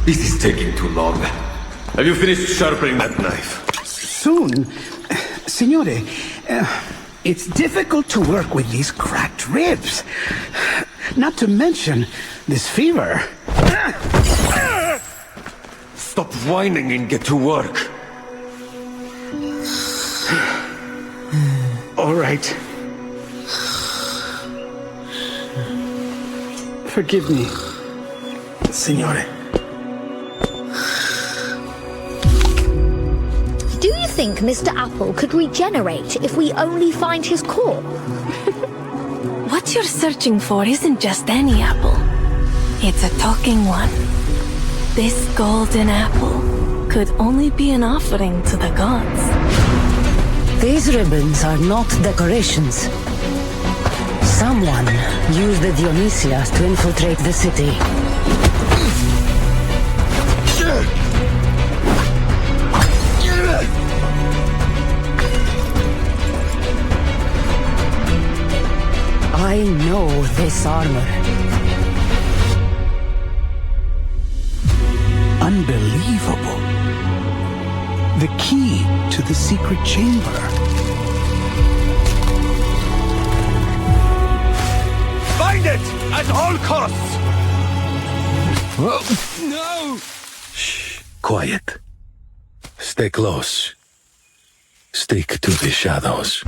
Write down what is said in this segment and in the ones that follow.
This is taking too long. Have you finished sharpening that knife? Soon. Signore, it's difficult to work with these cracked ribs. Not to mention this fever. Stop whining and get to work. All right. Forgive me, Signore. Do you think Mr. Apple could regenerate if we only find his core? What you're searching for isn't just any apple. It's a talking one. This golden apple could only be an offering to the gods. These ribbons are not decorations. Someone used the Dionysias to infiltrate the city. I know this armor. Unbelievable. The key to the secret chamber. Find it! At all costs! No! Shh. Quiet. Stay close. Stick to the shadows.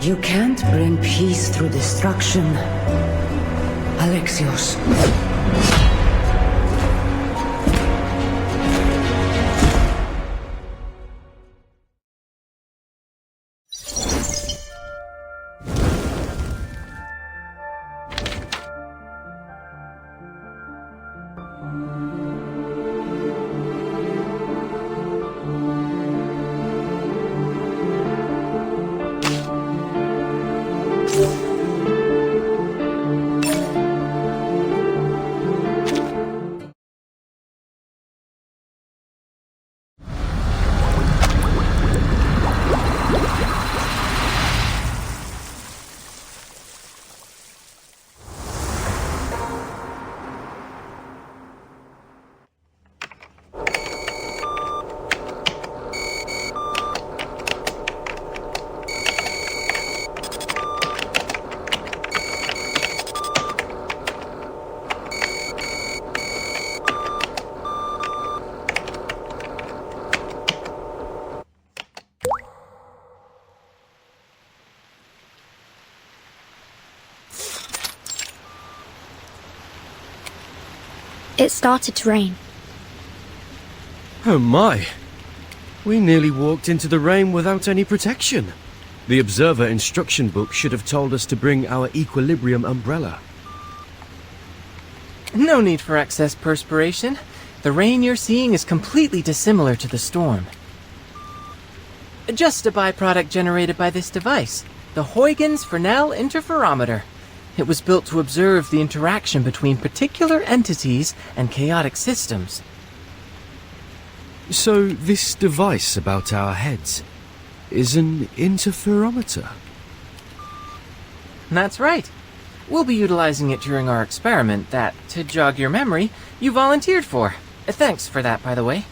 You can't bring peace through destruction, Alexios. It started to rain. Oh my! We nearly walked into the rain without any protection. The observer instruction book should have told us to bring our equilibrium umbrella. No need for excess perspiration. The rain you're seeing is completely dissimilar to the storm. Just a byproduct generated by this device, the Huygens Fresnel interferometer. It was built to observe the interaction between particular entities and chaotic systems. So this device about our heads is an interferometer? That's right. We'll be utilizing it during our experiment that, to jog your memory, you volunteered for. Thanks for that, by the way.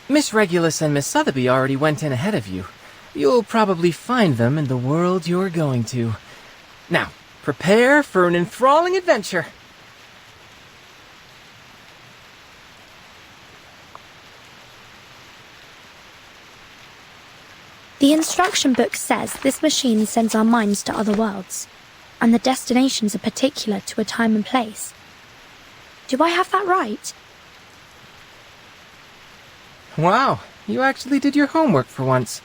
Miss Regulus and Miss Sotheby already went in ahead of you. You'll probably find them in the world you're going to. Now, prepare for an enthralling adventure. The instruction book says this machine sends our minds to other worlds, and the destinations are particular to a time and place. Do I have that right? Wow, you actually did your homework for once.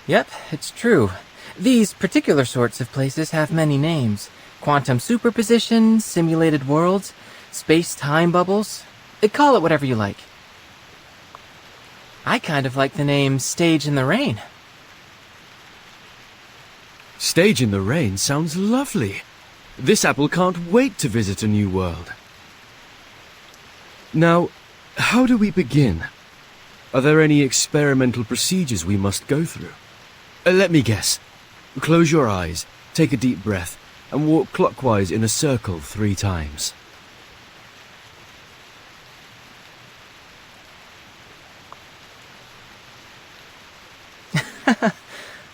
Yep, it's true. These particular sorts of places have many names. Quantum superposition, simulated worlds, space-time bubbles. Call it whatever you like. I kind of like the name Stage in the Rain. Stage in the Rain sounds lovely. This apple can't wait to visit a new world. Now, how do we begin? Are there any experimental procedures we must go through? Let me guess. Close your eyes, take a deep breath, and walk clockwise in a circle 3 times.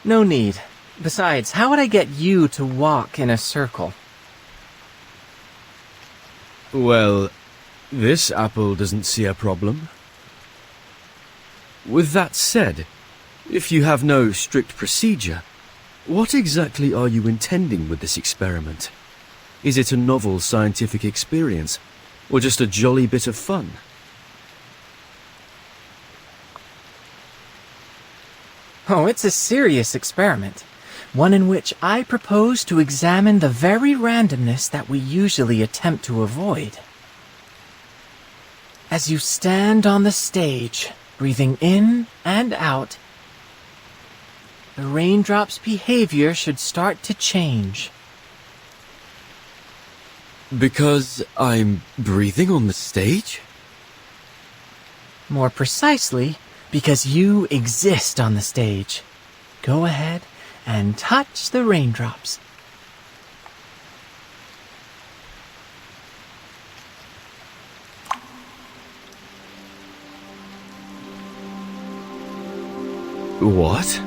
No need. Besides, how would I get you to walk in a circle? Well, this apple doesn't see a problem. With that said, if you have no strict procedure, what exactly are you intending with this experiment? Is it a novel scientific experience, or just a jolly bit of fun? Oh, it's a serious experiment. One in which I propose to examine the very randomness that we usually attempt to avoid. As you stand on the stage, breathing in and out, the raindrop's behavior should start to change. Because I'm breathing on the stage? More precisely, because you exist on the stage. Go ahead and touch the raindrops. What?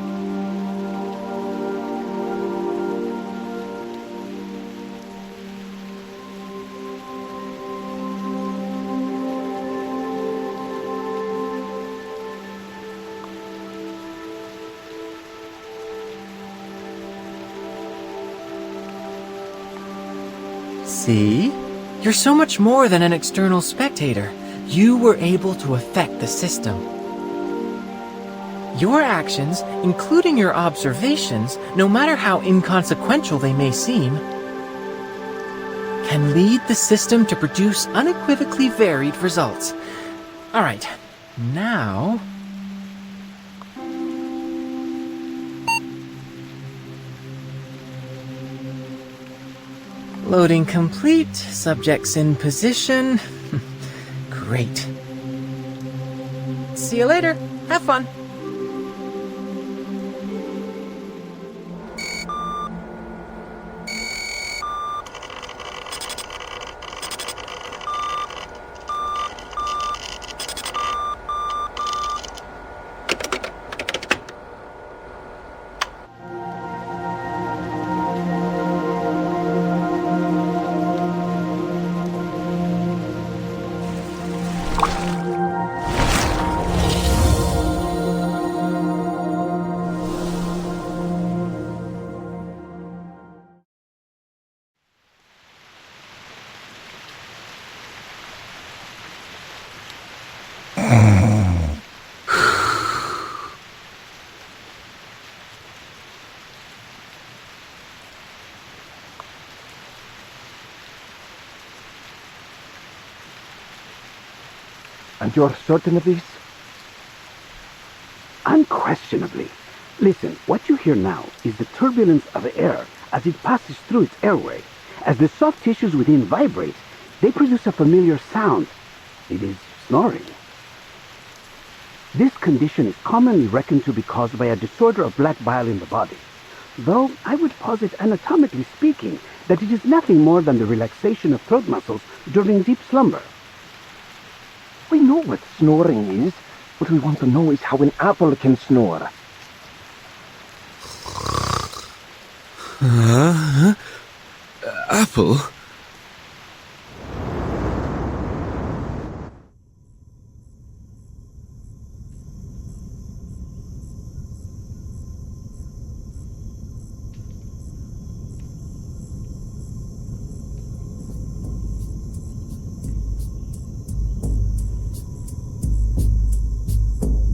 See? You're so much more than an external spectator. You were able to affect the system. Your actions, including your observations, no matter how inconsequential they may seem, can lead the system to produce unequivocally varied results. Alright, now... Loading complete, subjects in position. Great. See you later. Have fun. And you're certain of this? Unquestionably. Listen, what you hear now is the turbulence of air as it passes through its airway. As the soft tissues within vibrate, they produce a familiar sound. It is snoring. This condition is commonly reckoned to be caused by a disorder of black bile in the body, though I would posit, anatomically speaking, that it is nothing more than the relaxation of throat muscles during deep slumber. We know what snoring is. What we want to know is how an apple can snore. Apple?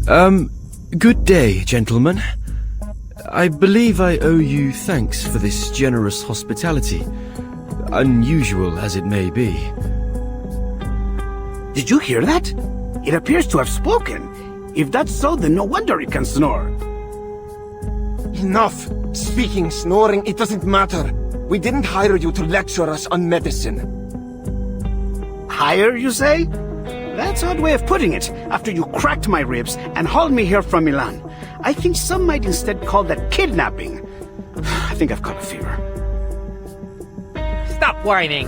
Good day, gentlemen. I believe I owe you thanks for this generous hospitality, unusual as it may be. Did you hear that? It appears to have spoken. If that's so, then no wonder it can snore. Enough! Speaking, snoring, it doesn't matter. We didn't hire you to lecture us on medicine. Hire, you say? That's an odd way of putting it, after you cracked my ribs and hauled me here from Milan. I think some might instead call that kidnapping. I think I've caught a fever. Stop whining!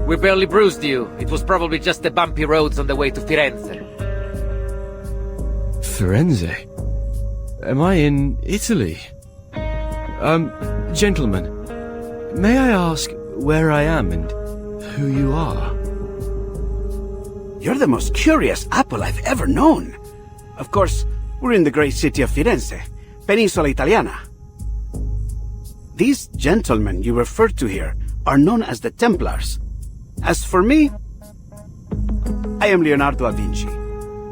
We barely bruised you. It was probably just the bumpy roads on the way to Firenze. Firenze? Am I in Italy? Gentlemen, may I ask where I am and who you are? You're the most curious apple I've ever known. Of course, we're in the great city of Firenze, Peninsula Italiana. These gentlemen you refer to here are known as the Templars. As for me, I am Leonardo da Vinci.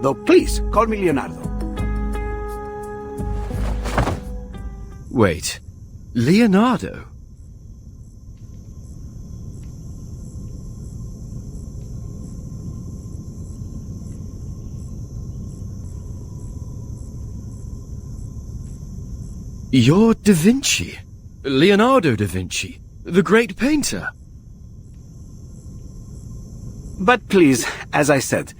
Though please, call me Leonardo. Wait, Leonardo? You're Da Vinci. Leonardo da Vinci, the great painter. But please, as I said,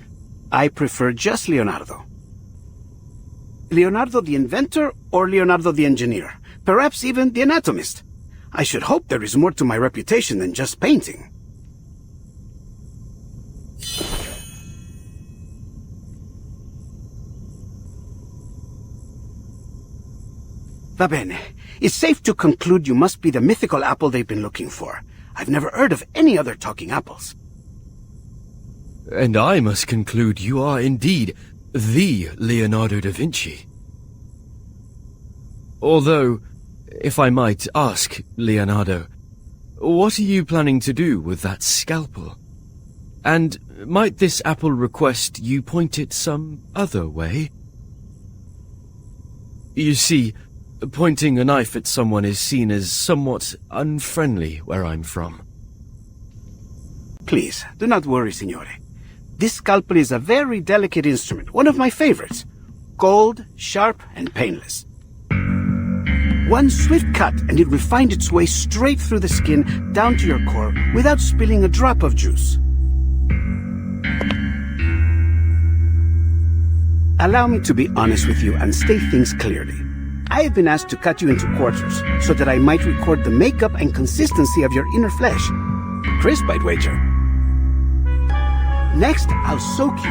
I prefer just Leonardo. Leonardo the inventor or Leonardo the engineer? Perhaps even the anatomist. I should hope there is more to my reputation than just painting. Va bene. It's safe to conclude you must be the mythical apple they've been looking for. I've never heard of any other talking apples. And I must conclude you are indeed the Leonardo da Vinci. Although, if I might ask, Leonardo, what are you planning to do with that scalpel? And might this apple request you point it some other way? You see, pointing a knife at someone is seen as somewhat unfriendly where I'm from. Please, do not worry, signore. This scalpel is a very delicate instrument, one of my favorites. Cold, sharp, and painless. One swift cut and it will find its way straight through the skin down to your core without spilling a drop of juice. Allow me to be honest with you and state things clearly. I have been asked to cut you into quarters so that I might record the makeup and consistency of your inner flesh. Crisp, I'd wager. Next, I'll soak you,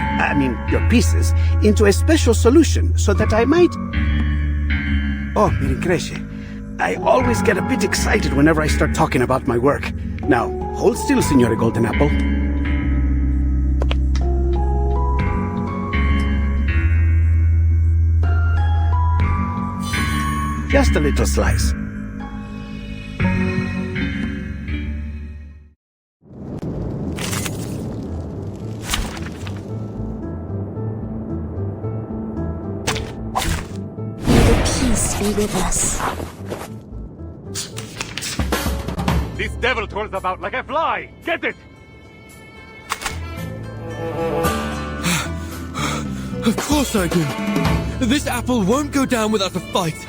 your pieces, into a special solution so that I might... Oh, mi rincresce. I always get a bit excited whenever I start talking about my work. Now, hold still, Signore Golden Apple. Just a little slice. Be with us. This devil twirls about like a fly! Get it! Of course I do. This apple won't go down without a fight.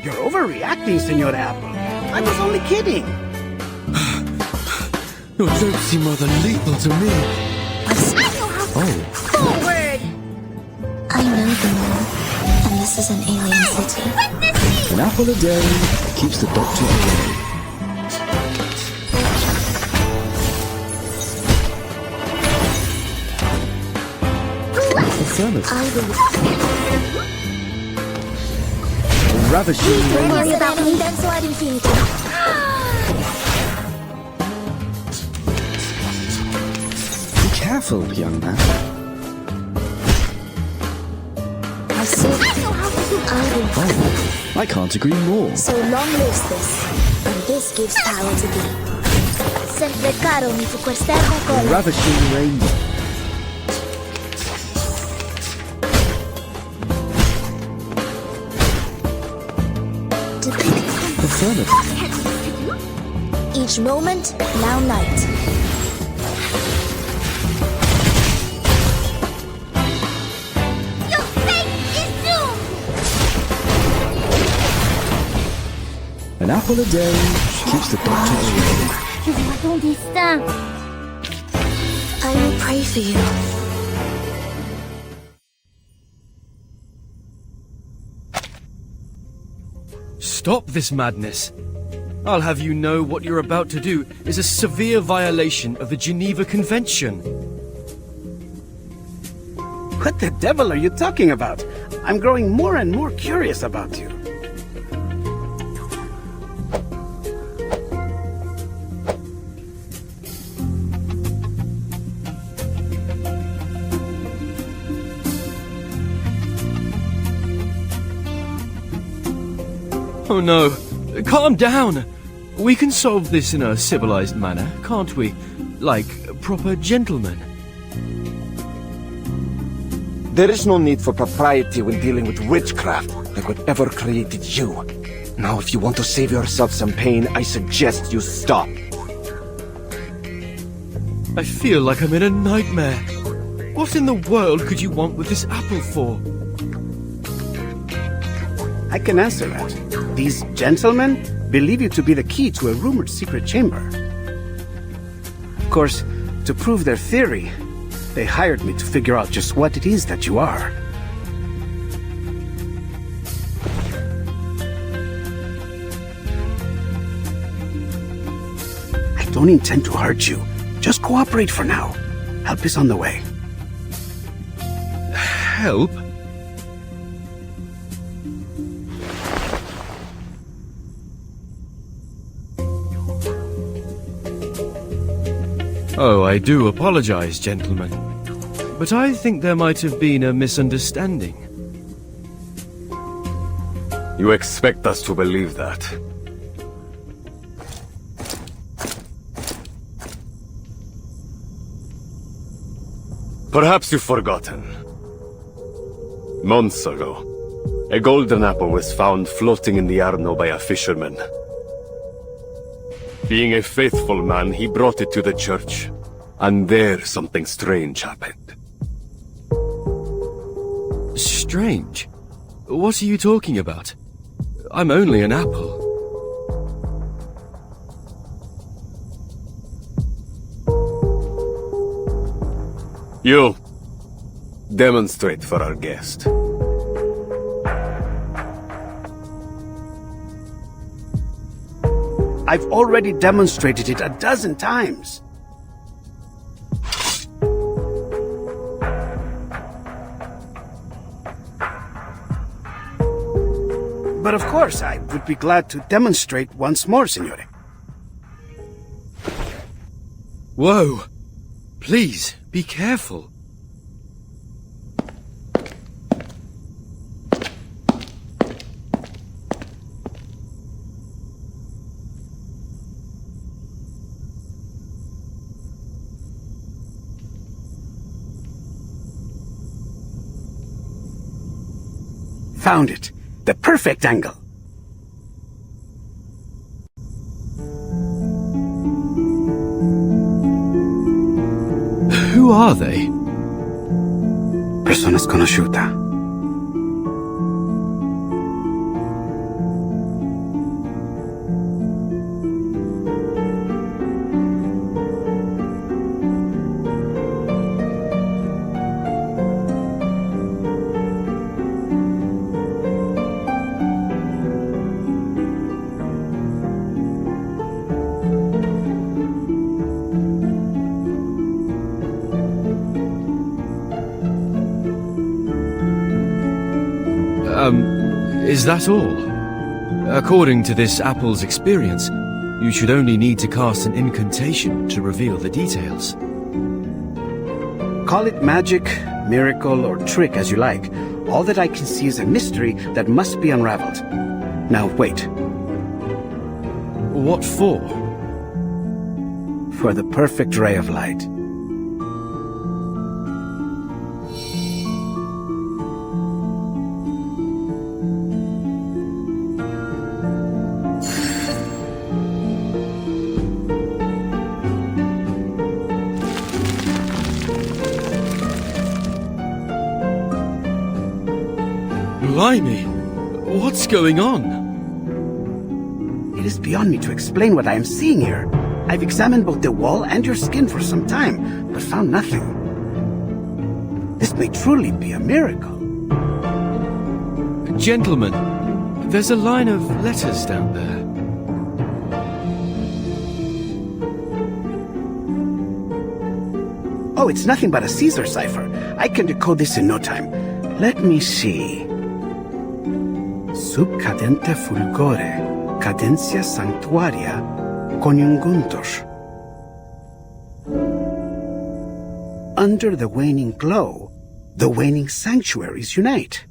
You're overreacting, Signor Apple. I was only kidding. Your jokes seem rather lethal to me. Forward! I know the law, and this is an alien city. An apple a day keeps the doctor away. Affirmative. I will... Ravishing. Worry about me, then so ad infinitum. Be careful, young man. I see. I will... Oh, I can't agree more. So long lives this, and this gives power to thee. Sempre caro mi fu quest'erba colla. Ravishing rainbow. eternity. Each moment, now night. Your fate is doomed! An apple a day keeps the doctor away. Je vois ton destin. I will pray for you. Stop this madness. I'll have you know what you're about to do is a severe violation of the Geneva Convention. What the devil are you talking about? I'm growing more and more curious about you. Oh no, calm down. We can solve this in a civilized manner, can't we? Like proper gentlemen. There is no need for propriety when dealing with witchcraft, like whatever created you. Now, if you want to save yourself some pain, I suggest you stop. I feel like I'm in a nightmare. What in the world could you want with this apple for? I can answer that. These gentlemen believe you to be the key to a rumored secret chamber. Of course, to prove their theory, they hired me to figure out just what it is that you are. I don't intend to hurt you. Just cooperate for now. Help is on the way. Help? Oh, I do apologize, gentlemen. But I think there might have been a misunderstanding. You expect us to believe that? Perhaps you've forgotten. Months ago, a golden apple was found floating in the Arno by a fisherman. Being a faithful man, he brought it to the church. And there something strange happened. Strange? What are you talking about? I'm only an apple. You, demonstrate for our guest. I've already demonstrated it 12 times. But of course, I would be glad to demonstrate once more, Signore. Whoa! Please, be careful. Found it. The perfect angle. Who are they? Persona sconosciuta. Is that all? According to this apple's experience, you should only need to cast an incantation to reveal the details. Call it magic, miracle, or trick as you like. All that I can see is a mystery that must be unraveled. Now wait. What for? For the perfect ray of light. Blimey! What's going on? It is beyond me to explain what I am seeing here. I've examined both the wall and your skin for some time, but found nothing. This may truly be a miracle. Gentlemen, there's a line of letters down there. Oh, it's nothing but a Caesar cipher. I can decode this in no time. Let me see. Sub cadente fulgore, cadentia sanctuaria, coniunguntos. Under the waning glow, the waning sanctuaries unite.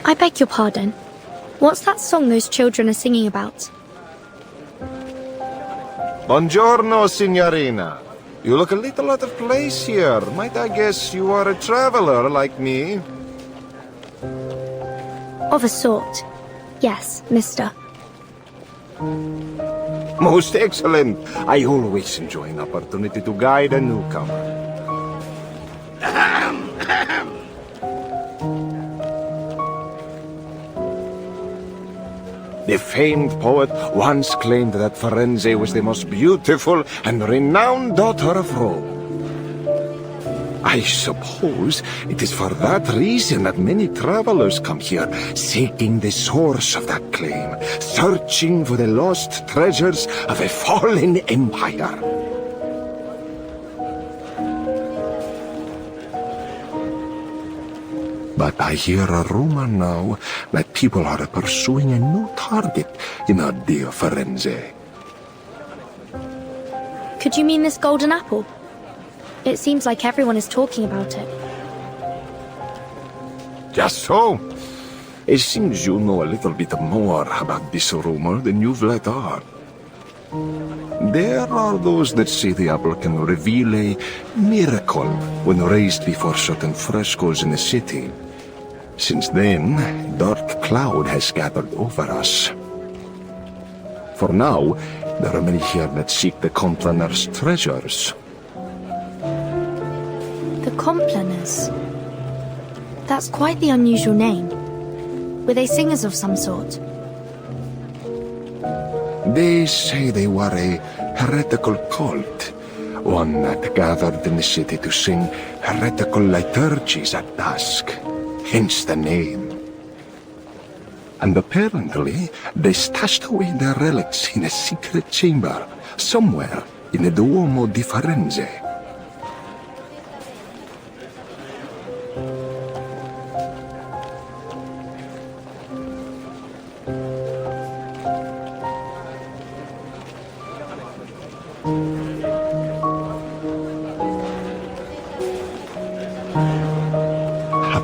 I beg your pardon. What's that song those children are singing about? Buongiorno, signorina. You look a little out of place here. Might I guess you are a traveler like me? Of a sort. Yes, mister. Most excellent. I always enjoy an opportunity to guide a newcomer. The famed poet once claimed that Firenze was the most beautiful and renowned daughter of Rome. I suppose it is for that reason that many travelers come here, seeking the source of that claim, searching for the lost treasures of a fallen empire. But I hear a rumor now that people are pursuing a new target in our dear Firenze. Could you mean this golden apple? It seems like everyone is talking about it. Just so. It seems you know a little bit more about this rumor than you've let on. There are those that say the apple can reveal a miracle when raised before certain frescoes in the city. Since then, a dark cloud has gathered over us. For now, there are many here that seek the Complaner's treasures. The Complaners? That's quite the unusual name. Were they singers of some sort? They say they were a heretical cult, one that gathered in the city to sing heretical liturgies at dusk, hence the name. And apparently, they stashed away their relics in a secret chamber, somewhere in the Duomo di Firenze.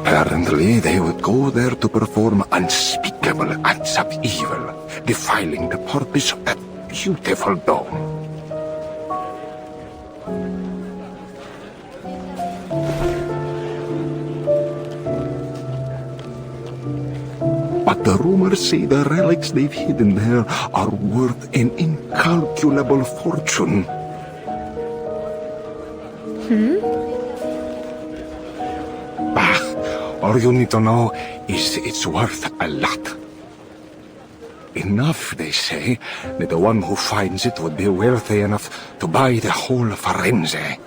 Apparently, they would go there to perform unspeakable acts of evil, defiling the purpose of that beautiful dome. But the rumors say the relics they've hidden there are worth an incalculable fortune. All you need to know is it's worth a lot. Enough, they say, that the one who finds it would be wealthy enough to buy the whole Firenze.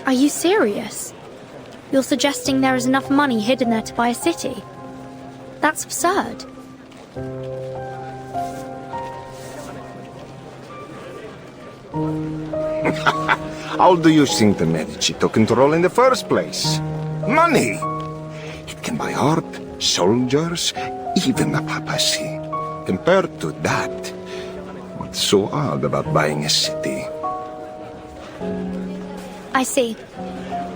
Are you serious? You're suggesting there is enough money hidden there to buy a city? That's absurd. How do you think the Medici took control in the first place? Money! It can buy art, soldiers, even the papacy. Compared to that, what's so odd about buying a city? I see.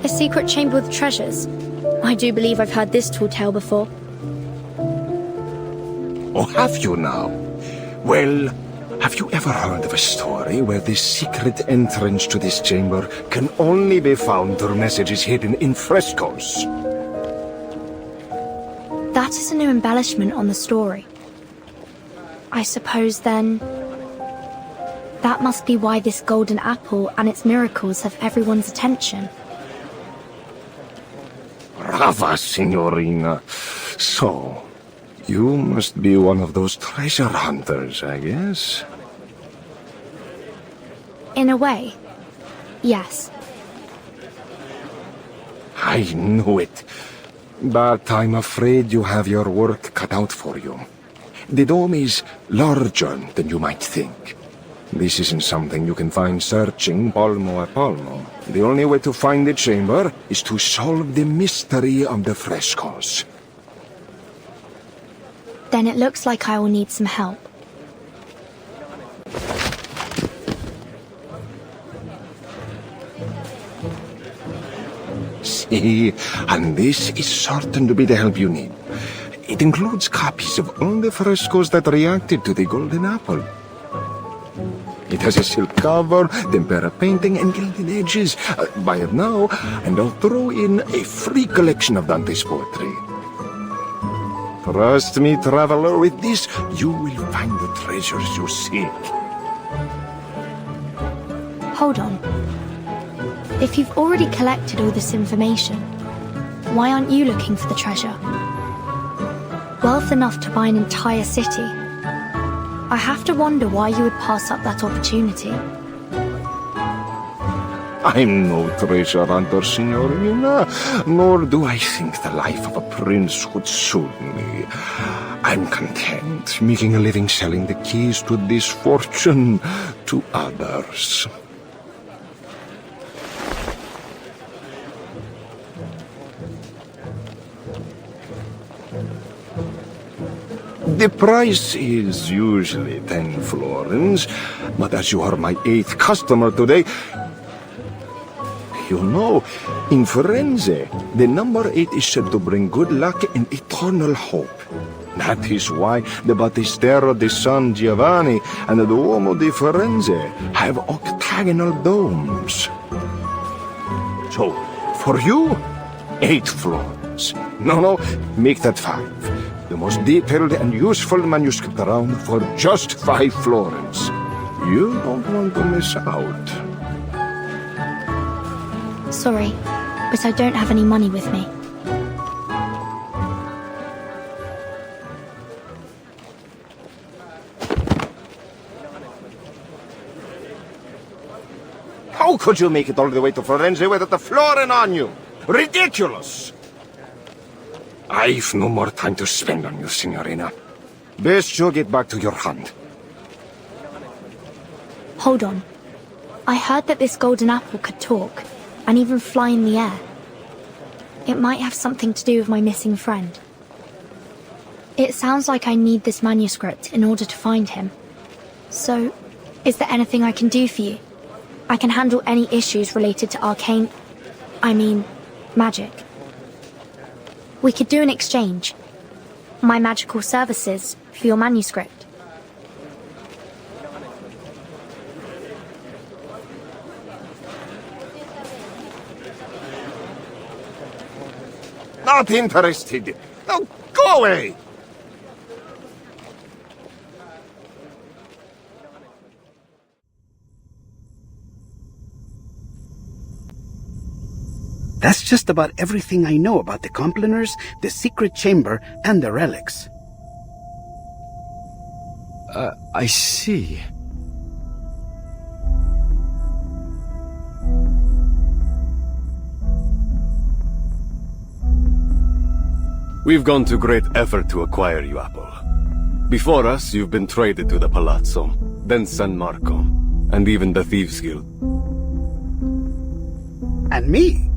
A secret chamber with treasures. I do believe I've heard this tall tale before. Oh, have you now? Well, have you ever heard of a story where the secret entrance to this chamber can only be found through messages hidden in frescoes? That is a new embellishment on the story. I suppose then... that must be why this golden apple and its miracles have everyone's attention. Brava, signorina. So, you must be one of those treasure hunters, I guess? In a way, yes. I knew it. But I'm afraid you have your work cut out for you. The dome is larger than you might think. This isn't something you can find searching palmo a palmo. The only way to find the chamber is to solve the mystery of the frescoes. Then it looks like I will need some help. See, and this is certain to be the help you need. It includes copies of all the frescoes that reacted to the golden apple. It has a silk cover, tempera painting, and gilded edges. Buy it now, and I'll throw in a free collection of Dante's poetry. Trust me, traveler, with this, you will find the treasures you seek. Hold on. If you've already collected all this information, why aren't you looking for the treasure? Wealth enough to buy an entire city. I have to wonder why you would pass up that opportunity. I'm no treasure hunter, signorina, nor do I think the life of a prince would suit me. I'm content making a living selling the keys to this fortune to others. The price is usually 10 florins, but as you are my 8th customer today, you know, in Firenze, the number 8 is said to bring good luck and eternal hope. That is why the Battistero di San Giovanni and the Duomo di Firenze have octagonal domes. So, for you, 8 florins. No, make that 5. The most detailed and useful manuscript around for just 5 florins. You don't want to miss out. Sorry, but I don't have any money with me. How could you make it all the way to Firenze without a florin on you? Ridiculous! I've no more time to spend on you, signorina. Best you get back to your hunt. Hold on. I heard that this golden apple could talk, and even fly in the air. It might have something to do with my missing friend. It sounds like I need this manuscript in order to find him. So, is there anything I can do for you? I can handle any issues related to magic. We could do an exchange. My magical services for your manuscript. Not interested. Now go away! That's just about everything I know about the Complaners, the secret chamber, and the relics. I see. We've gone to great effort to acquire you, Apple. Before us, you've been traded to the Palazzo, then San Marco, and even the Thieves' Guild. And me?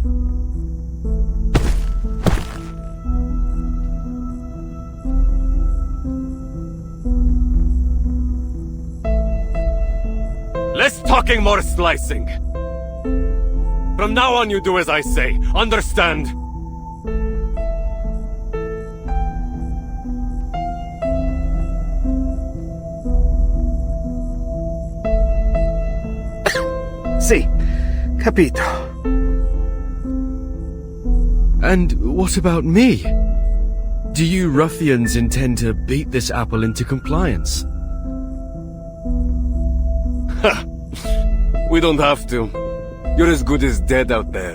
Less talking, more slicing. From now on, you do as I say. Understand? Sì, capito. And what about me? Do you ruffians intend to beat this apple into compliance? We don't have to. You're as good as dead out there.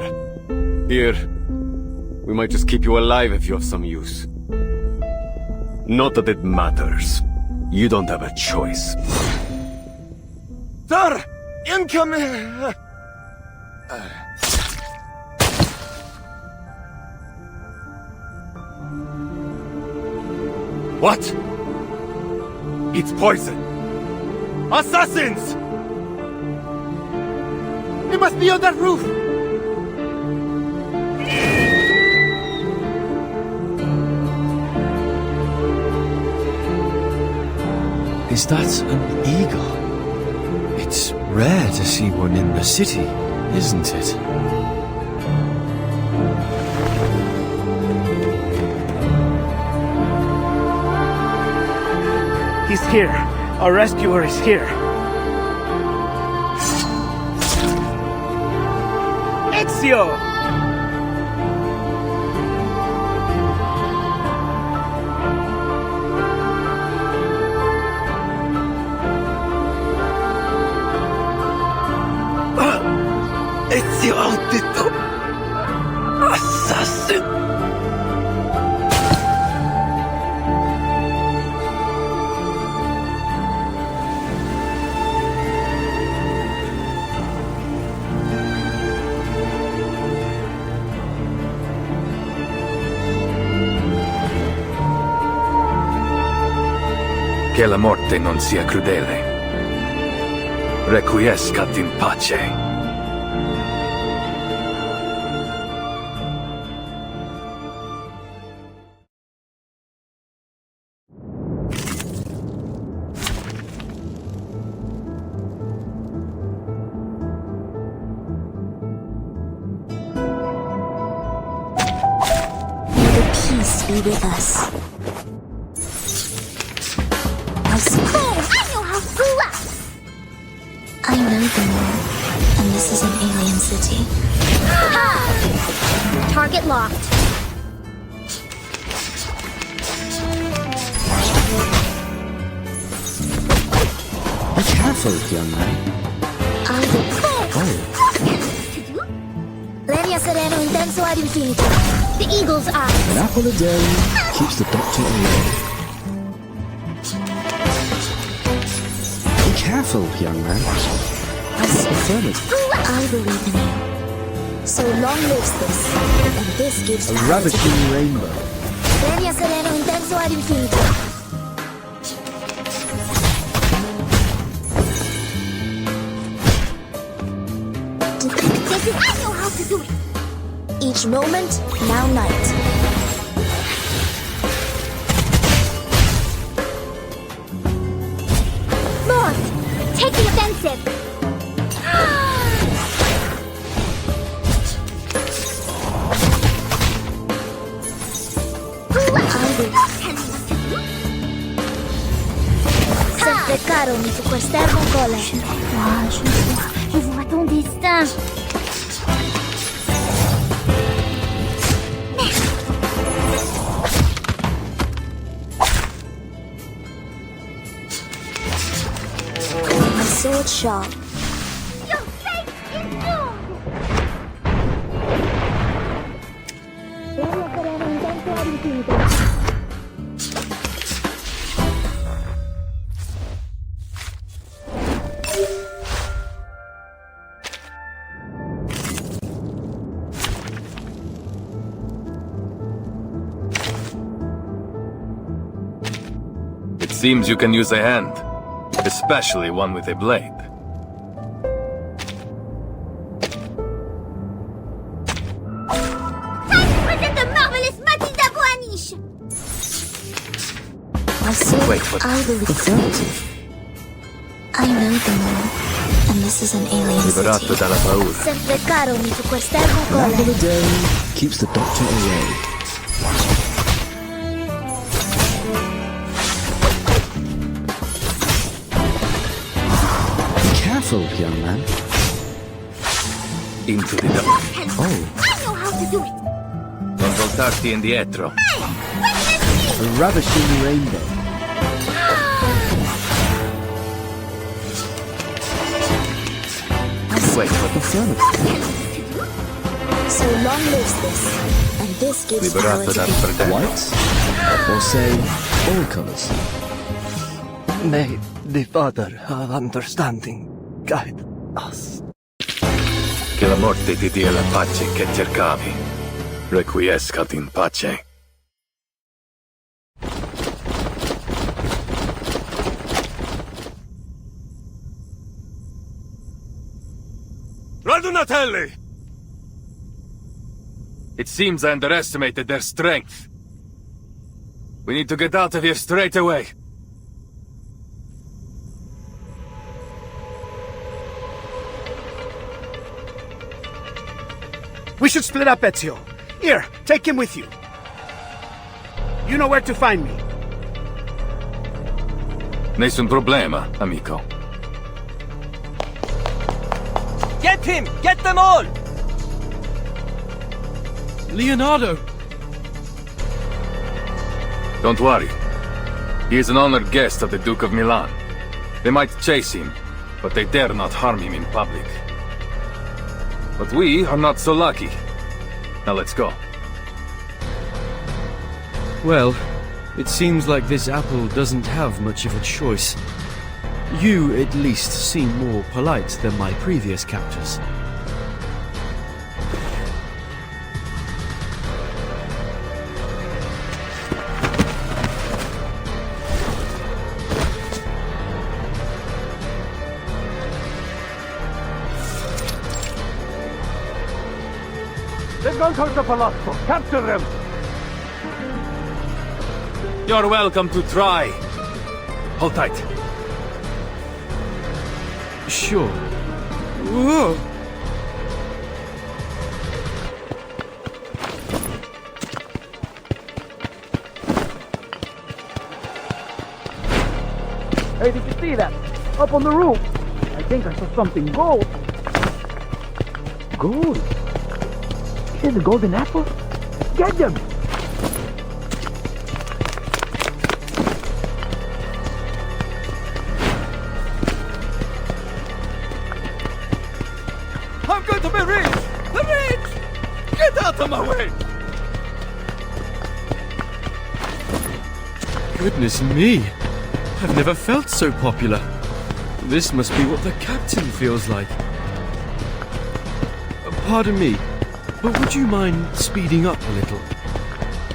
Here, we might just keep you alive if you have some use. Not that it matters. You don't have a choice. Sir! Incoming! What? It's poison. Assassins! They must be on that roof! Is that an eagle? It's rare to see one in the city, isn't it? He's here. Our rescuer is here. Ezio! Ezio Audito! Assassin! Che la morte non sia crudele. Requiescat in pace. May the peace be with us. I know them all, and this is an alien city. Target locked. Be careful, young man. I Lenia sereno intenso ad infinito. The eagle's eyes. An apple a day keeps the doctor away. Be careful, young man. Affirmative. I believe in you. So long lives this, and this gives A power ravishing to rainbow. Lenia sereno intenso ad infinito. This is I know how to do it. Each moment, now night. Lord, take the offensive. Sempre caro mi fu quest'erbo cole. Je vois ton destin. My sword sharp. Your fate is doomed! It seems you can use a hand, especially one with a blade. Present the marvelous Matilda Boaniche! My sword, Wait, what? I believe It's empty. I know them all, and this is an alien Liberato city. dalla paura. Sempre caro mi su quest'erbo An apple a day keeps the doctor away. Be careful, young man. Into the dark. Oh, I know how to do it! Non voltarti indietro. a ravishing rainbow. Wait, Affirmative. So long lives this, and this gives power liberato to dal people. fratello. White? Or say, all colors. May the Father of Understanding guide us. Che la morte ti dia la pace che cercavi. Requiescat in pace. Radunatelli! It seems I underestimated their strength. We need to get out of here straight away. We should split up, Ezio. Here, take him with you. You know where to find me. Nessun problema, amico. Get him! Get them all! Leonardo! Don't worry. He is an honored guest of the Duke of Milan. They might chase him, but they dare not harm him in public. But we are not so lucky. Now let's go. Well, it seems like this apple doesn't have much of a choice. You, at least, seem more polite than my previous captors. They've gone towards the palazzo. Capture them! You're welcome to try. Hold tight. Sure. Whoa! Hey, did you see that? Up on the roof. I think I saw something gold. Gold? Is it the golden apple? Get them! I'm going to be rich! Rich! Get out of my way! Goodness me! I've never felt so popular. This must be what the captain feels like. Pardon me, but would you mind speeding up a little?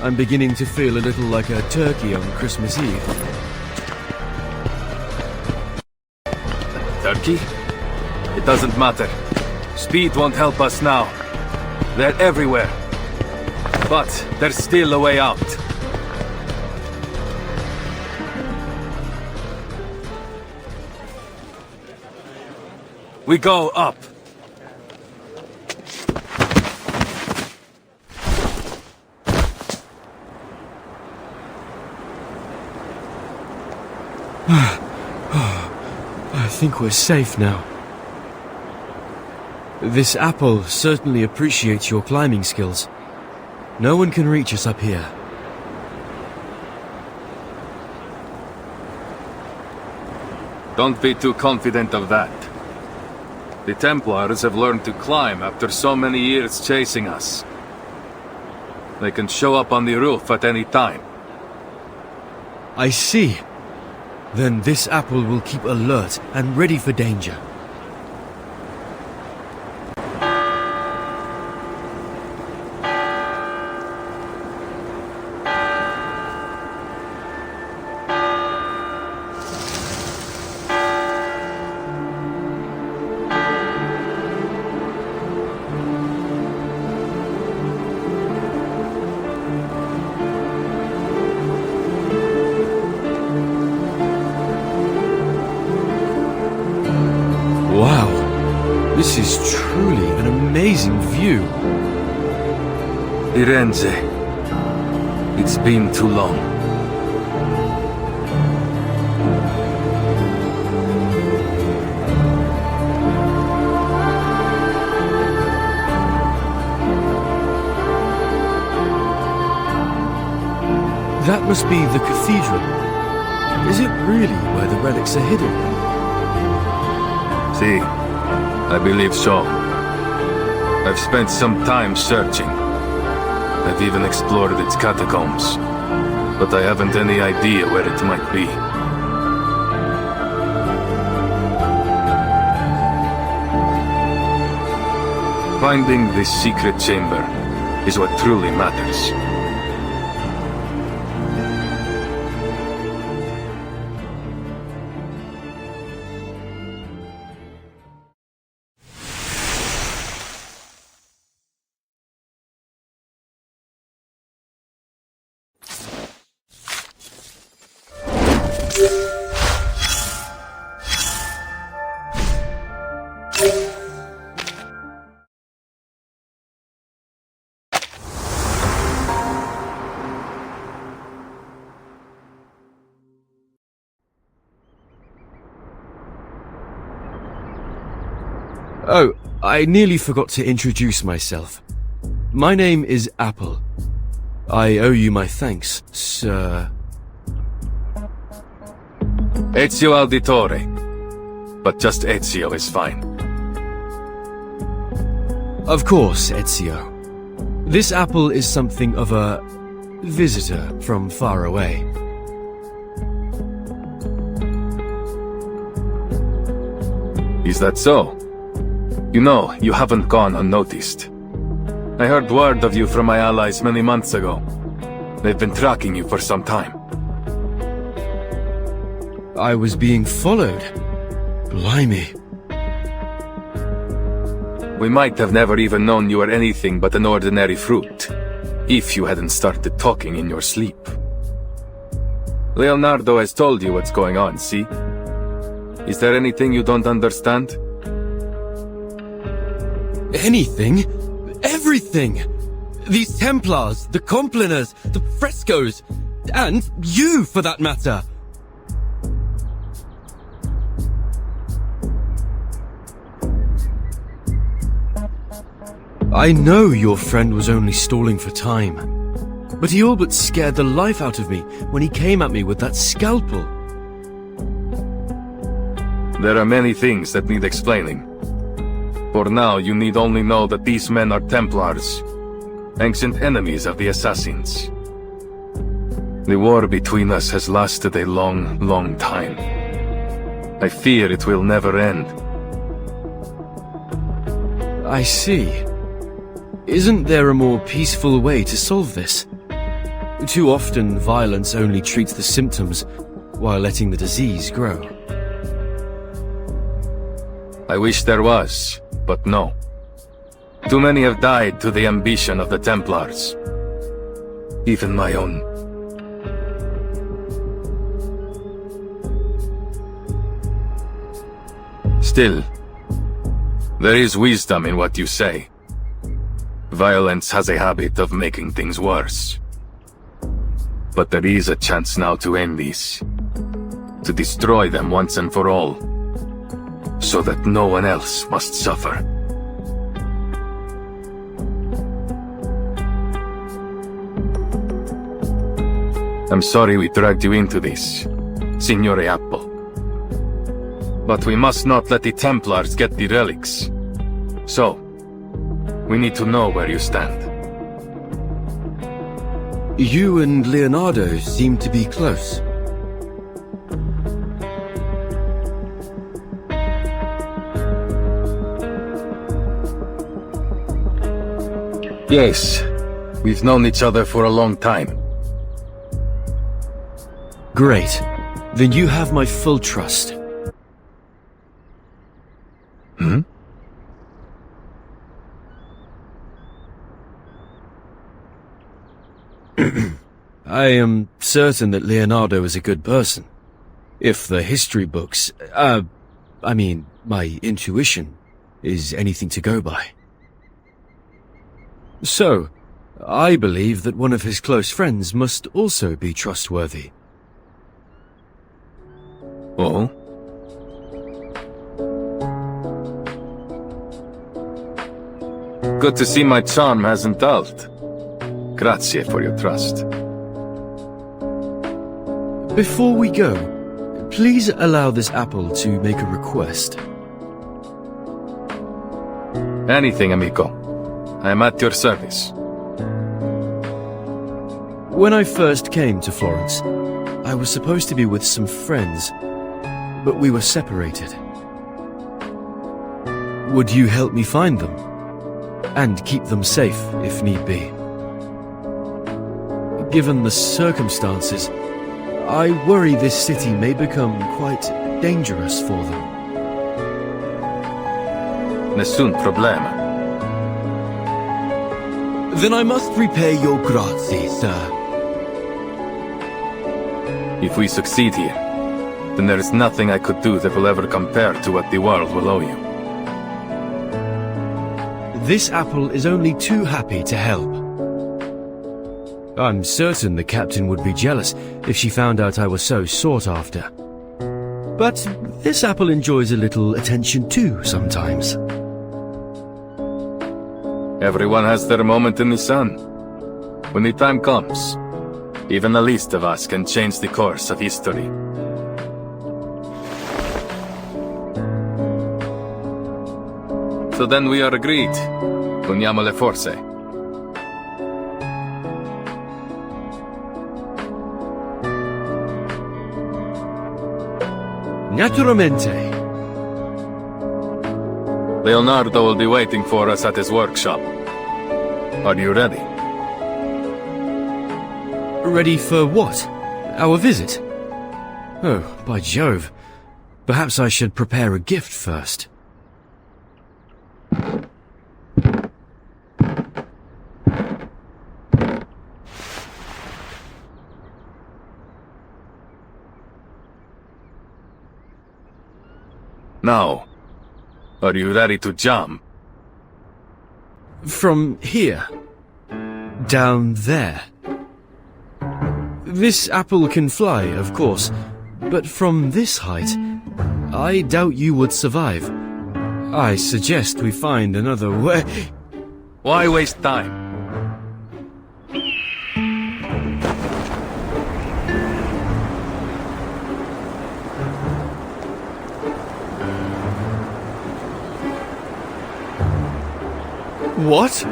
I'm beginning to feel a little like a turkey on Christmas Eve. Turkey? It doesn't matter. Speed won't help us now. They're everywhere. But there's still a way out. We go up. I think we're safe now. This apple certainly appreciates your climbing skills. No one can reach us up here. Don't be too confident of that. The Templars have learned to climb after so many years chasing us. They can show up on the roof at any time. I see. Then this apple will keep alert and ready for danger. This is truly an amazing view. Firenze. It's been too long. That must be the cathedral. Is it really where the relics are hidden? See, I believe so. I've spent some time searching. I've even explored its catacombs, but I haven't any idea where it might be. Finding this secret chamber is what truly matters. Oh, I nearly forgot to introduce myself. My name is Apple. I owe you my thanks, sir. Ezio Auditore. But just Ezio is fine. Of course, Ezio. This apple is something of a visitor from far away. Is that so? You know, you haven't gone unnoticed. I heard word of you from my allies many months ago. They've been tracking you for some time. I was being followed. Blimey. We might have never even known you were anything but an ordinary fruit, if you hadn't started talking in your sleep. Leonardo has told you what's going on, see? Is there anything you don't understand? Anything? Everything! These Templars, the Compliners, the frescoes, and you, for that matter! I know your friend was only stalling for time, but he all but scared the life out of me when he came at me with that scalpel. There are many things that need explaining. For now, you need only know that these men are Templars, ancient enemies of the Assassins. The war between us has lasted a long, long time. I fear it will never end. I see. Isn't there a more peaceful way to solve this? Too often, violence only treats the symptoms, while letting the disease grow. I wish there was, but no. Too many have died to the ambition of the Templars. Even my own. Still, there is wisdom in what you say. Violence has a habit of making things worse. But there is a chance now to end this. To destroy them once and for all. So that no one else must suffer. I'm sorry we dragged you into this, Signore Apple. But we must not let the Templars get the relics. So, we need to know where you stand. You and Leonardo seem to be close. Yes, we've known each other for a long time. Great. Then you have my full trust. Hmm? I am certain that Leonardo is a good person. If the history books, I mean, my intuition is anything to go by. So, I believe that one of his close friends must also be trustworthy. Oh? Good to see my charm hasn't dulled. Grazie for your trust. Before we go, please allow this apple to make a request. Anything, amico. I am at your service. When I first came to Florence, I was supposed to be with some friends, but we were separated. Would you help me find them? And keep them safe, if need be. Given the circumstances, I worry this city may become quite dangerous for them. Nessun problema. Then I must repay your grazie, sir. If we succeed here, then there is nothing I could do that will ever compare to what the world will owe you. This apple is only too happy to help. I'm certain the captain would be jealous if she found out I was so sought after. But this apple enjoys a little attention too, sometimes. Everyone has their moment in the sun. When the time comes, even the least of us can change the course of history. So then we are agreed. Uniamo le forze. Naturalmente. Leonardo will be waiting for us at his workshop. Are you ready? Ready for what? Our visit? Oh, by Jove. Perhaps I should prepare a gift first. Now, are you ready to jump? From here. Down there. This apple can fly, of course, but from this height, I doubt you would survive. I suggest we find another way. Why waste time? What?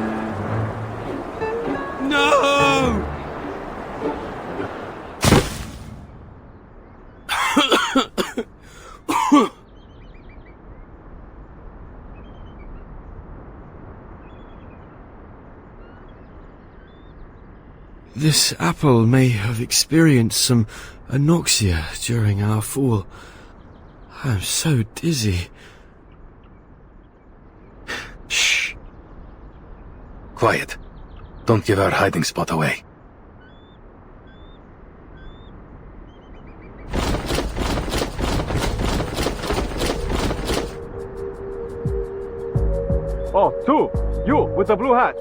No! This apple may have experienced some anoxia during our fall. I'm so dizzy. Shh. Quiet. Don't give our hiding spot away. Oh, two! You, with the blue hat!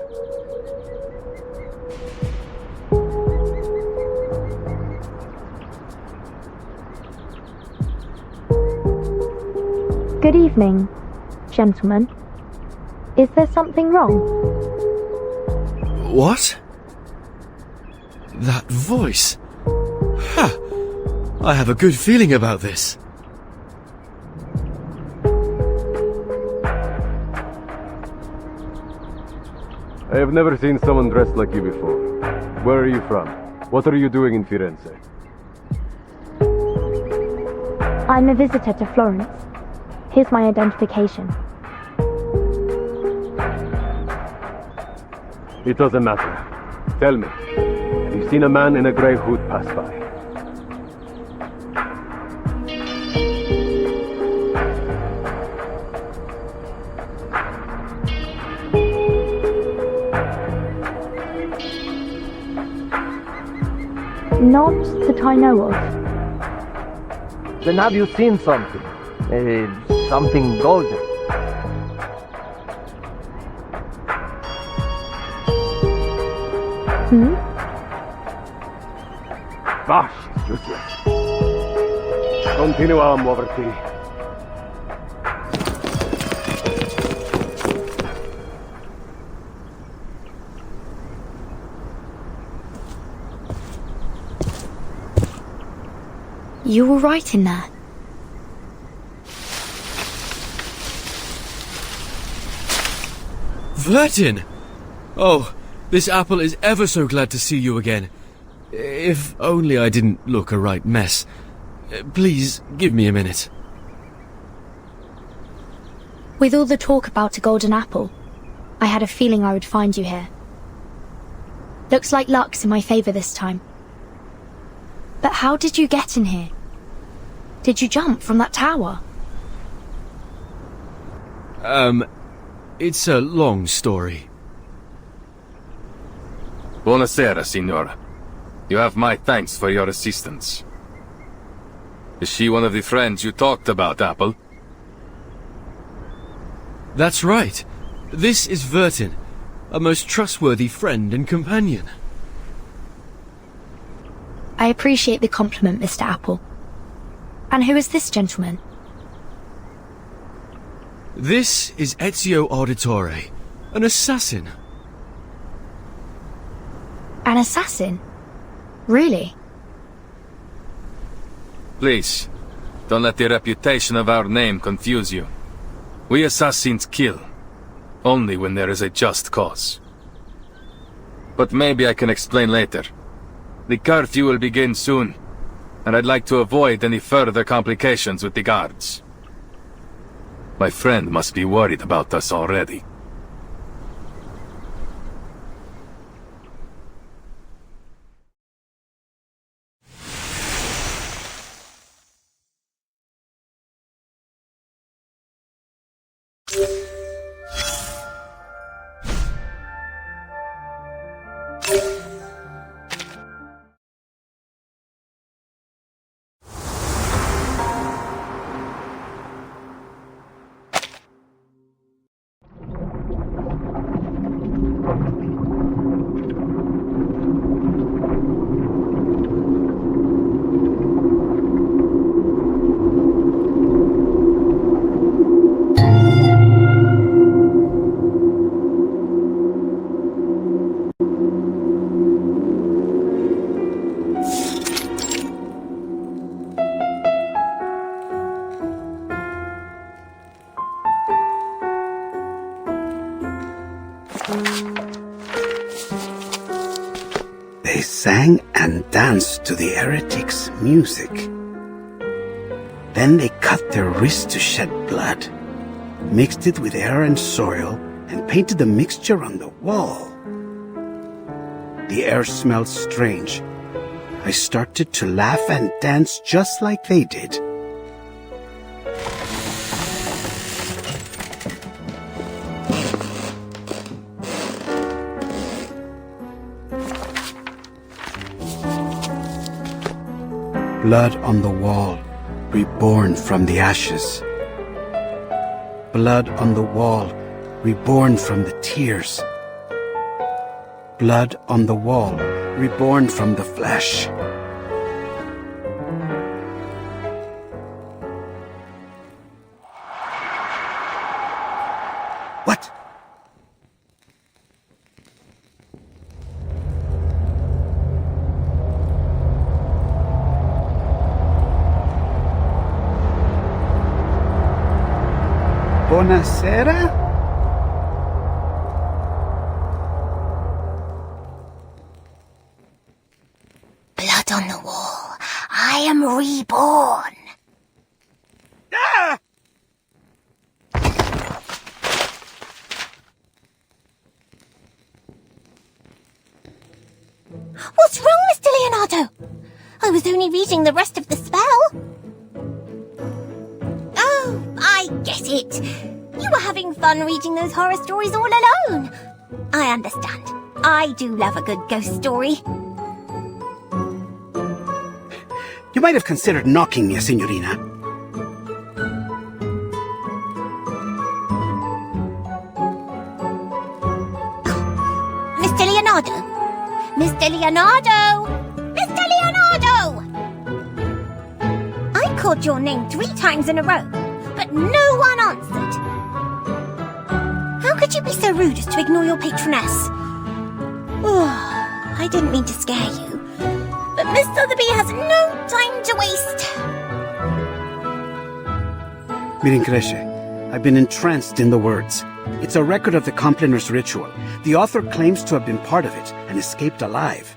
Good evening, gentlemen. Is there something wrong? What? That voice. Ha! I have a good feeling about this. I have never seen someone dressed like you before. Where are you from? What are you doing in Firenze? I'm a visitor to Florence. Here's my identification. It doesn't matter. Tell me, have you seen a man in a grey hood pass by? Not that I know of. Then have you seen something? Something golden? Bosh, useless. Continua a muoverti. You were right in there. Vertin! Oh, this apple is ever so glad to see you again. If only I didn't look a right mess. Please, give me a minute. With all the talk about a golden apple, I had a feeling I would find you here. Looks like luck's in my favor this time. But how did you get in here? Did you jump from that tower? It's a long story. Buonasera, signora. You have my thanks for your assistance. Is she one of the friends you talked about, Apple? That's right. This is Vertin, a most trustworthy friend and companion. I appreciate the compliment, Mr. Apple. And who is this gentleman? This is Ezio Auditore, an assassin. An assassin? Really? Please, don't let the reputation of our name confuse you. We assassins kill, only when there is a just cause. But maybe I can explain later. The curfew will begin soon, and I'd like to avoid any further complications with the guards. My friend must be worried about us already. They sang and danced to the heretics' music. Then they cut their wrists to shed blood, mixed it with air and soil, and painted the mixture on the wall. The air smelled strange. I started to laugh and dance just like they did. Blood on the wall, reborn from the ashes. Blood on the wall, reborn from the tears. Blood on the wall, reborn from the flesh. What? Buonasera? Blood on the wall. I am reborn. Ah! What's wrong, Mr. Leonardo? I was only reading the rest of the spell. Oh, I get it. You were having fun reading those horror stories all alone. I understand. I do love a good ghost story. You might have considered knocking me, Signorina. Mr. Leonardo, Mr. Leonardo! Mr. Leonardo! I called your name 3 times in a row, but no one answered. How could you be so rude as to ignore your patroness? Oh, I didn't mean to scare you, but Miss Sotheby has no time to waste. Mirinkreshe, I've been entranced in the words. It's a record of the Compliner's ritual. The author claims to have been part of it and escaped alive.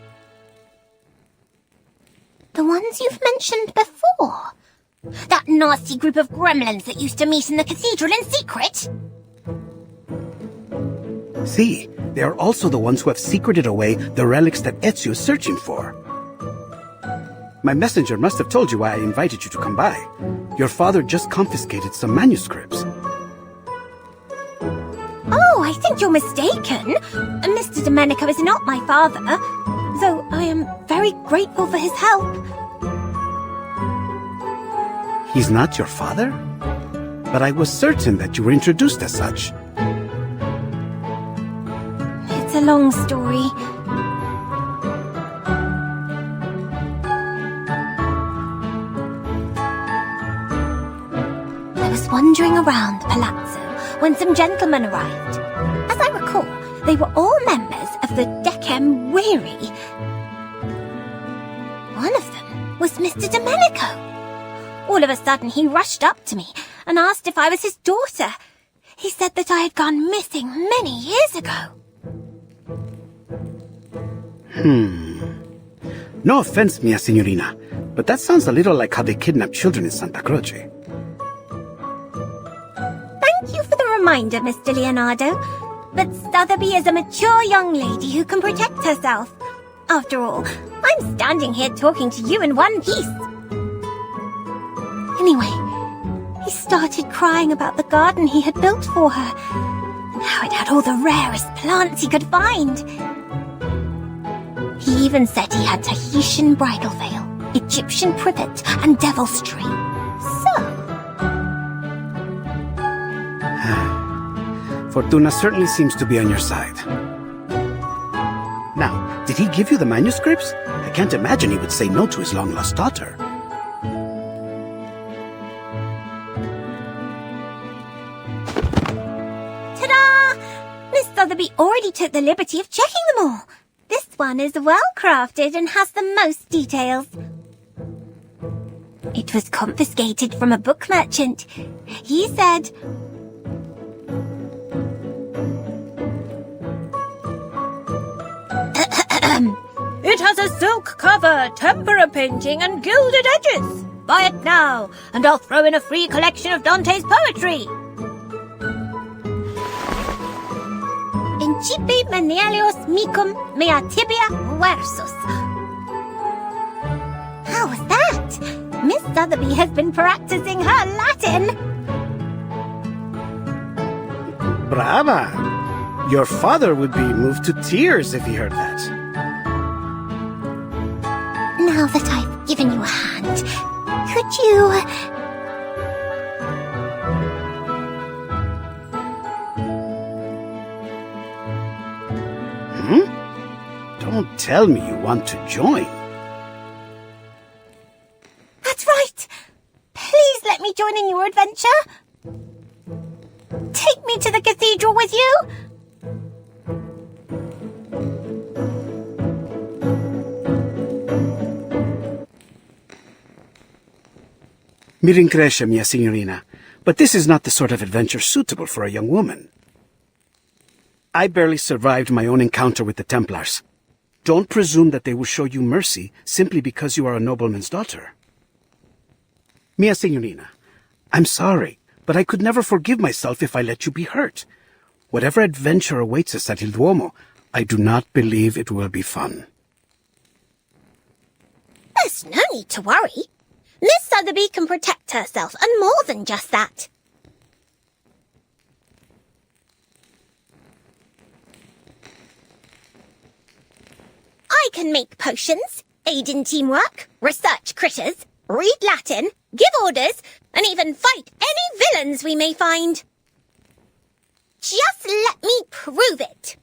The ones you've mentioned before? That nasty group of gremlins that used to meet in the cathedral in secret? See, they are also the ones who have secreted away the relics that Ezio is searching for. My messenger must have told you why I invited you to come by. Your father just confiscated some manuscripts. Oh, I think you're mistaken. Mr. Domenico is not my father, though I am very grateful for his help. He's not your father? But I was certain that you were introduced as such. It's a long story. I was wandering around the palazzo when some gentlemen arrived. As I recall, they were all members of the Decem Weary. One of them was Mr. Domenico. All of a sudden, he rushed up to me and asked if I was his daughter. He said that I had gone missing many years ago. No offense, mia signorina, but that sounds a little like how they kidnap children in Santa Croce. Thank you for the reminder, Mr. Leonardo. But Sotheby is a mature young lady who can protect herself. After all, I'm standing here talking to you in one piece. Anyway, he started crying about the garden he had built for her, and how it had all the rarest plants he could find. He even said he had Tahitian bridal veil, Egyptian privet, and devil's tree. So... Fortuna certainly seems to be on your side. Now, did he give you the manuscripts? I can't imagine he would say no to his long-lost daughter. Ta-da! Miss Sotheby already took the liberty of checking them all. This one is well crafted and has the most details. It was confiscated from a book merchant. He said... It has a silk cover, tempera painting, and gilded edges. Buy it now, and I'll throw in a free collection of Dante's poetry. Incipi menelios micum mea tibia versus. How was that? Miss Sotheby has been practicing her Latin. Brava! Your father would be moved to tears if he heard that. Now that I've given you a hand, could you... Don't tell me you want to join. That's right! Please let me join in your adventure. Take me to the cathedral with you. Mi rincresce, mia signorina, but this is not the sort of adventure suitable for a young woman. I barely survived my own encounter with the Templars. Don't presume that they will show you mercy simply because you are a nobleman's daughter. Mia signorina, I'm sorry, but I could never forgive myself if I let you be hurt. Whatever adventure awaits us at Il Duomo, I do not believe it will be fun. There's no need to worry. Miss Sotheby can protect herself, and more than just that. I can make potions, aid in teamwork, research critters, read Latin, give orders, and even fight any villains we may find. Just let me prove it.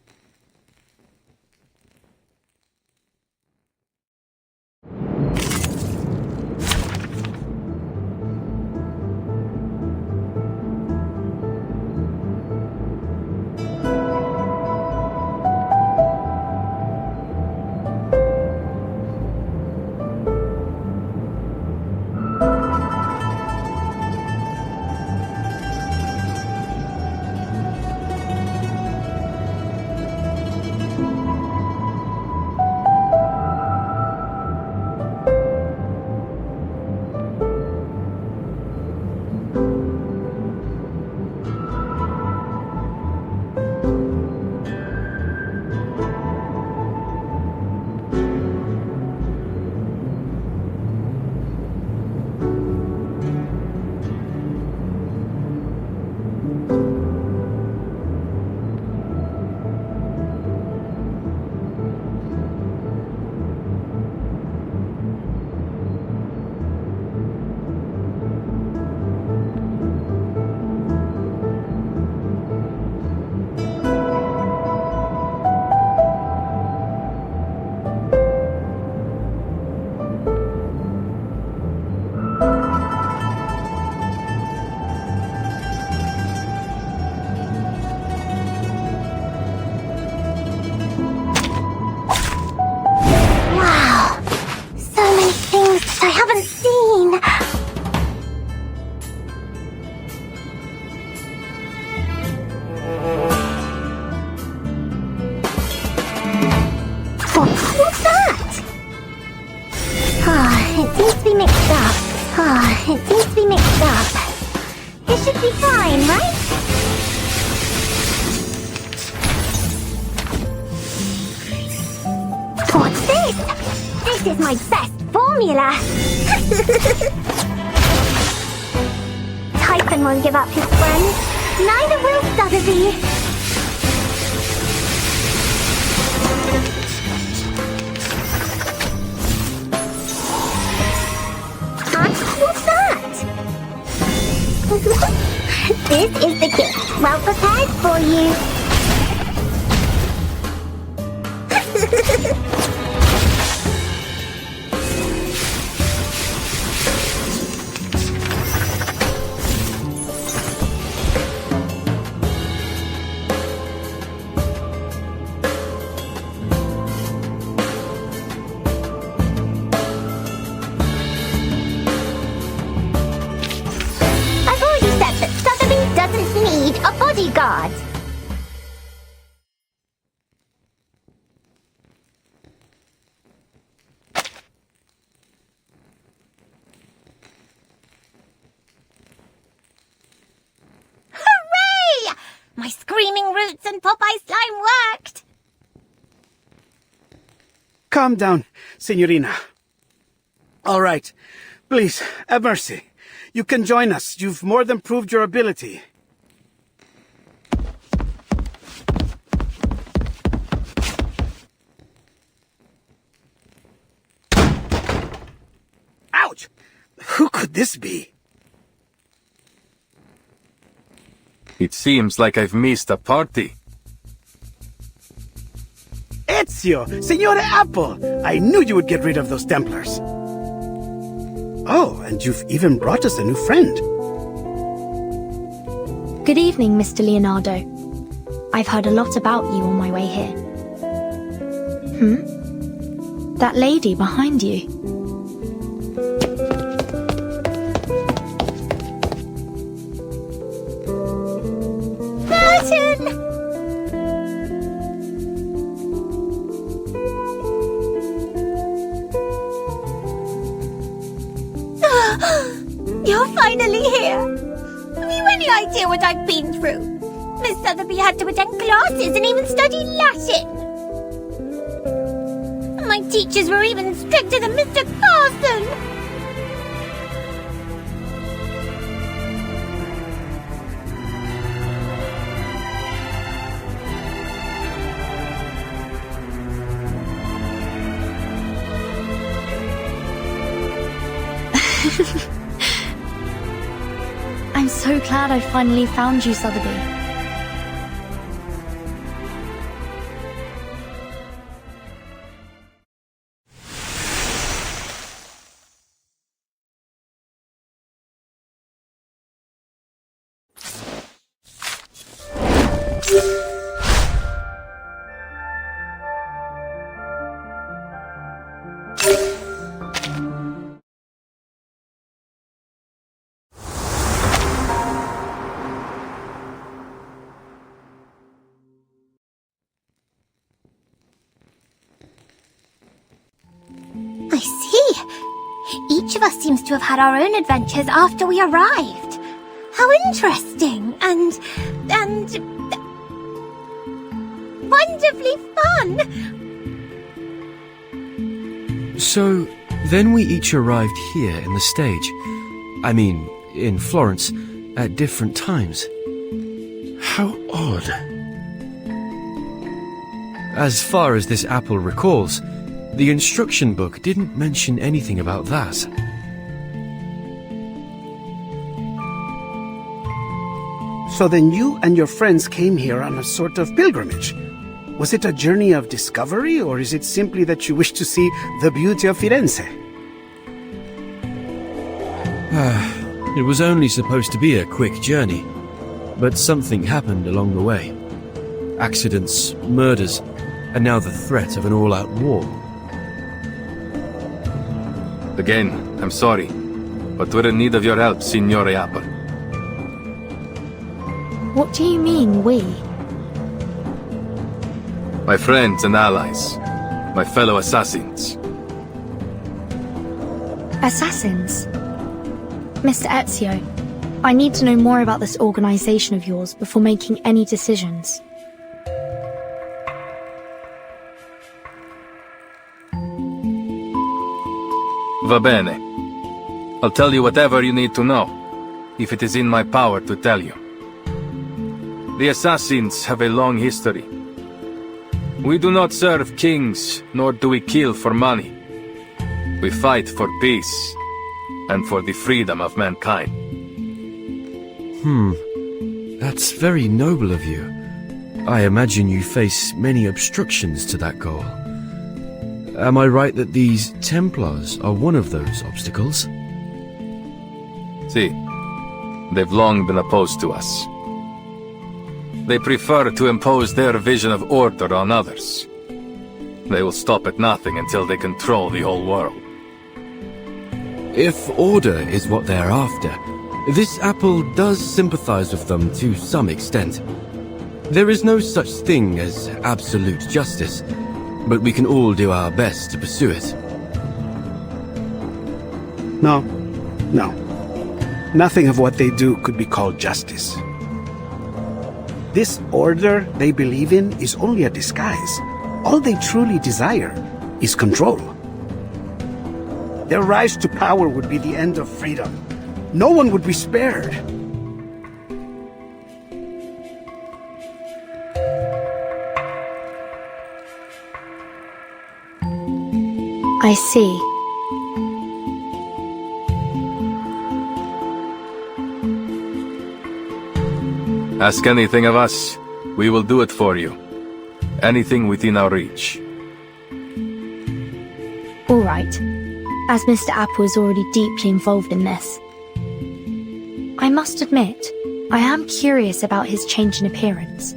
fine, right? What's this? This is my best formula. Typhon won't give up his friend. Neither will Sotheby. What's that? This is the gift. Well prepared for you. I've already said that Sotheby doesn't need a bodyguard. Hooray! My screaming roots and Popeye slime worked! Calm down, Signorina. All right. Please, have mercy. You can join us. You've more than proved your ability. Ouch! Who could this be? It seems like I've missed a party. Ezio! Signore Apple! I knew you would get rid of those Templars. Oh, and you've even brought us a new friend. Good evening, Mr. Leonardo. I've heard a lot about you on my way here. That lady behind you. Curtain! You're finally here. Have you any idea what I've been through? Miss Sotheby had to attend classes and even study Latin. And my teachers were even stricter than Mr. Carson. I'm so glad I finally found you, Sotheby. I see. Each of us seems to have had our own adventures after we arrived. How interesting and wonderfully fun. So, then we each arrived here in the stage. I mean, in Florence, at different times. How odd. As far as this apple recalls, the instruction book didn't mention anything about that. So then you and your friends came here on a sort of pilgrimage. Was it a journey of discovery, or is it simply that you wish to see the beauty of Firenze? It was only supposed to be a quick journey, but something happened along the way. Accidents, murders, and now the threat of an all-out war. Again, I'm sorry, but we're in need of your help, Signore Apple. What do you mean, we? My friends and allies, my fellow assassins. Assassins? Mr. Ezio, I need to know more about this organization of yours before making any decisions. Va bene. I'll tell you whatever you need to know, if it is in my power to tell you. The Assassins have a long history. We do not serve kings, nor do we kill for money. We fight for peace, and for the freedom of mankind. That's very noble of you. I imagine you face many obstructions to that goal. Am I right that these Templars are one of those obstacles? See, they've long been opposed to us. They prefer to impose their vision of order on others. They will stop at nothing until they control the whole world. If order is what they're after, this apple does sympathize with them to some extent. There is no such thing as absolute justice, but we can all do our best to pursue it. No. Nothing of what they do could be called justice. This order they believe in is only a disguise. All they truly desire is control. Their rise to power would be the end of freedom. No one would be spared. I see. Ask anything of us, we will do it for you. Anything within our reach. All right. As Mr. Apple is already deeply involved in this. I must admit, I am curious about his change in appearance.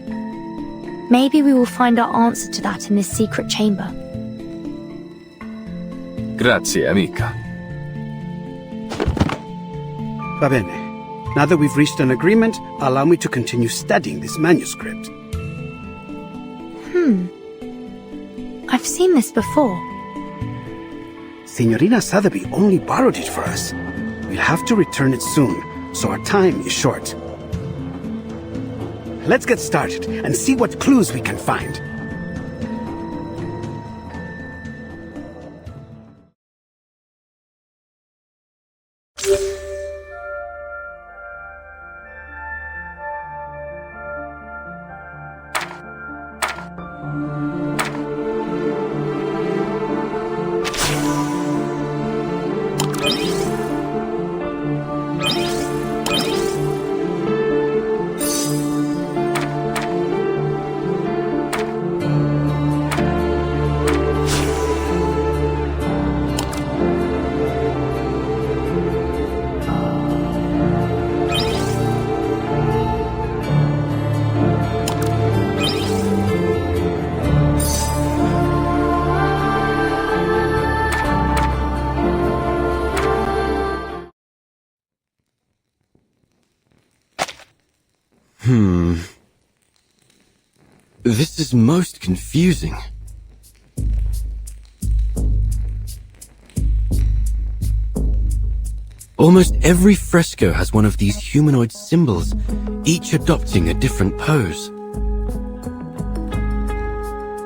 Maybe we will find our answer to that in this secret chamber. Grazie, amica. Va bene. Now that we've reached an agreement, allow me to continue studying this manuscript. I've seen this before. Signorina Sotheby only borrowed it for us. We'll have to return it soon, so our time is short. Let's get started and see what clues we can find. This is most confusing. Almost every fresco has one of these humanoid symbols, each adopting a different pose.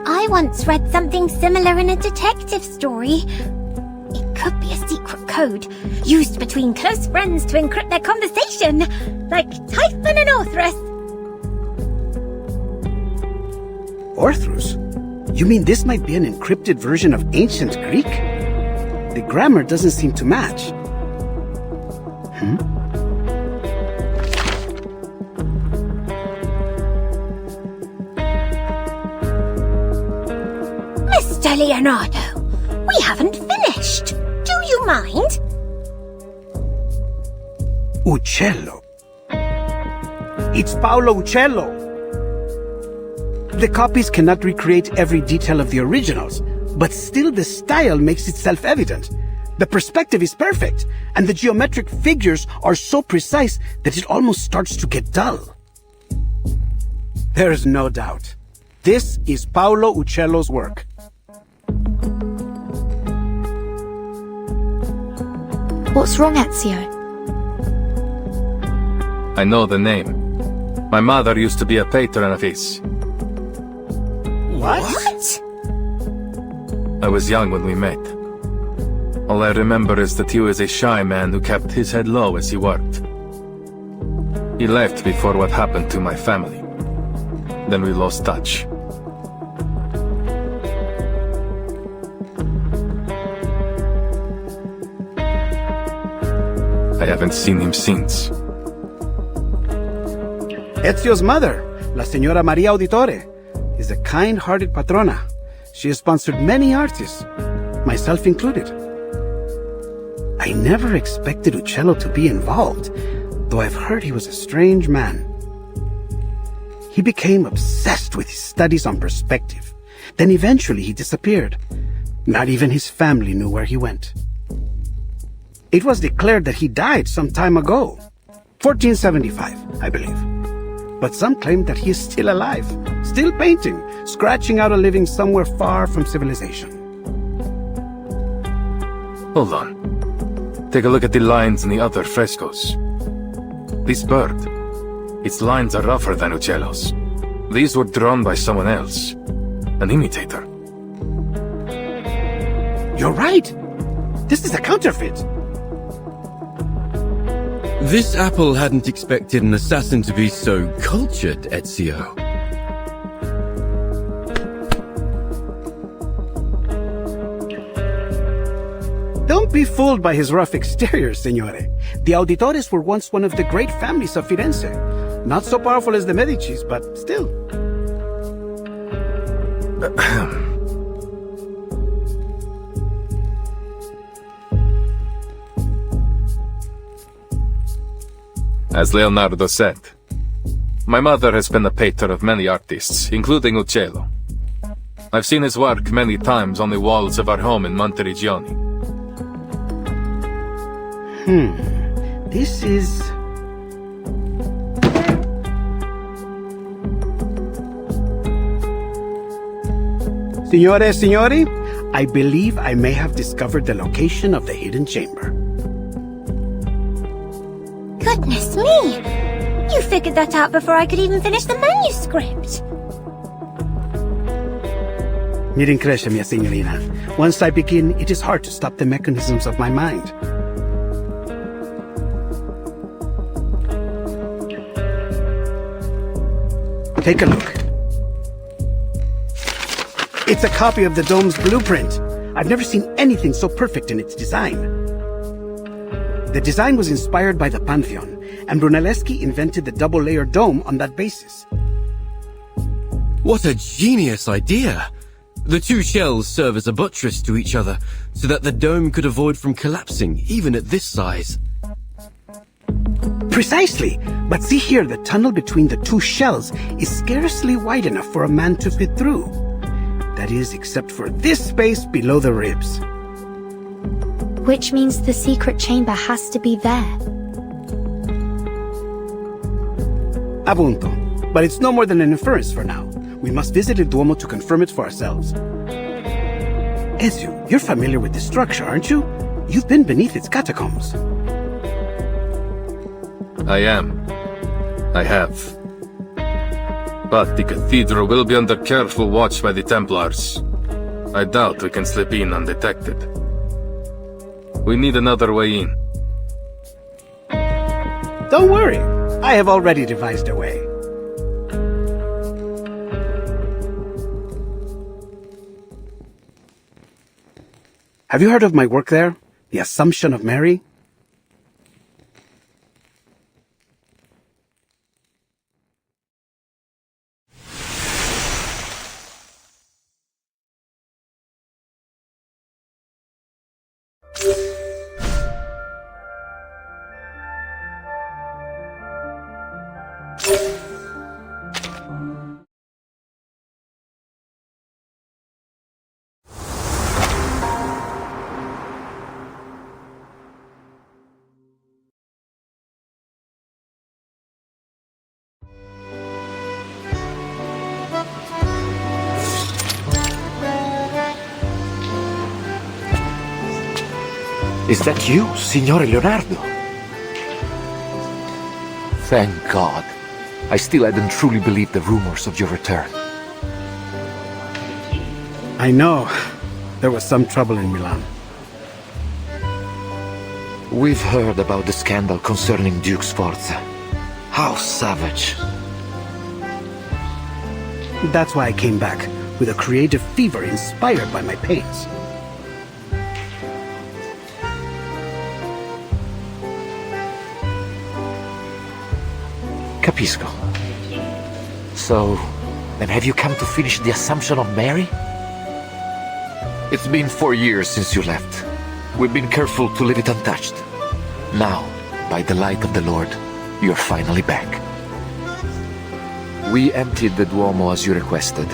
I once read something similar in a detective story. It could be a secret code, used between close friends to encrypt their conversation, like Typhon and Orthrus. Orthrus? You mean this might be an encrypted version of ancient Greek? The grammar doesn't seem to match. Mr. Leonardo, we haven't finished. Do you mind? Uccello. It's Paolo Uccello. The copies cannot recreate every detail of the originals, but still the style makes it self-evident. The perspective is perfect, and the geometric figures are so precise that it almost starts to get dull. There's no doubt. This is Paolo Uccello's work. What's wrong, Ezio? I know the name. My mother used to be a patron of his. What? I was young when we met. All I remember is that he was a shy man who kept his head low as he worked. He left before what happened to my family. Then we lost touch. I haven't seen him since. Ezio's mother, La Señora Maria Auditore, is a kind-hearted patrona. She has sponsored many artists, myself included. I never expected Uccello to be involved, though I've heard he was a strange man. He became obsessed with his studies on perspective. Then eventually he disappeared. Not even his family knew where he went. It was declared that he died some time ago. 1475, I believe. But some claim that he is still alive, still painting, scratching out a living somewhere far from civilization. Hold on. Take a look at the lines in the other frescoes. This bird, its lines are rougher than Uccello's. These were drawn by someone else, an imitator. You're right! This is a counterfeit! This apple hadn't expected an assassin to be so cultured, Ezio. Don't be fooled by his rough exterior, Signore. The Auditores were once one of the great families of Firenze. Not so powerful as the Medicis, but still. As Leonardo said, my mother has been a patron of many artists, including Uccello. I've seen his work many times on the walls of our home in Monteriggioni. This is... Signori, I believe I may have discovered the location of the hidden chamber. Goodness me! You figured that out before I could even finish the manuscript. Mi rincresce, mia signorina. Once I begin, it is hard to stop the mechanisms of my mind. Take a look. It's a copy of the dome's blueprint. I've never seen anything so perfect in its design. The design was inspired by the Pantheon, and Brunelleschi invented the double-layered dome on that basis. What a genius idea! The two shells serve as a buttress to each other, so that the dome could avoid from collapsing, even at this size. Precisely! But see here, the tunnel between the two shells is scarcely wide enough for a man to fit through. That is, except for this space below the ribs. Which means the secret chamber has to be there. Appunto. But it's no more than an inference for now. We must visit the Duomo to confirm it for ourselves. Ezio, you're familiar with this structure, aren't you? You've been beneath its catacombs. I am. I have. But the cathedral will be under careful watch by the Templars. I doubt we can slip in undetected. We need another way in. Don't worry. I have already devised a way. Have you heard of my work there? The Assumption of Mary? Is that you, Signore Leonardo? Thank God. I still hadn't truly believed the rumors of your return. I know. There was some trouble in Milan. We've heard about the scandal concerning Duke Sforza. How savage. That's why I came back, with a creative fever inspired by my pains. Capisco. So, then have you come to finish the Assumption of Mary? It's been 4 years since you left. We've been careful to leave it untouched. Now, by the light of the Lord, you're finally back. We emptied the Duomo as you requested.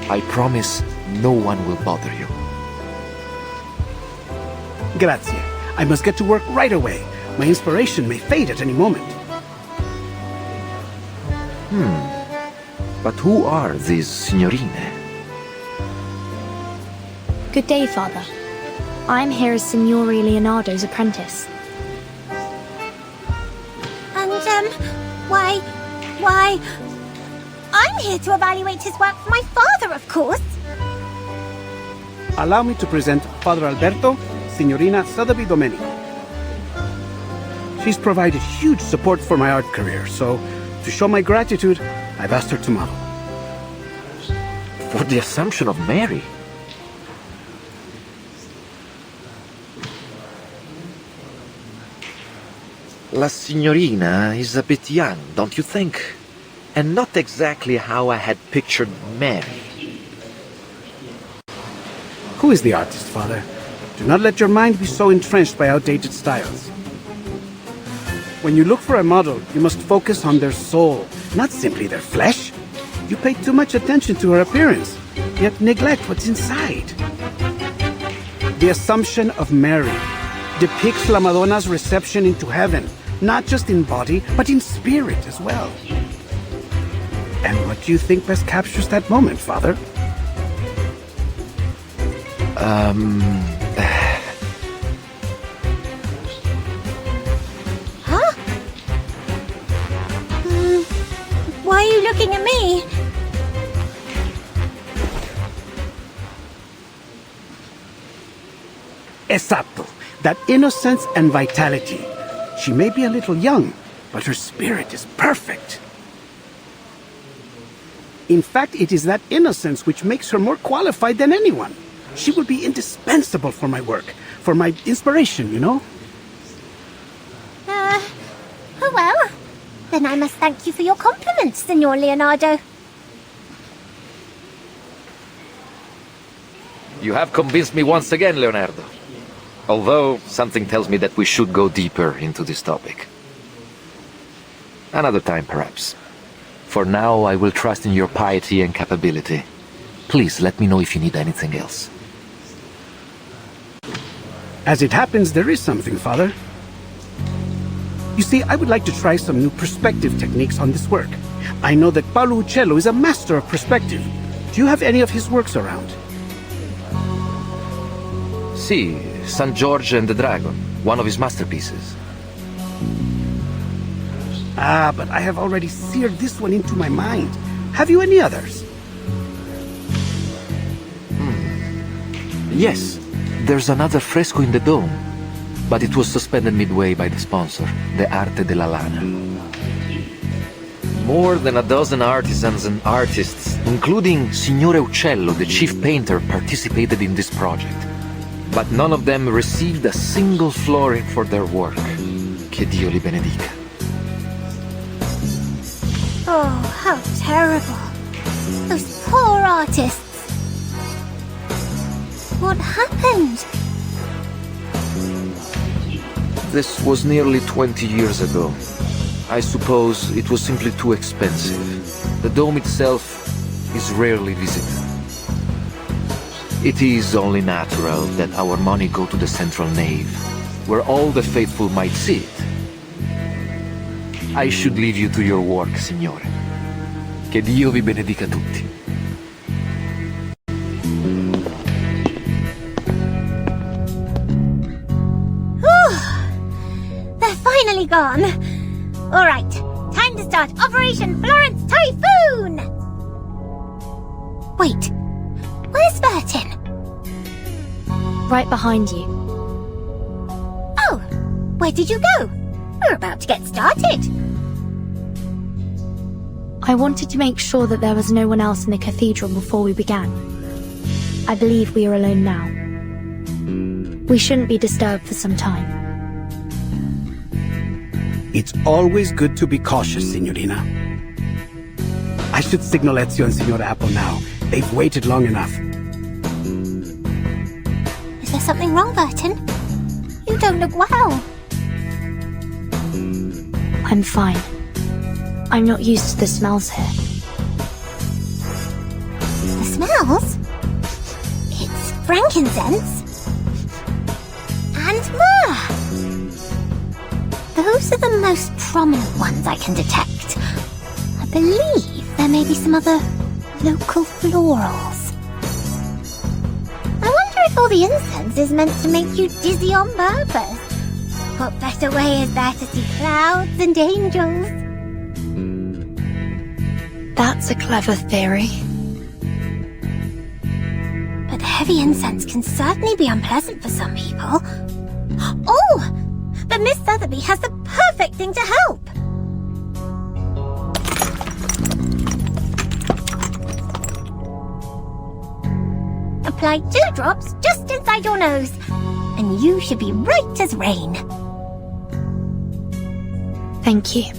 I promise no one will bother you. Grazie. I must get to work right away. My inspiration may fade at any moment. But who are these signorine? Good day, Father. I'm here as Signore Leonardo's apprentice. And, why... I'm here to evaluate his work for my father, of course. Allow me to present Father Alberto, Signorina Sotheby Domenico. She's provided huge support for my art career, so to show my gratitude, I've asked her to model. For the Assumption of Mary? La Signorina is a bit young, don't you think? And not exactly how I had pictured Mary. Who is the artist, Father? Do not let your mind be so entrenched by outdated styles. When you look for a model, you must focus on their soul, not simply their flesh. You pay too much attention to her appearance, yet neglect what's inside. The Assumption of Mary depicts La Madonna's reception into heaven, not just in body, but in spirit as well. And what do you think best captures that moment, Father? Huh? Why are you looking at me? Esatto. That innocence and vitality. She may be a little young, but her spirit is perfect. In fact, it is that innocence which makes her more qualified than anyone. She would be indispensable for my work, for my inspiration, you know? Oh well. Then I must thank you for your compliments, Signor Leonardo. You have convinced me once again, Leonardo. Although, something tells me that we should go deeper into this topic. Another time, perhaps. For now, I will trust in your piety and capability. Please let me know if you need anything else. As it happens, there is something, Father. You see, I would like to try some new perspective techniques on this work. I know that Paolo Uccello is a master of perspective. Do you have any of his works around? See, St. George and the Dragon, one of his masterpieces. Ah, but I have already seared this one into my mind. Have you any others? Yes, there's another fresco in the dome, but it was suspended midway by the sponsor, the Arte della Lana. More than a dozen artisans and artists, including Signore Uccello, the chief painter, participated in this project. But none of them received a single florin for their work. Che Dio li benedica. Oh, how terrible. Those poor artists. What happened? This was nearly 20 years ago. I suppose it was simply too expensive. The dome itself is rarely visited. It is only natural that our money go to the central nave, where all the faithful might see it. I should leave you to your work, Signore. Che Dio vi benedica tutti. They're finally gone. All right, start Operation Florence Typhoon! Wait, where's Vertin? Right behind you. Oh, where did you go? We're about to get started. I wanted to make sure that there was no one else in the cathedral before we began. I believe we are alone now. We shouldn't be disturbed for some time. It's always good to be cautious, Signorina. I should signal Ezio and Signor Apple now. They've waited long enough. Is there something wrong, Vertin? You don't look well. I'm fine. I'm not used to the smells here. The smells? It's frankincense and myrrh. Those are the most prominent ones I can detect. I believe there may be some other local florals. I wonder if all the incense is meant to make you dizzy on purpose. What better way is there to see clouds and angels? That's a clever theory. But heavy incense can certainly be unpleasant for some people. Oh! But Miss Sotheby has the perfect thing to help! Apply 2 drops just inside your nose, and you should be right as rain. Thank you.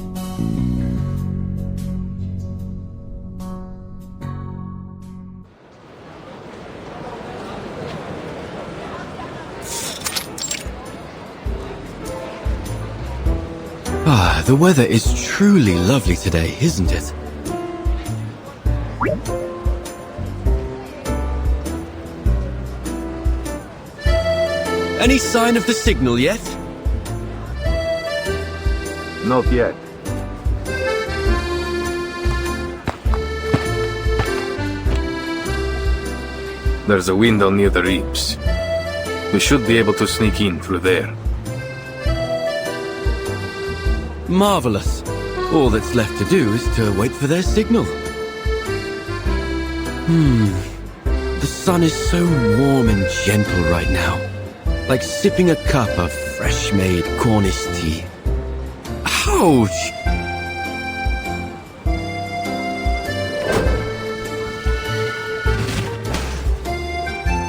Ah, the weather is truly lovely today, isn't it? Any sign of the signal yet? Not yet. There's a window near the reaps. We should be able to sneak in through there. Marvelous. All that's left to do is to wait for their signal. The sun is so warm and gentle right now. Like sipping a cup of fresh-made Cornish tea. Ouch!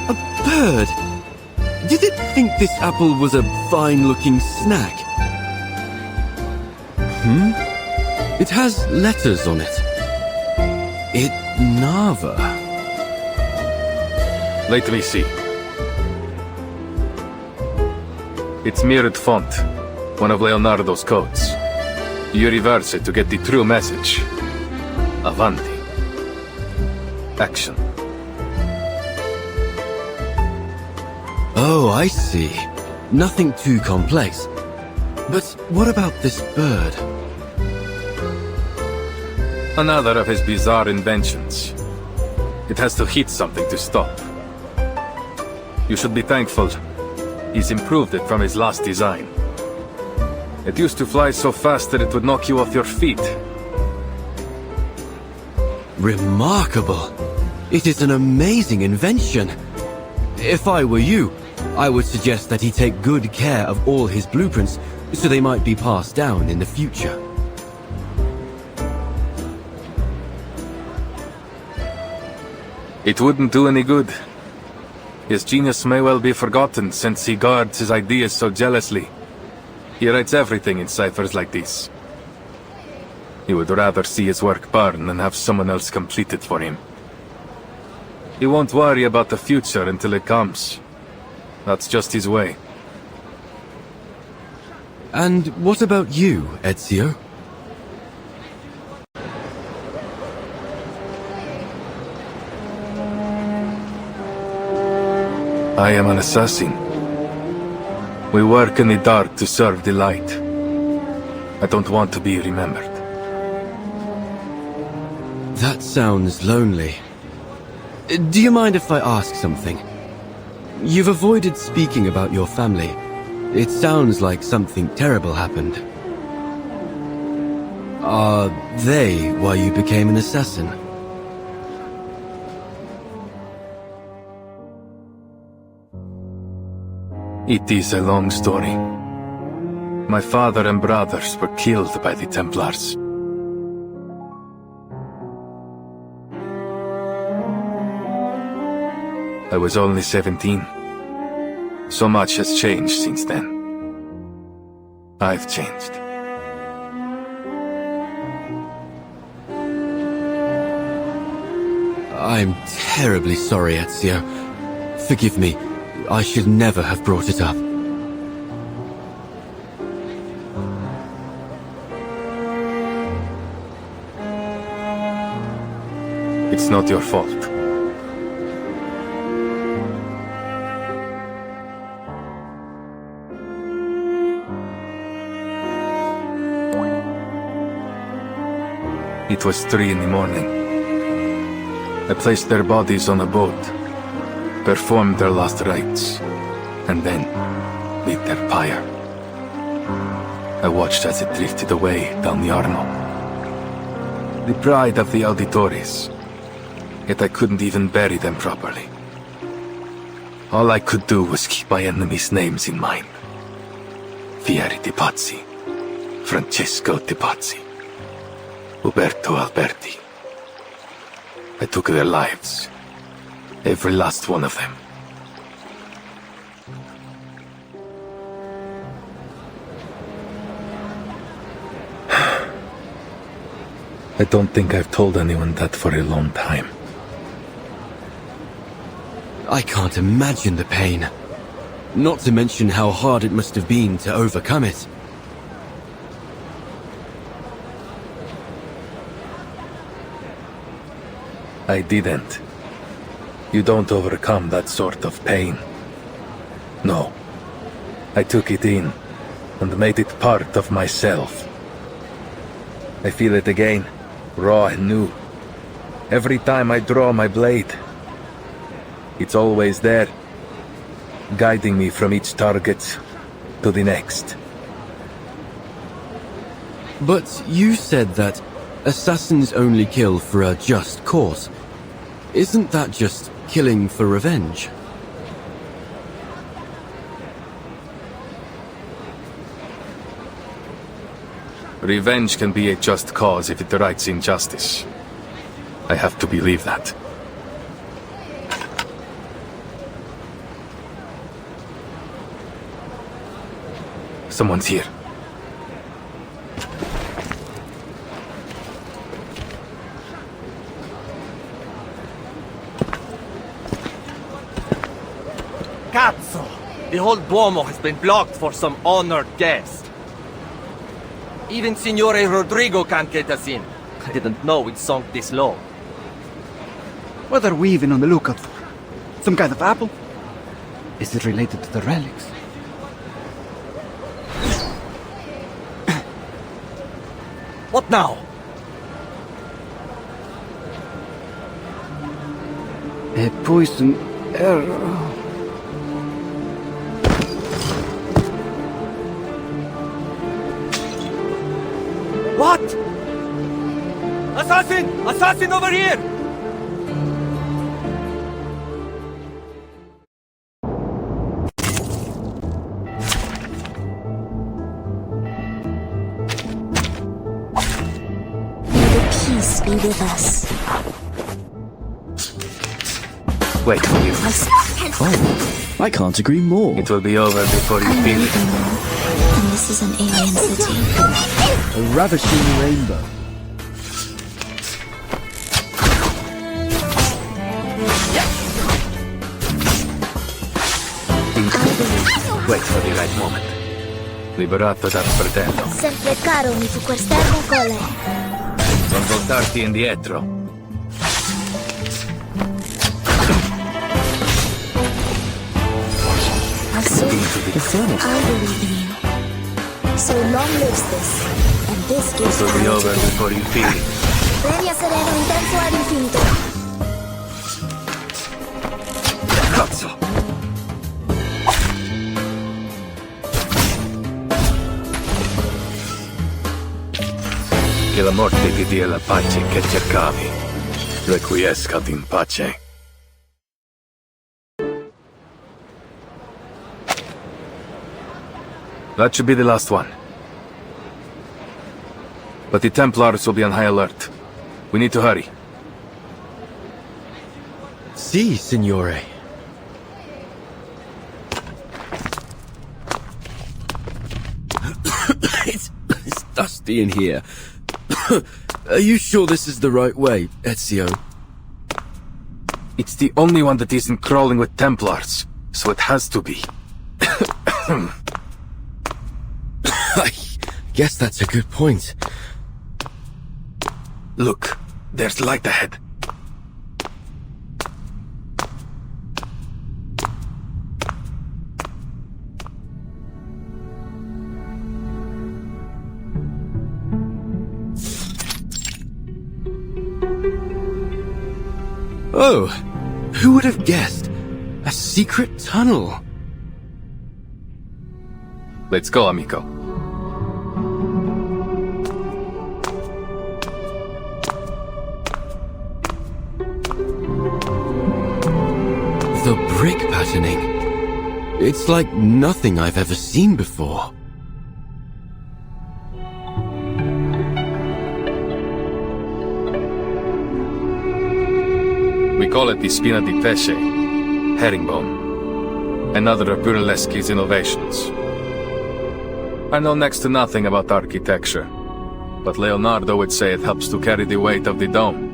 A bird! Did it think this apple was a fine-looking snack? It has letters on it. Nava. Let me see. It's mirrored font, one of Leonardo's codes. You reverse it to get the true message. Avanti. Action. Oh, I see. Nothing too complex. But what about this bird? Another of his bizarre inventions. It has to hit something to stop. You should be thankful. He's improved it from his last design. It used to fly so fast that it would knock you off your feet. Remarkable. It is an amazing invention. If I were you, I would suggest that he take good care of all his blueprints so they might be passed down in the future. It wouldn't do any good. His genius may well be forgotten since he guards his ideas so jealously. He writes everything in ciphers like this. He would rather see his work burn than have someone else complete it for him. He won't worry about the future until it comes. That's just his way. And what about you, Ezio? I am an assassin. We work in the dark to serve the light. I don't want to be remembered. That sounds lonely. Do you mind if I ask something? You've avoided speaking about your family. It sounds like something terrible happened. Are they why you became an assassin? It is a long story. My father and brothers were killed by the Templars. I was only 17. So much has changed since then. I've changed. I'm terribly sorry, Ezio. Forgive me. I should never have brought it up. It's not your fault. It was 3 in the morning. I placed their bodies on a boat, performed their last rites, and then lit their pyre. I watched as it drifted away down the Arno. The pride of the Auditores, yet I couldn't even bury them properly. All I could do was keep my enemies' names in mind. Fieri di Pazzi, Francesco di Pazzi, Uberto Alberti. I took their lives. Every last one of them. I don't think I've told anyone that for a long time. I can't imagine the pain. Not to mention how hard it must have been to overcome it. I didn't. You don't overcome that sort of pain. No. I took it in, and made it part of myself. I feel it again, raw and new. Every time I draw my blade. It's always there, guiding me from each target to the next. But you said that assassins only kill for a just cause. Isn't that just killing for revenge? Revenge can be a just cause if it rights injustice. I have to believe that. Someone's here. Cazzo! The whole Duomo has been blocked for some honored guest. Even Signore Rodrigo can't get us in. I didn't know we'd sunk this low. What are we even on the lookout for? Some kind of apple? Is it related to the relics? What now? A poison arrow. What? Assassin! Assassin over here! Peace be with us. Wait for you. Oh, I can't agree more. It will be over before you feel it. And this is an alien city. A ravishing rainbow. Wait for the right moment. Liberato dal fratello. Sempre caro mi fu quest'ermo cole. Non voltarti indietro. The furnace. I believe in you. So long lives this. And this gives It will be over before you feel it. Premia sereno intenso ad infinito. Cazzo! che la morte ti dia la pace che cercavi. Requiescat in pace. That should be the last one. But the Templars will be on high alert. We need to hurry. Si, signore. It's dusty in here. Are you sure this is the right way, Ezio? It's the only one that isn't crawling with Templars, so it has to be. I guess that's a good point. Look, there's light ahead. Oh, who would have guessed? A secret tunnel. Let's go, amico. The brick patterning. It's like nothing I've ever seen before. We call it the spina di pesce, herringbone, another of Brunelleschi's innovations. I know next to nothing about architecture, but Leonardo would say it helps to carry the weight of the dome.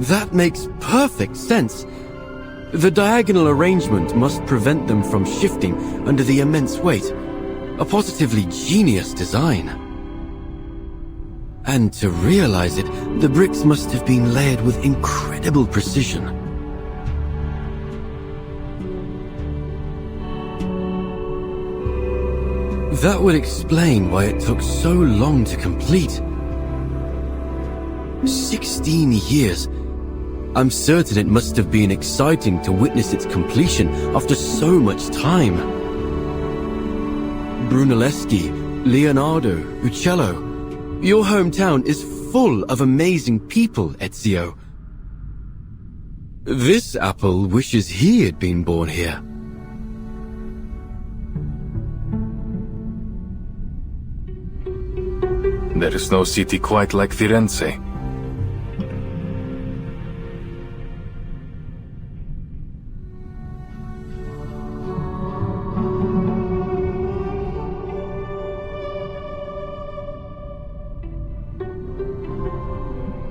That makes perfect sense. The diagonal arrangement must prevent them from shifting under the immense weight. A positively genius design. And to realize it, the bricks must have been layered with incredible precision. That would explain why it took so long to complete. 16 years. I'm certain it must have been exciting to witness its completion after so much time. Brunelleschi, Leonardo, Uccello. Your hometown is full of amazing people, Ezio. This apple wishes he had been born here. There is no city quite like Firenze.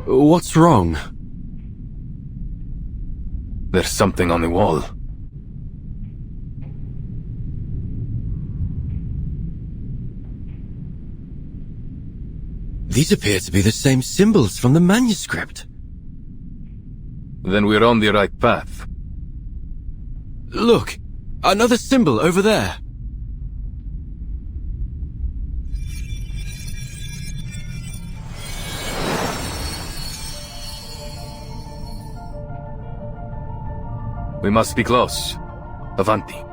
What's wrong? There's something on the wall. These appear to be the same symbols from the manuscript. Then we're on the right path. Look! Another symbol over there! We must be close. Avanti.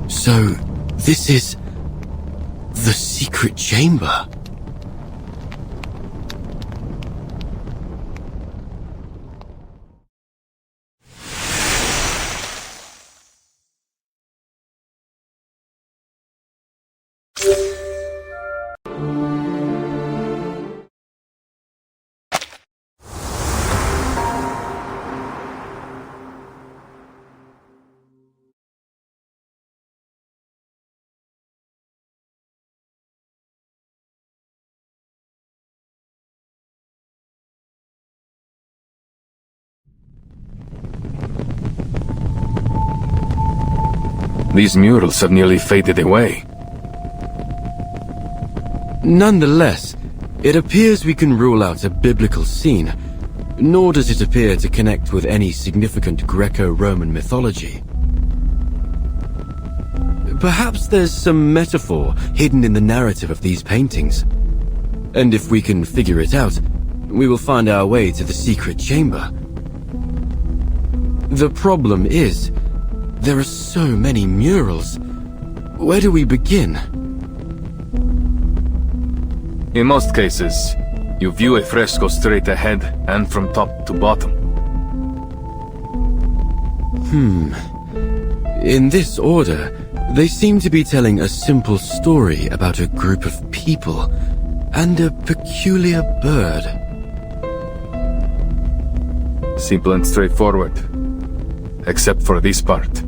So, this is the secret chamber. These murals have nearly faded away. Nonetheless, it appears we can rule out a biblical scene, nor does it appear to connect with any significant Greco-Roman mythology. Perhaps there's some metaphor hidden in the narrative of these paintings. And if we can figure it out, we will find our way to the secret chamber. The problem is, there are so many murals. Where do we begin? In most cases, you view a fresco straight ahead and from top to bottom. In this order, they seem to be telling a simple story about a group of people and a peculiar bird. Simple and straightforward. Except for this part.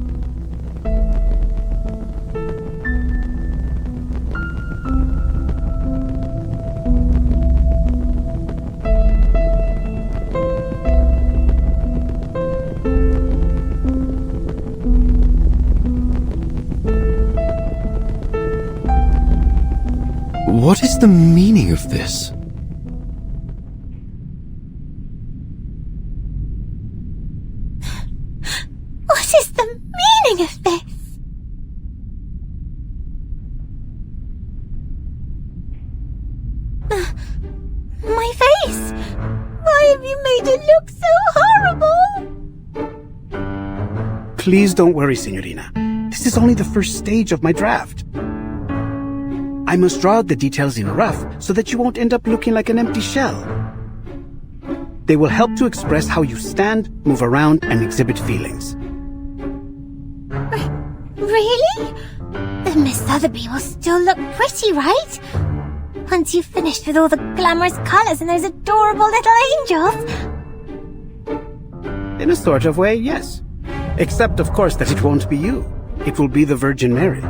What is the meaning of this? What is the meaning of this? My face! Why have you made it look so horrible? Please don't worry, Signorina. This is only the first stage of my draft. I must draw out the details in rough so that you won't end up looking like an empty shell. They will help to express how you stand, move around, and exhibit feelings. Really? The Miss Sotheby will still look pretty, right? Once you've finished with all the glamorous colours and those adorable little angels. In a sort of way, yes. Except, of course, that it won't be you. It will be the Virgin Mary.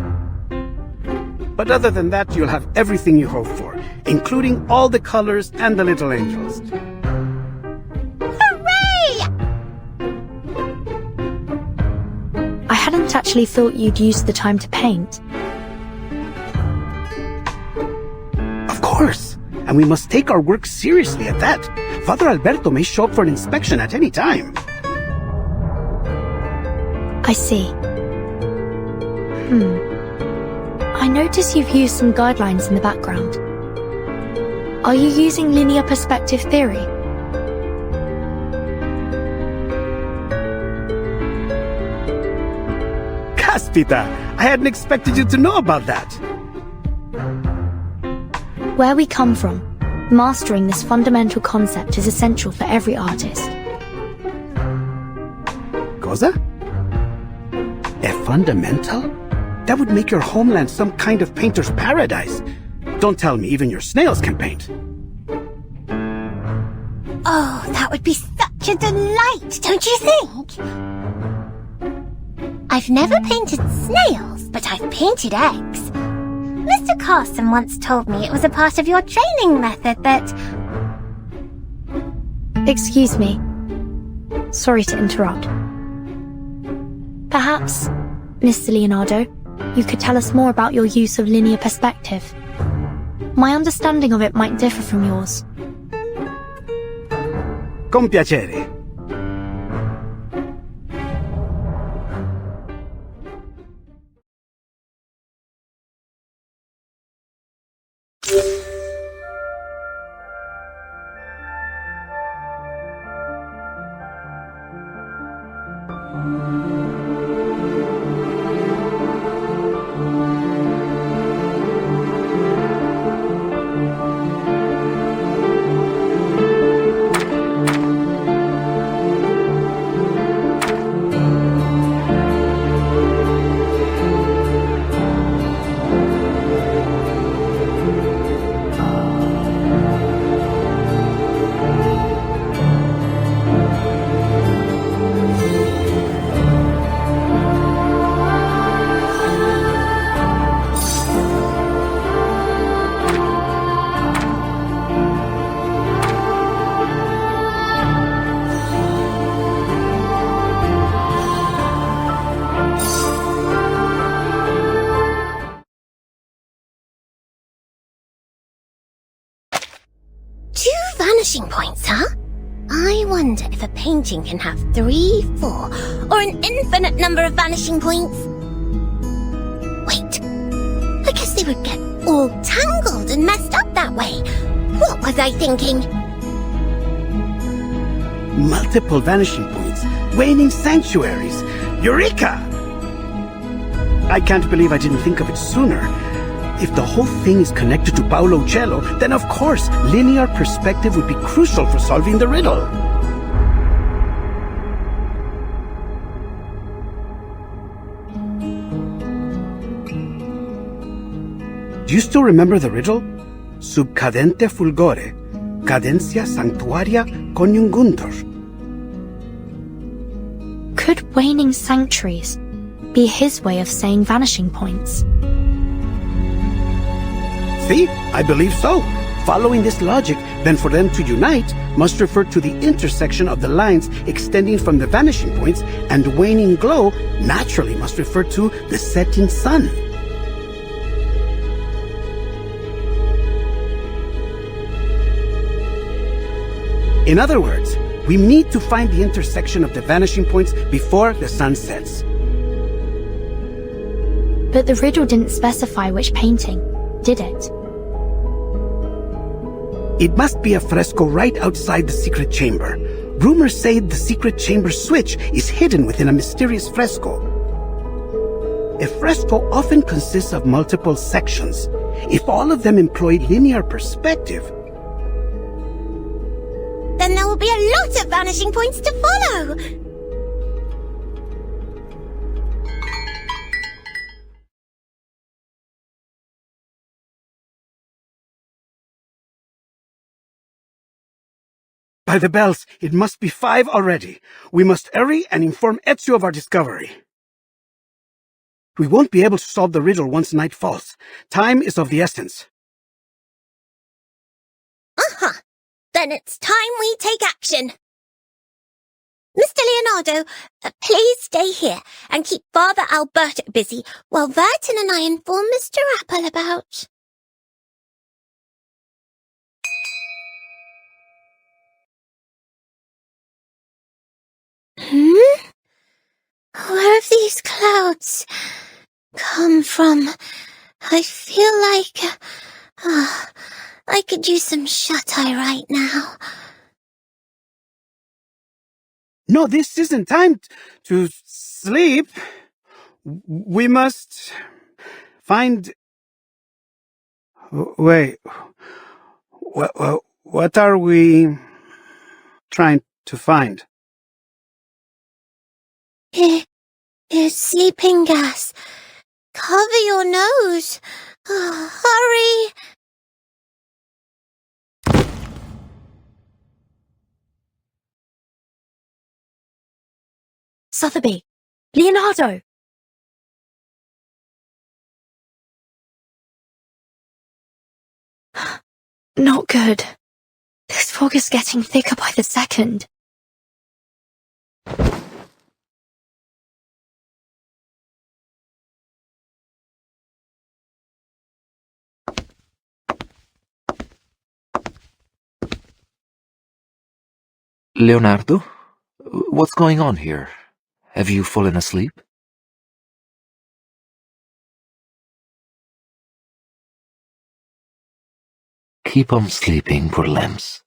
But other than that, you'll have everything you hope for, including all the colors and the little angels. Hooray! I hadn't actually thought you'd use the time to paint. Of course! And we must take our work seriously at that. Father Alberto may show up for an inspection at any time. I see. I notice you've used some guidelines in the background. Are you using linear perspective theory? Caspita! I hadn't expected you to know about that! Where we come from, mastering this fundamental concept is essential for every artist. Cosa? A fundamental? That would make your homeland some kind of painter's paradise. Don't tell me even your snails can paint. Oh, that would be such a delight, don't you think? I've never painted snails, but I've painted eggs. Mr. Carson once told me it was a part of your training method that... Excuse me. Sorry to interrupt. Perhaps, Mr. Leonardo, you could tell us more about your use of linear perspective. My understanding of it might differ from yours. Con piacere. vanishing points, huh? I wonder if a painting can have 3, 4, or an infinite number of vanishing points. Wait, I guess they would get all tangled and messed up that way. What was I thinking? Multiple vanishing points, waning sanctuaries. Eureka! I can't believe I didn't think of it sooner. If the whole thing is connected to Paolo Cello, then of course, linear perspective would be crucial for solving the riddle. Do you still remember the riddle? Sub cadente fulgore, cadencia sanctuaria coniunguntur. Could waning sanctuaries be his way of saying vanishing points? See? I believe so. Following this logic, then for them to unite must refer to the intersection of the lines extending from the vanishing points, and waning glow naturally must refer to the setting sun. In other words, we need to find the intersection of the vanishing points before the sun sets. But the riddle didn't specify which painting, did it? It must be a fresco right outside the secret chamber. Rumors say the secret chamber switch is hidden within a mysterious fresco. A fresco often consists of multiple sections. If all of them employ linear perspective, Then there will be a lot of vanishing points to follow. by the bells, it must be 5 already. We must hurry and inform Ezio of our discovery. We won't be able to solve the riddle once night falls. Time is of the essence. Uh-huh. Then it's time we take action. Mr. Leonardo, please stay here and keep Father Alberto busy while Vertin and I inform Mr. Apple about... Where have these clouds come from? I feel like... I could use some shut-eye right now. No, this isn't time to sleep. We must find... Wait. What are we trying to find? It's sleeping gas. Cover your nose. Hurry. Sotheby! Leonardo! Not good. This fog is getting thicker by the second. Leonardo? What's going on here? Have you fallen asleep? Keep on sleeping, poor lambs,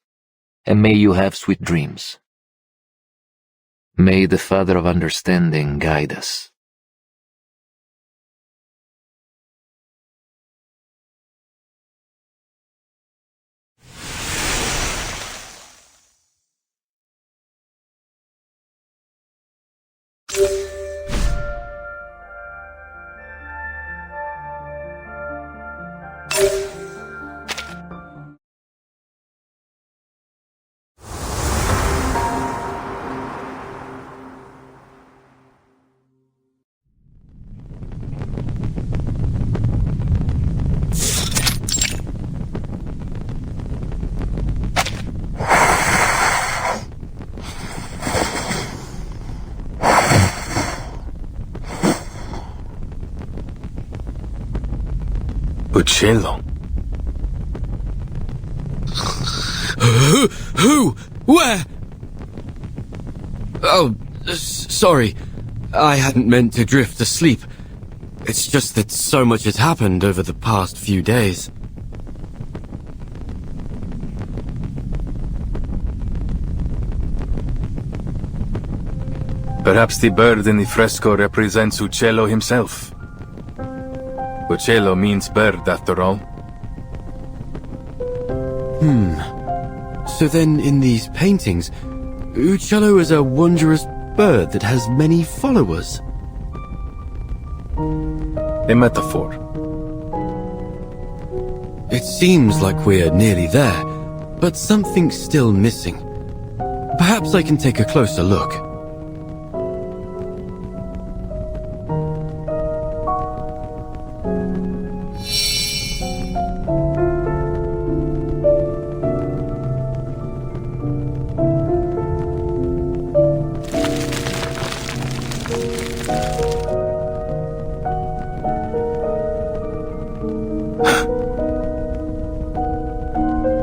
and may you have sweet dreams. May the Father of Understanding guide us. Uccello. Who? Where? Oh, sorry. I hadn't meant to drift asleep. It's just that so much has happened over the past few days. Perhaps the bird in the fresco represents Uccello himself. Uccello means bird, after all. So then, in these paintings, Uccello is a wondrous bird that has many followers. A metaphor. It seems like we're nearly there, but something's still missing. Perhaps I can take a closer look.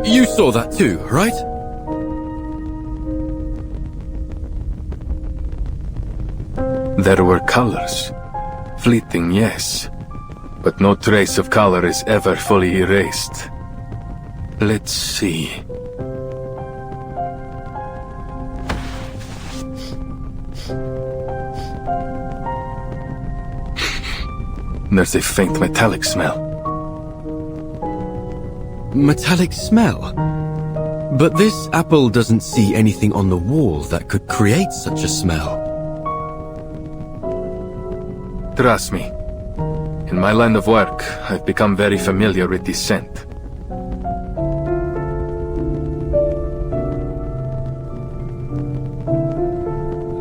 You saw that too, right? There were colors. Fleeting, yes. But no trace of color is ever fully erased. Let's see. There's a faint metallic smell. Metallic smell? But this apple doesn't see anything on the wall that could create such a smell. Trust me. In my line of work, I've become very familiar with this scent.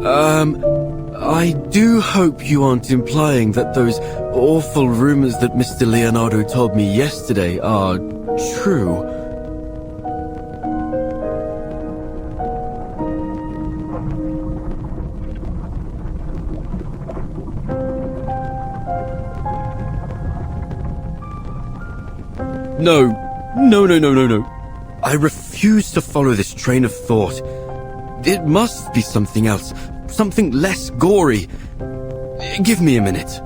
I do hope you aren't implying that those awful rumors that Mr. Leonardo told me yesterday are true. No. I refuse to follow this train of thought. It must be something else. Something less gory. Give me a minute.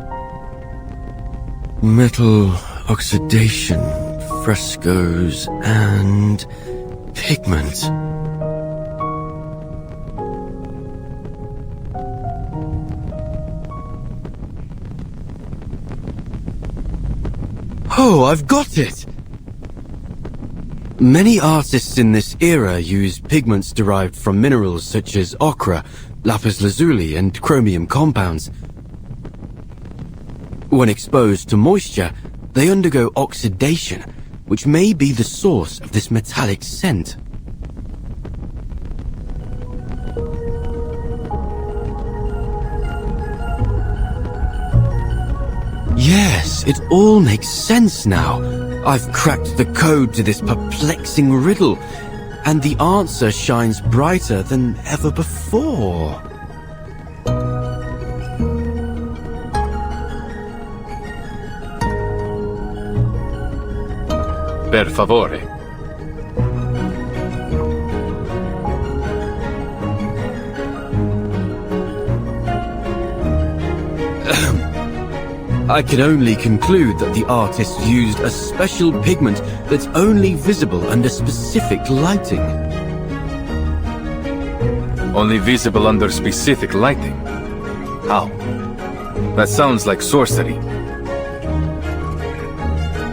Metal oxidation, frescoes, and pigment. Oh, I've got it! Many artists in this era use pigments derived from minerals such as ochre, lapis lazuli, and chromium compounds. When exposed to moisture, they undergo oxidation, which may be the source of this metallic scent. Yes, it all makes sense now. I've cracked the code to this perplexing riddle, and the answer shines brighter than ever before. Per favore. I can only conclude that the artist used a special pigment that's only visible under specific lighting. Only visible under specific lighting? How? That sounds like sorcery.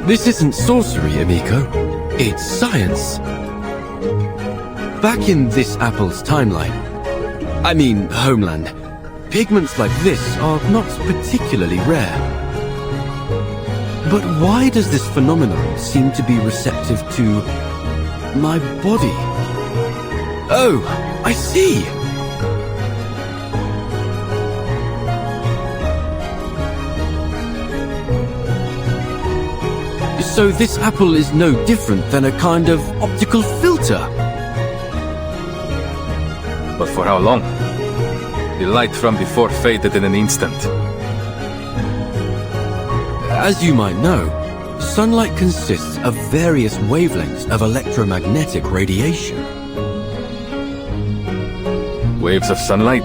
This isn't sorcery, amico. It's science. Back in this apple's timeline, I mean homeland, pigments like this are not particularly rare. But why does this phenomenon seem to be receptive to my body? Oh, I see! So this apple is no different than a kind of optical filter. But for how long? The light from before faded in an instant. As you might know, sunlight consists of various wavelengths of electromagnetic radiation. Waves of sunlight?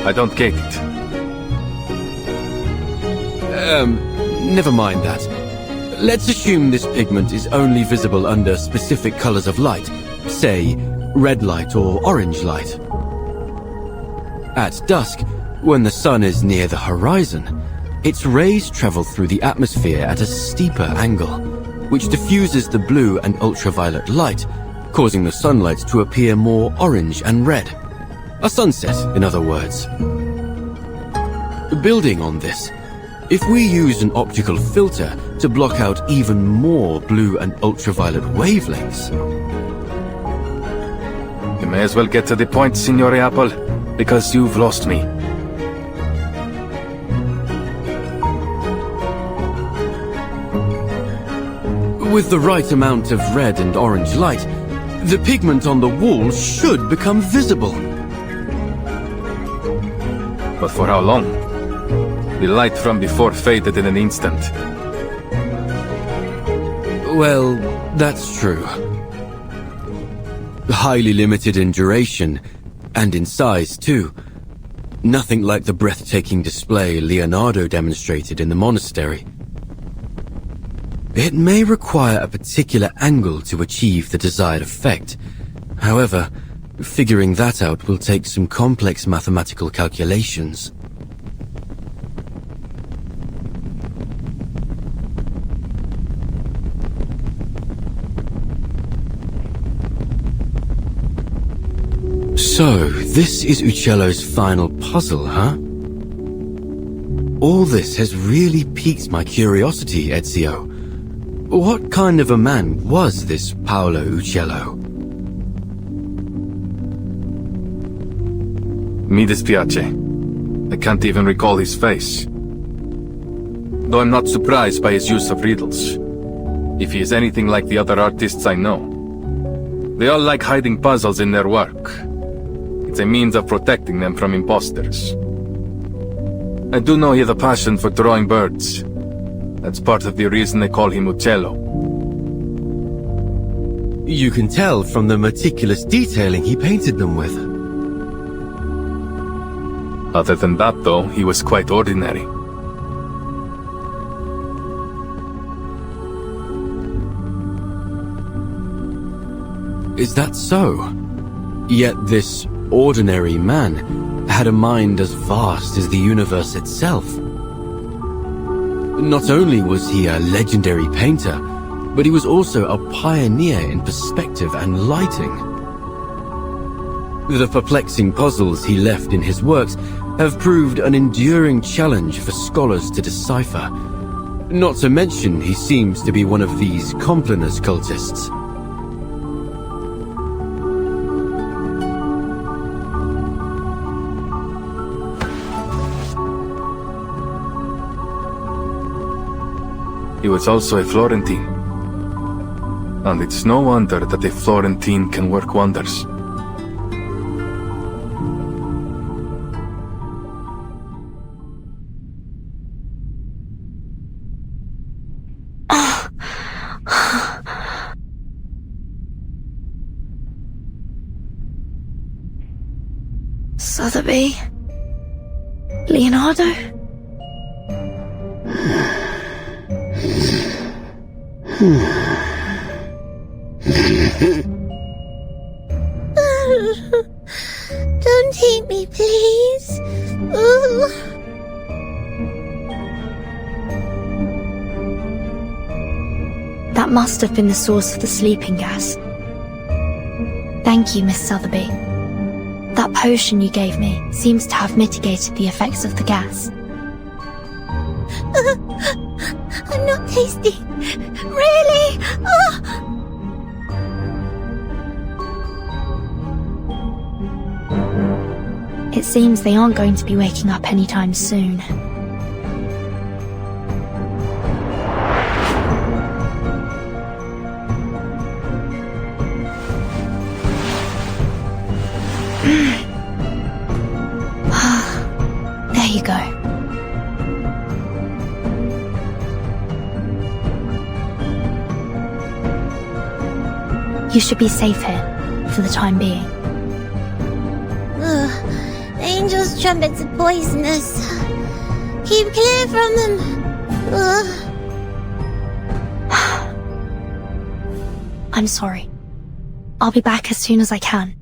I don't get it. Never mind that. Let's assume this pigment is only visible under specific colors of light, say, red light or orange light. At dusk, when the sun is near the horizon, its rays travel through the atmosphere at a steeper angle, which diffuses the blue and ultraviolet light, causing the sunlight to appear more orange and red. A sunset, in other words. Building on this, if we use an optical filter to block out even more blue and ultraviolet wavelengths... You may as well get to the point, Signore Apple, because you've lost me. With the right amount of red and orange light, the pigment on the wall should become visible. But for how long? The light from before faded in an instant. Well, that's true. Highly limited in duration, and in size too. Nothing like the breathtaking display Leonardo demonstrated in the monastery. It may require a particular angle to achieve the desired effect. However, figuring that out will take some complex mathematical calculations. So, this is Uccello's final puzzle, huh? All this has really piqued my curiosity, Ezio. What kind of a man was this Paolo Uccello? Mi dispiace. I can't even recall his face. Though I'm not surprised by his use of riddles. If he is anything like the other artists I know. They all like hiding puzzles in their work. It's a means of protecting them from imposters. I do know he has a passion for drawing birds. That's part of the reason they call him Uccello. You can tell from the meticulous detailing he painted them with. Other than that, though, he was quite ordinary. Is that so? Yet this ordinary man had a mind as vast as the universe itself. Not only was he a legendary painter, but he was also a pioneer in perspective and lighting. The perplexing puzzles he left in his works have proved an enduring challenge for scholars to decipher. Not to mention he seems to be one of these Compliners cultists. He was also a Florentine. And it's no wonder that a Florentine can work wonders. Sotheby? Leonardo? Don't eat me, please. Ooh. That must have been the source of the sleeping gas. Thank you, Miss Sotheby. That potion you gave me seems to have mitigated the effects of the gas. I'm not tasty. Really? Oh. It seems they aren't going to be waking up anytime soon. There you go. You should be safe here, for the time being. Ugh. Those trumpets are poisonous. Keep clear from them. Ugh. I'm sorry. I'll be back as soon as I can.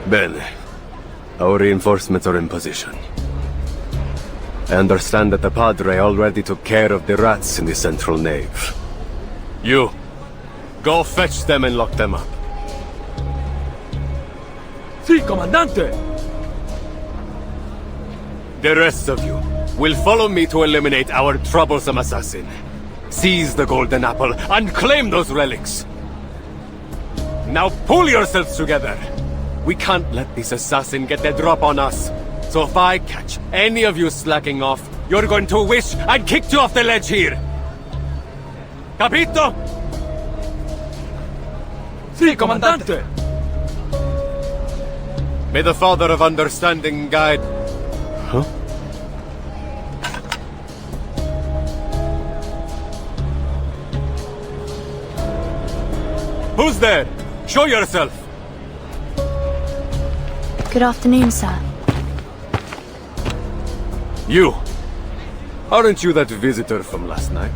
Bene. Our reinforcements are in position. I understand that the Padre already took care of the rats in the central nave. You, go fetch them and lock them up. Si, Comandante! The rest of you will follow me to eliminate our troublesome assassin. Seize the golden apple and claim those relics. Now pull yourselves together. We can't let this assassin get the drop on us. So if I catch any of you slacking off, you're going to wish I'd kicked you off the ledge here. Capito? Si, Comandante! May the Father of Understanding guide... Huh? Who's there? Show yourself! Good afternoon, sir. You! Aren't you that visitor from last night?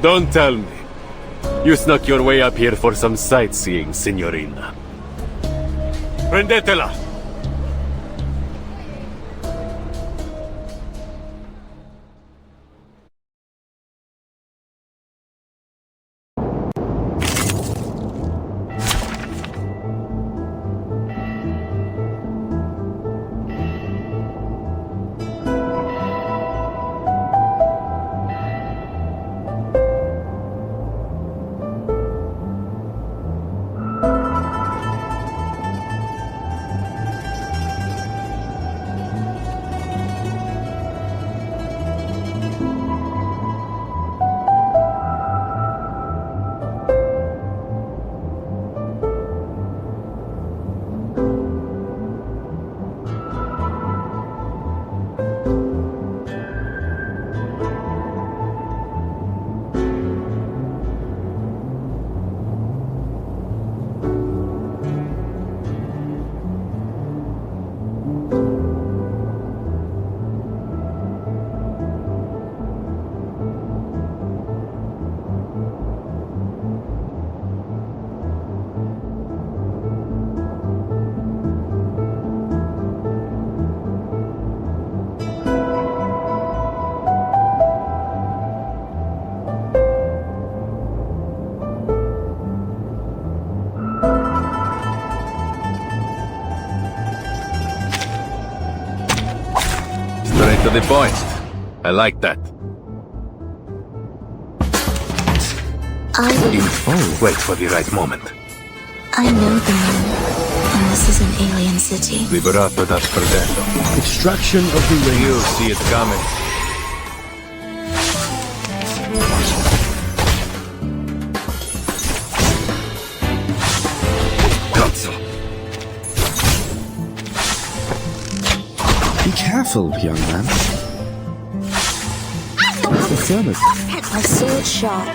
Don't tell me. You snuck your way up here for some sightseeing, signorina. Prendetela! To the point. I like that. Wait for the right moment. I know the moon, and this is an alien city. Liberato dal fratello. Extraction of the ring. You see it coming. Be careful, young man. What's the thermos? My sword sharp.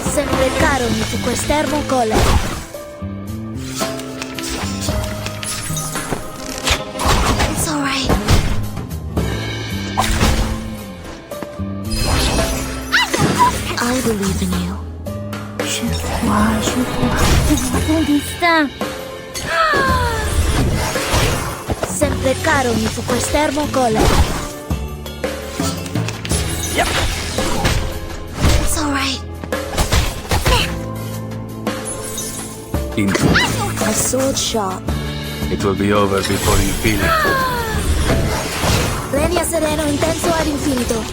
Sempre caro mi fu quest'ermo collera. It's alright. I believe in you. Sempre caro mi fu quest'ermo collera. Yep. It's alright. My sword sharp. It will be over before you feel it. Lenia sereno intenso ad infinito.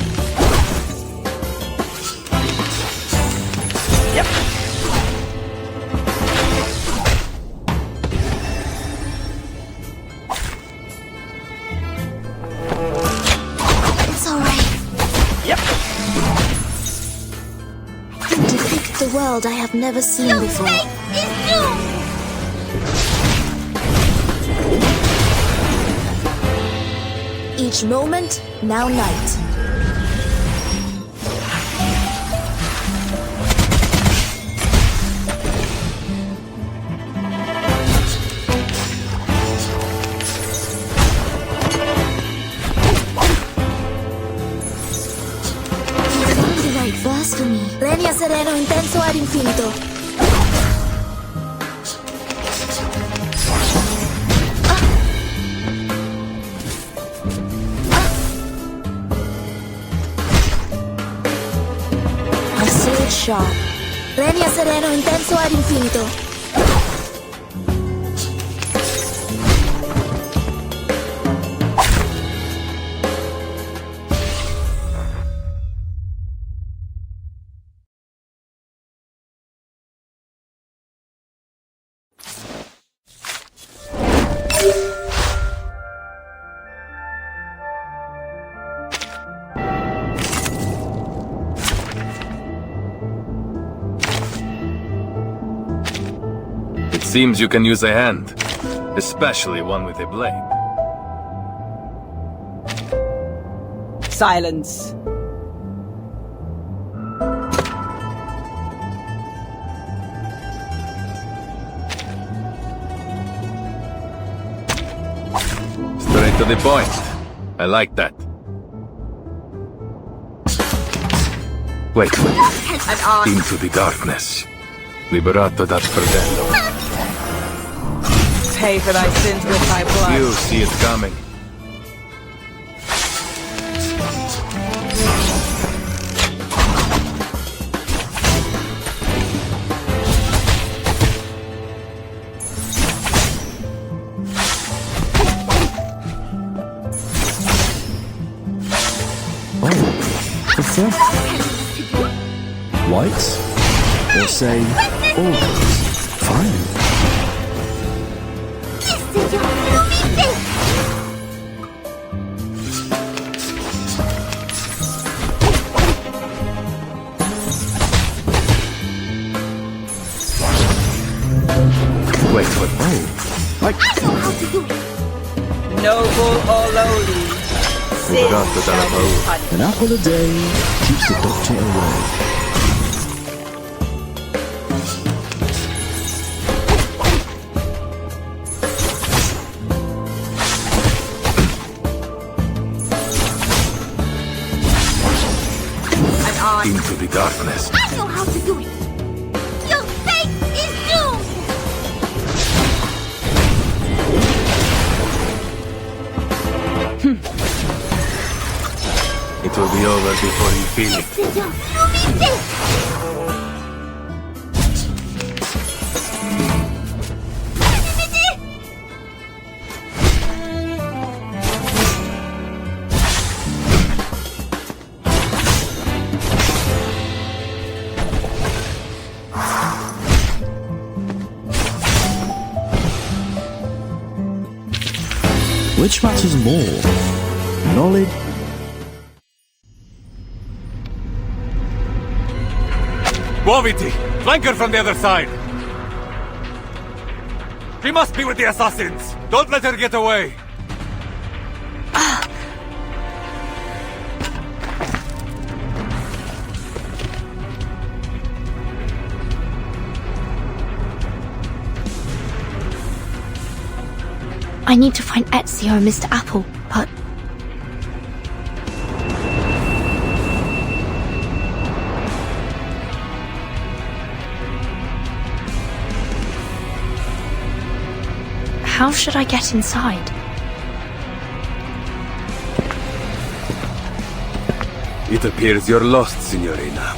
Yep. world I have never seen before. Each moment, now night. Regna sereno, intenso ed infinito. A sword sharp. Regna sereno, intenso ed infinito. Seems you can use a hand, especially one with a blade. Silence. Straight to the point. I like that. Wait. Into the darkness. Liberato dal fratello. Pay for thy sins with thy blood. You see it coming. Oh, the fifth. Whites? Or say, organs. Fine. Wait, what? Oh, like... I know how to do it. Noble or lowly, sin shall be punished. An apple a day keeps the doctor away. Into the darkness. I know how to do it. Your fate is doomed. It will be over before you feel it. Which matters more? Knowledge? Waviti! Flank her from the other side! She must be with the assassins! Don't let her get away! I need to find Ezio and Mr. Apple, but... how should I get inside? It appears you're lost, Signorina.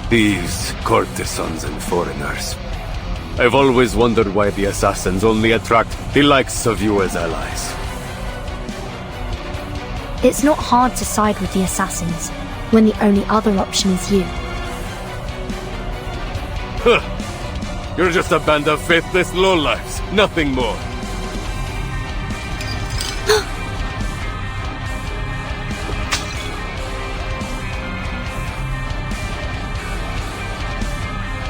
Thieves, courtesans, and foreigners. I've always wondered why the assassins only attract the likes of you as allies. It's not hard to side with the assassins, when the only other option is you. Huh. You're just a band of faithless lowlifes, nothing more.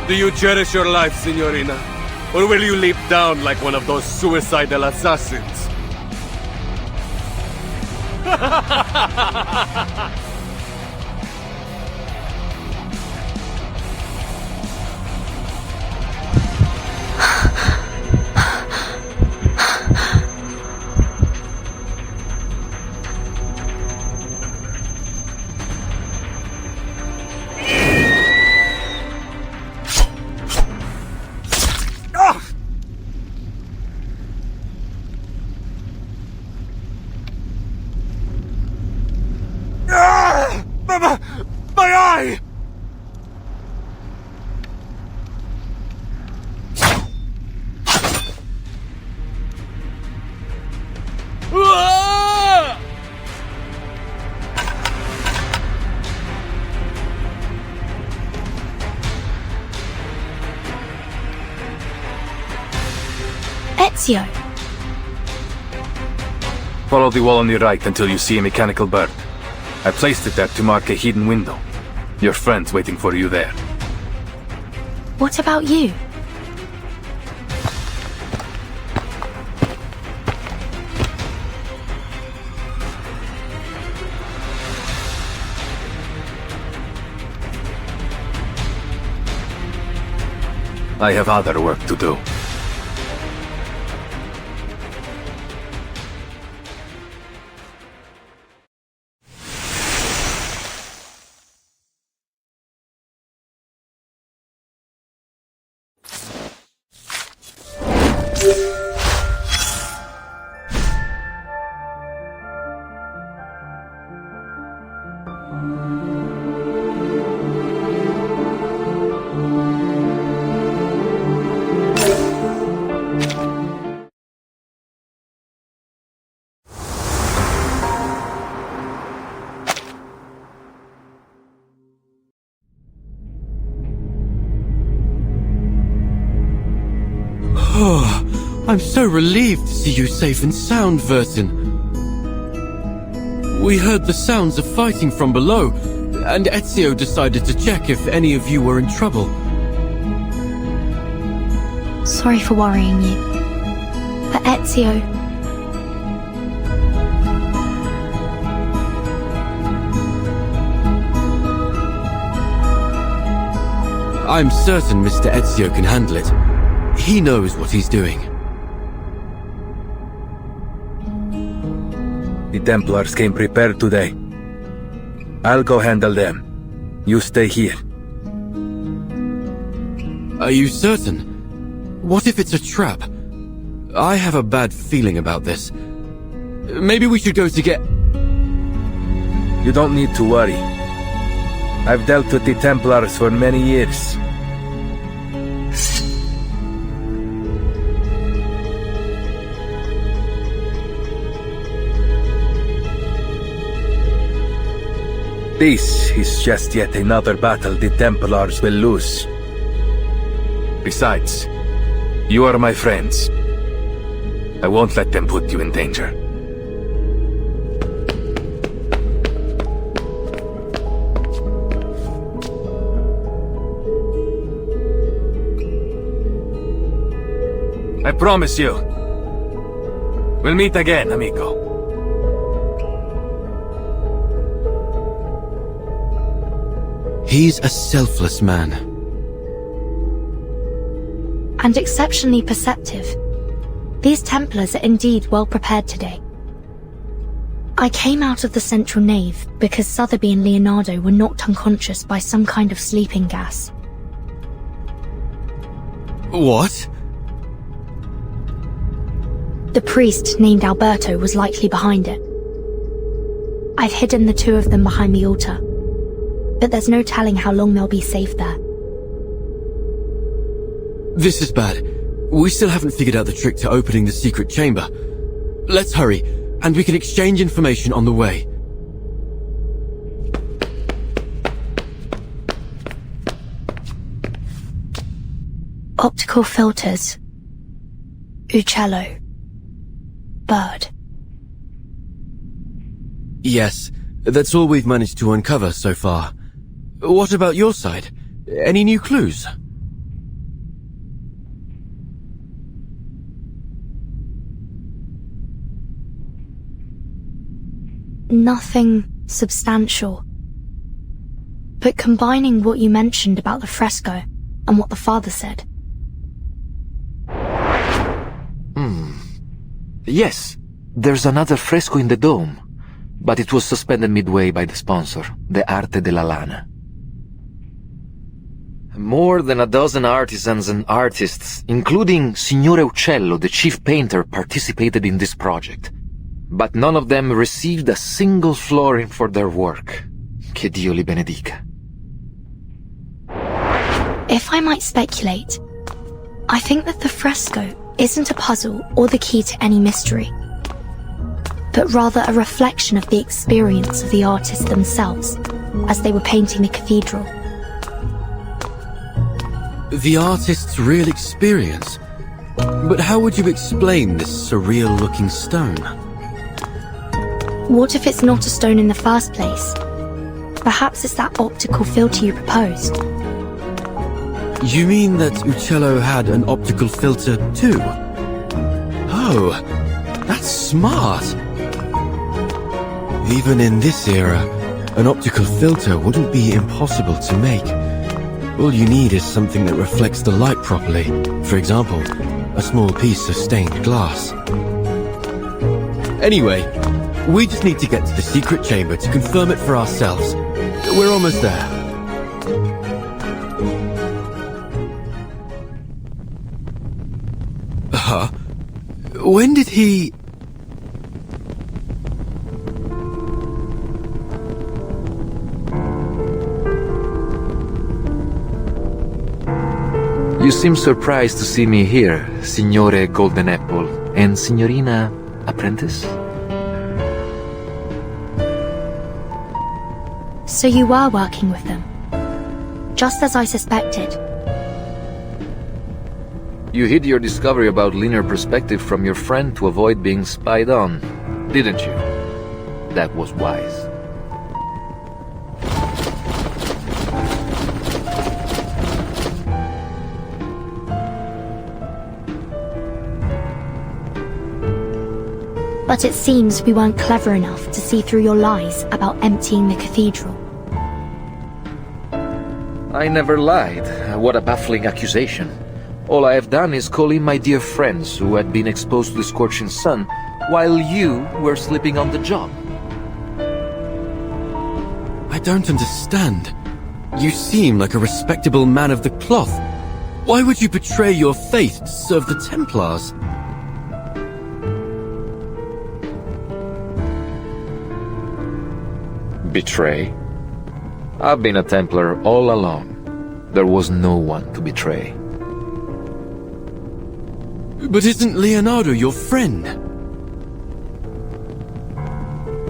Do you cherish your life, Signorina? Or will you leap down like one of those suicidal assassins? My eye! Ezio! Follow the wall on the right until you see a mechanical bird. I placed it there to mark a hidden window. Your friend's waiting for you there. What about you? I have other work to do. Oh, I'm so relieved to see you safe and sound, Vertin. We heard the sounds of fighting from below, and Ezio decided to check if any of you were in trouble. Sorry for worrying you. But Ezio... I'm certain Mr. Ezio can handle it. He knows what he's doing. The Templars came prepared today. I'll go handle them. You stay here. Are you certain? What if it's a trap? I have a bad feeling about this. Maybe we should go to get... You don't need to worry. I've dealt with the Templars for many years. This is just yet another battle the Templars will lose. Besides, you are my friends. I won't let them put you in danger. I promise you. We'll meet again, amigo. He's a selfless man. And exceptionally perceptive. These Templars are indeed well prepared today. I came out of the central nave because Sotheby and Leonardo were knocked unconscious by some kind of sleeping gas. What? The priest named Alberto was likely behind it. I've hidden the two of them behind the altar, but there's no telling how long they'll be safe there. This is bad. We still haven't figured out the trick to opening the secret chamber. Let's hurry, and we can exchange information on the way. Optical filters. Uccello. Bird. Yes, that's all we've managed to uncover so far. What about your side? Any new clues? Nothing substantial. But combining what you mentioned about the fresco and what the father said. Yes, there's another fresco in the dome, but it was suspended midway by the sponsor, the Arte della Lana. More than a dozen artisans and artists, including Signore Uccello, the chief painter, participated in this project. But none of them received a single florin for their work. Che Dio li benedica. If I might speculate, I think that the fresco isn't a puzzle or the key to any mystery, but rather a reflection of the experience of the artists themselves as they were painting the cathedral. The artist's real experience? But how would you explain this surreal-looking stone? What if it's not a stone in the first place? Perhaps it's that optical filter you proposed. You mean that Uccello had an optical filter too? Oh, that's smart! Even in this era, an optical filter wouldn't be impossible to make. All you need is something that reflects the light properly. For example, a small piece of stained glass. Anyway, we just need to get to the secret chamber to confirm it for ourselves. We're almost there. Huh? When did he... You seem surprised to see me here, Signore Golden Apple, and Signorina Apprentice? So you were working with them, just as I suspected. You hid your discovery about linear perspective from your friend to avoid being spied on, didn't you? That was wise. But it seems we weren't clever enough to see through your lies about emptying the cathedral. I never lied. What a baffling accusation. All I have done is call in my dear friends who had been exposed to the scorching sun while you were sleeping on the job. I don't understand. You seem like a respectable man of the cloth. Why would you betray your faith to serve the Templars? Betray? I've been a Templar all along. There was no one to betray. But isn't Leonardo your friend?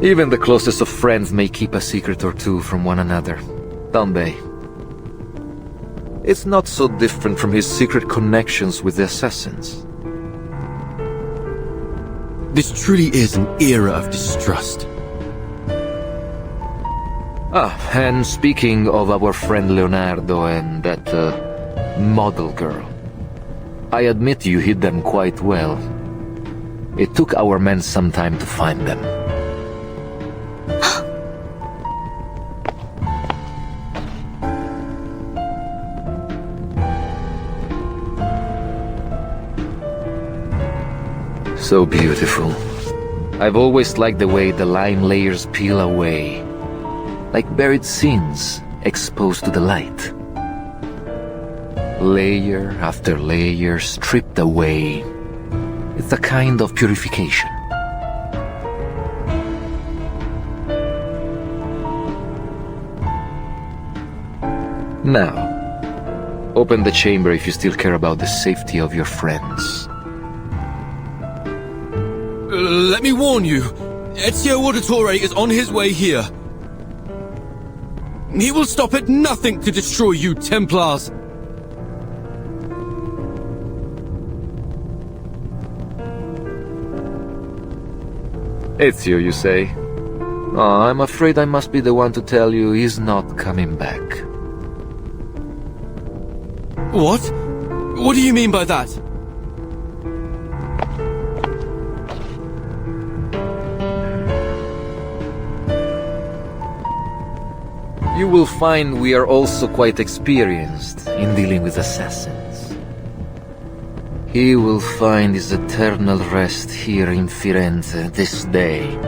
Even the closest of friends may keep a secret or two from one another, don't they? It's not so different from his secret connections with the assassins. This truly is an era of distrust. And speaking of our friend Leonardo and that model girl, I admit you hid them quite well. It took our men some time to find them. So beautiful. I've always liked the way the line layers peel away, like buried sins exposed to the light. Layer after layer stripped away. It's a kind of purification. Now, open the chamber if you still care about the safety of your friends. Let me warn you, Ezio Auditore is on his way here. He will stop at nothing to destroy you, Templars. Ezio, you say? Oh, I'm afraid I must be the one to tell you he's not coming back. What? What do you mean by that? You will find we are also quite experienced in dealing with assassins. He will find his eternal rest here in Firenze this day.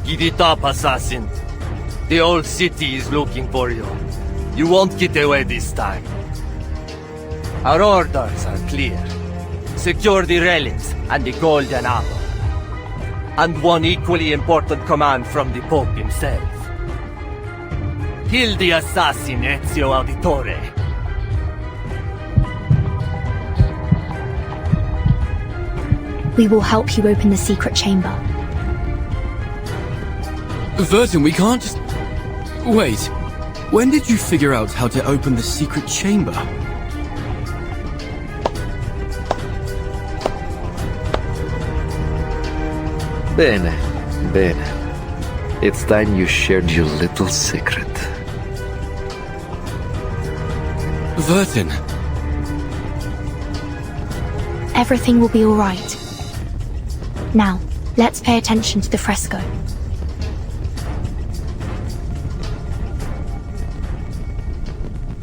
Give it up, assassin. The whole city is looking for you. You won't get away this time. Our orders are clear. Secure the relics and the golden apple. And one equally important command from the Pope himself. Kill the assassin Ezio Auditore. We will help you open the secret chamber. Vertin, we can't just... Wait. When did you figure out how to open the secret chamber? Bene, bene. It's time you shared your little secret. Vertin. Everything will be all right. Now, let's pay attention to the fresco.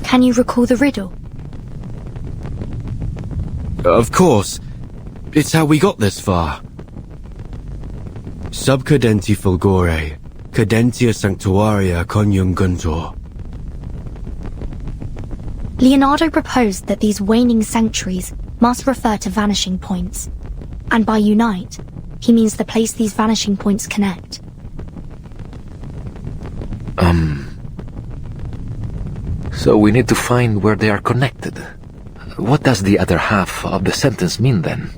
Can you recall the riddle? Of course. It's how we got this far. Sub cadenti fulgore, cadentia sanctuaria coniunguntur. Leonardo proposed that these waning sanctuaries must refer to vanishing points. And by unite, he means the place these vanishing points connect. So we need to find where they are connected. What does the other half of the sentence mean then?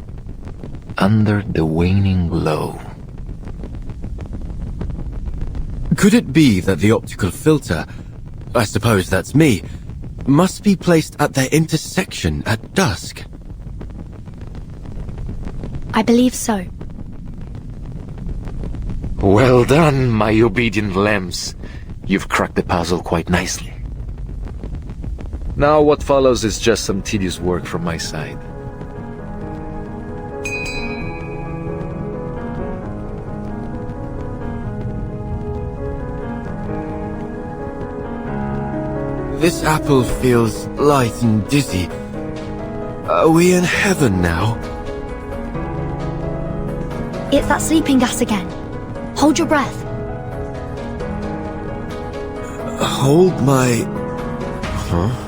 Under the waning glow. Could it be that the optical filter, I suppose that's me, must be placed at their intersection at dusk? I believe so. Well done, my obedient lambs. You've cracked the puzzle quite nicely. Now what follows is just some tedious work from my side. This apple feels light and dizzy. Are we in heaven now? It's that sleeping gas again. Hold your breath. Hold my... Huh?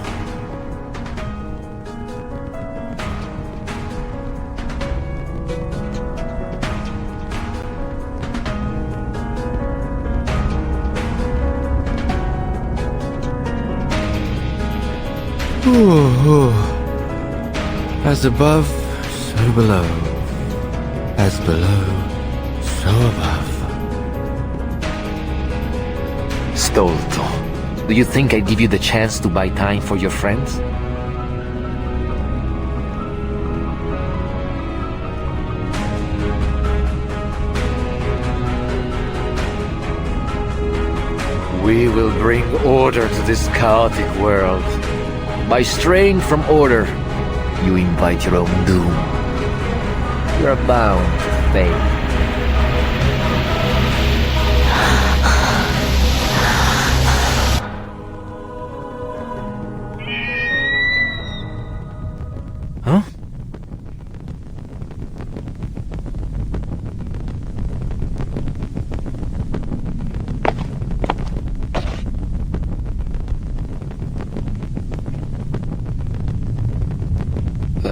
Ooh. As above, so below. As below, so above. Stolto, do you think I give you the chance to buy time for your friends? We will bring order to this chaotic world. By straying from order, you invite your own doom. You're bound to fate.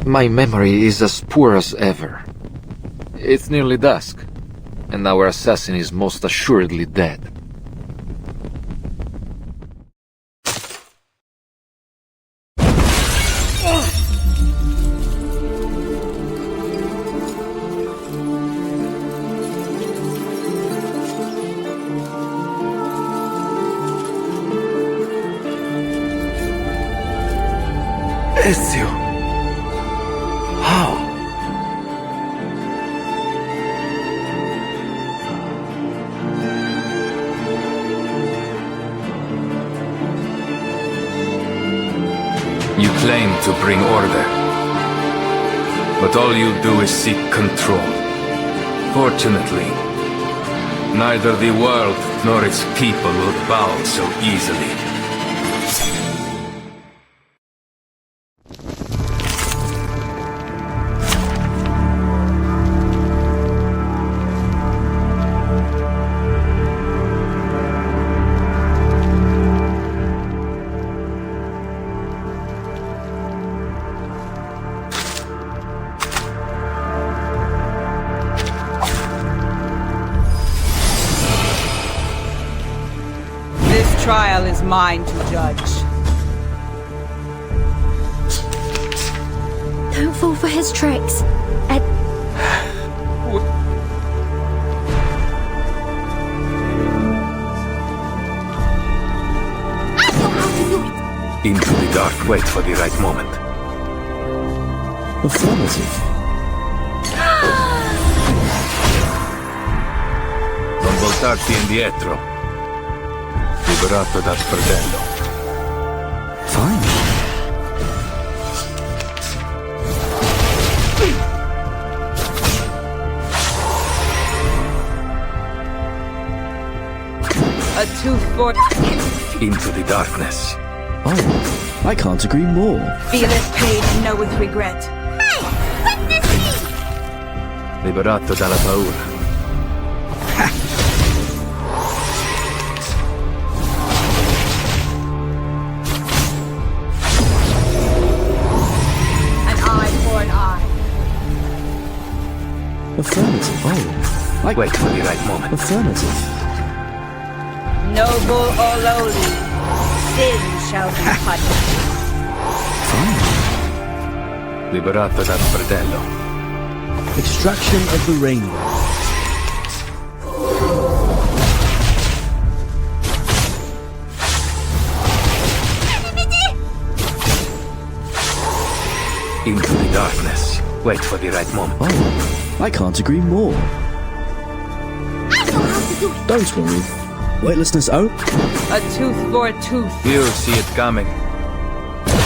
My memory is as poor as ever. It's nearly dusk, and our assassin is most assuredly dead. Ezio! How? You claim to bring order, but all you do is seek control. Fortunately, neither the world nor its people will bow so easily. Trial is mine to judge. Don't fall for his tricks. Into the dark, wait for the right moment. Affirmative. Non voltarti indietro. Liberato dal fratello. Fine. A tooth for... Into the darkness. Oh, I can't agree more. Feeleth pain and knoweth regret. Hey! Witness me! Liberato dalla paura. Affirmative. Oh, wait for the right moment. Affirmative. Noble or lowly, sin shall be punished. Fine. Liberato dal fratello. Extraction of the rainbow. Into the darkness. Wait for the right moment. Oh, I can't agree more. Don't worry. Weightlessness out. A tooth for a tooth. You see it coming.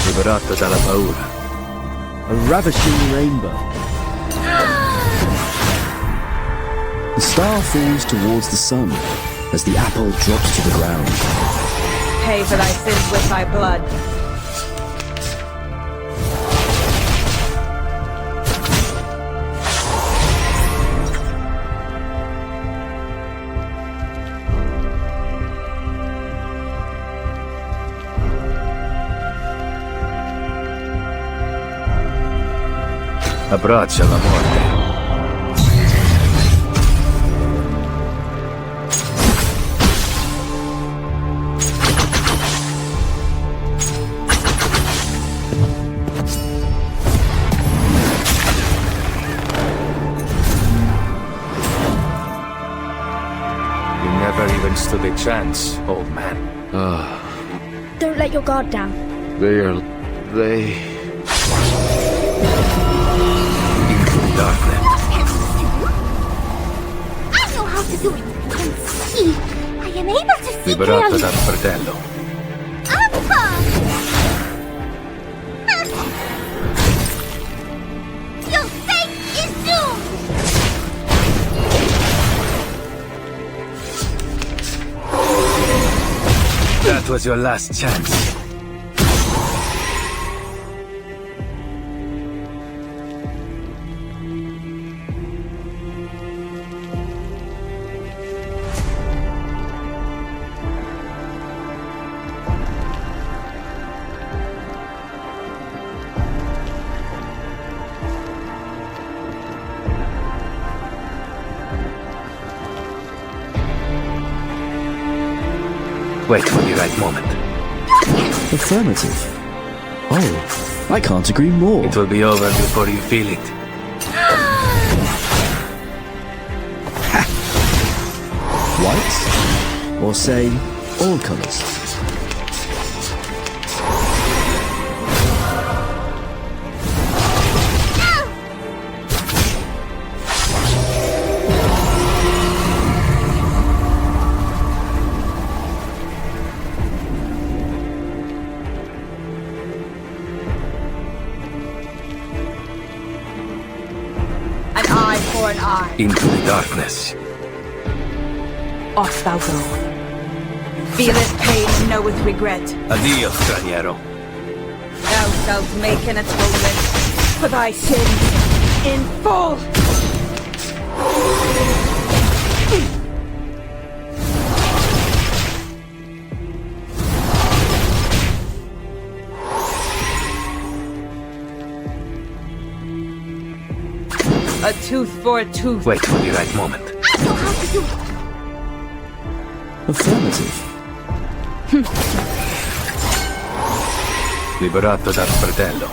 Liberato dalla paura. A ravishing rainbow. The star falls towards the sun as the apple drops to the ground. Pay for thy sins with thy blood. Abbraccia la morte. You never even stood a chance, old man. Don't let your guard down. They... Darkness. I know how to do it. And see, I am able to see Liberato clearly. dal fratello. Alpha! Your fate is doomed! That was your last chance. Wait for the right moment. Affirmative. Oh, I can't agree more. It will be over before you feel it. White? Or say, all colours? An eye for an eye. Into the darkness. Off thou go. Feeleth pain and knoweth regret. Addio, straniero. Thou shalt make an atonement for thy sins in full. A tooth for a tooth. Wait for the right moment. Affirmative. Liberato dal fratello.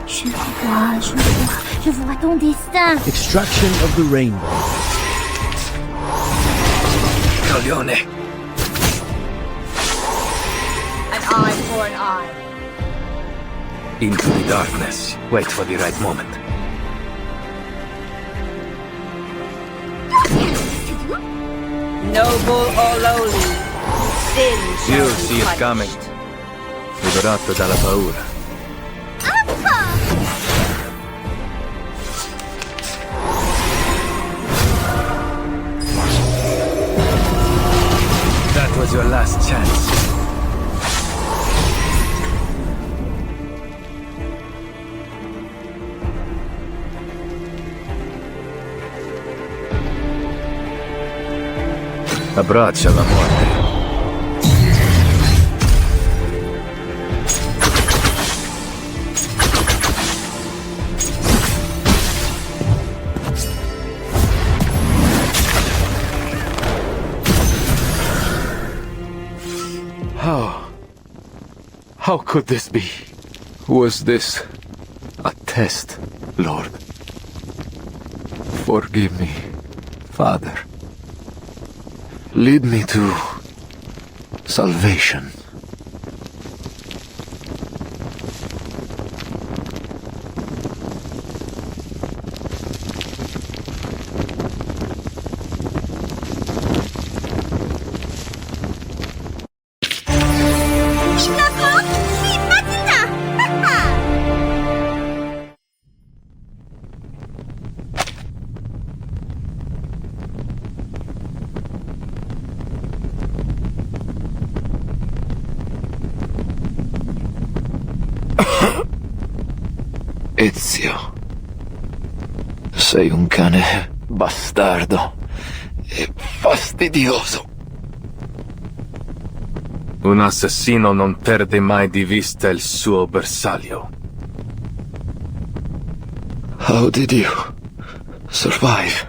Je vois ton destin. Extraction of the rainbow. Coglione. An eye for an eye. Into the darkness. Wait for the right moment. Noble or lowly, sin shall You'll be see it punished. coming. Liberato dalla paura. That was your last chance. Abbraccia la morte. How could this be? Was this a test, Lord? Forgive me, Father. Lead me to salvation. Ezio, sei un cane bastardo e fastidioso. Un assassino non perde mai di vista il suo bersaglio. How did you survive?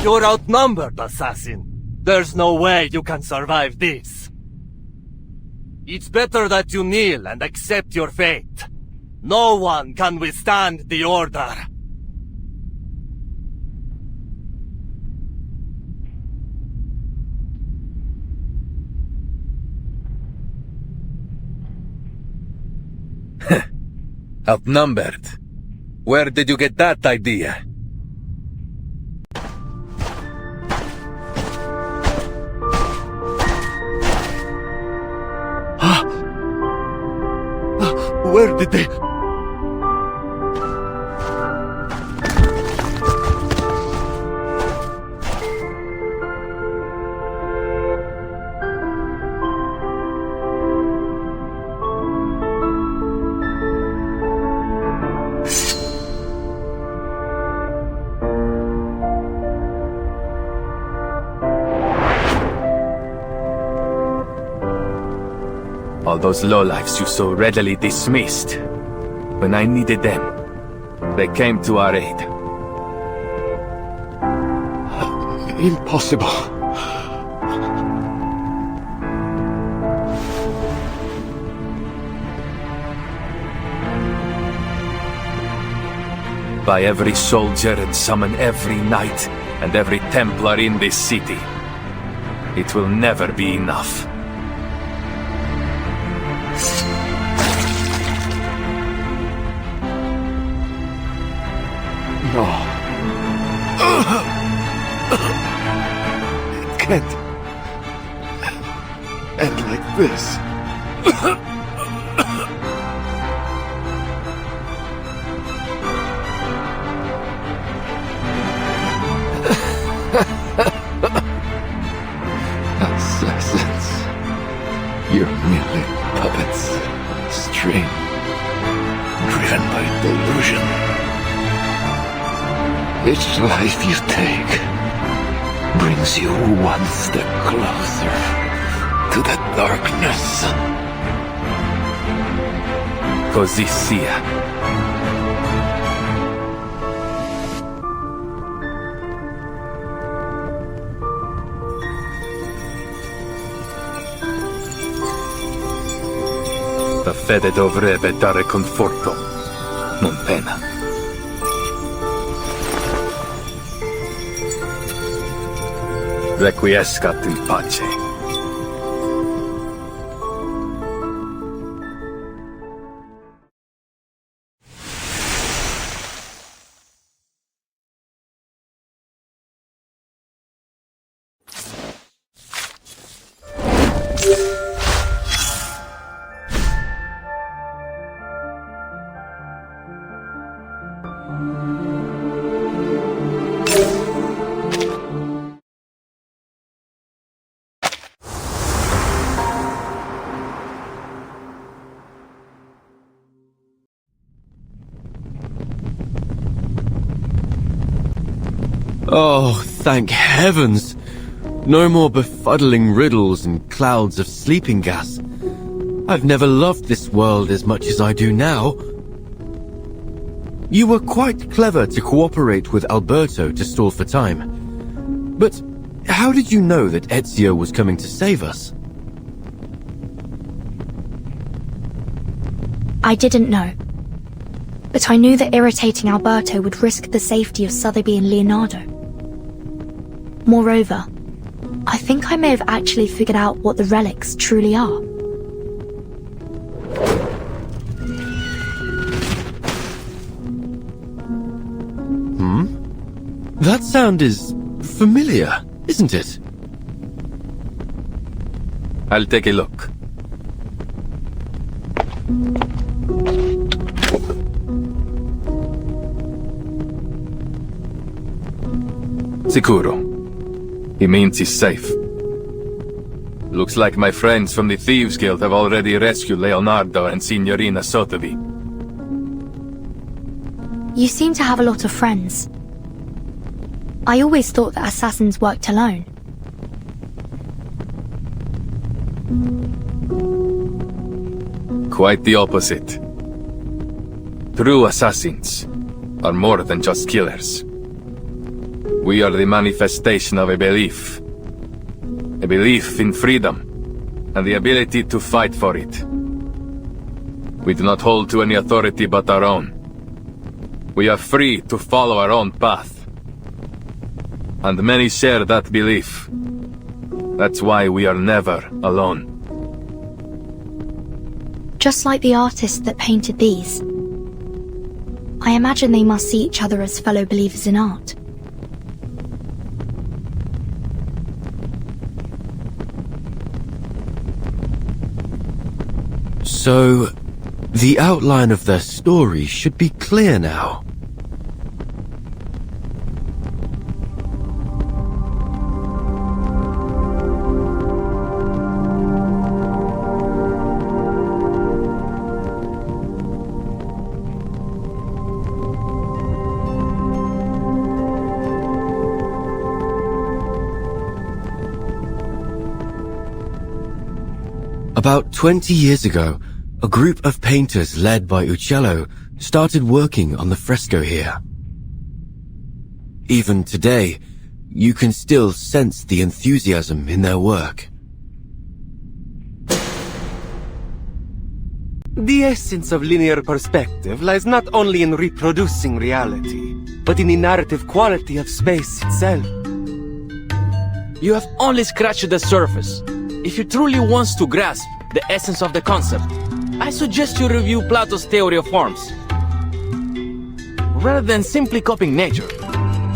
You're outnumbered, assassin. There's no way you can survive this. It's better that you kneel and accept your fate. No one can withstand the order. Outnumbered? Where did you get that idea? Where did they... All those lowlifes you so readily dismissed. When I needed them, They came to our aid. Impossible. By every soldier and summon every knight and every Templar in this city. It will never be enough. No. It can't end like this. Assassins. You're merely puppets. String. Driven by delusion. Each life you take brings you one step closer to the darkness. Così sia. La fede dovrebbe dare conforto, non pena. Requiescat in pace. Oh, thank heavens! No more befuddling riddles and clouds of sleeping gas. I've never loved this world as much as I do now. You were quite clever to cooperate with Alberto to stall for time. But how did you know that Ezio was coming to save us? I didn't know. But I knew that irritating Alberto would risk the safety of Sotheby and Leonardo. Moreover, I think I may have actually figured out what the relics truly are. That sound is familiar, isn't it? I'll take a look. Sicuro. He means he's safe. Looks like my friends from the Thieves Guild have already rescued Leonardo and Signorina Sotheby. You seem to have a lot of friends. I always thought that assassins worked alone. Quite the opposite. True assassins are more than just killers. We are the manifestation of a belief. A belief in freedom, and the ability to fight for it. We do not hold to any authority but our own. We are free to follow our own path. And many share that belief. That's why we are never alone. Just like the artist that painted these. I imagine they must see each other as fellow believers in art. So, the outline of their story should be clear now. About 20 years ago, a group of painters led by Uccello started working on the fresco here. Even today, you can still sense the enthusiasm in their work. The essence of linear perspective lies not only in reproducing reality, but in the narrative quality of space itself. You have only scratched the surface. If you truly want to grasp the essence of the concept, I suggest you review Plato's theory of forms. Rather than simply copying nature,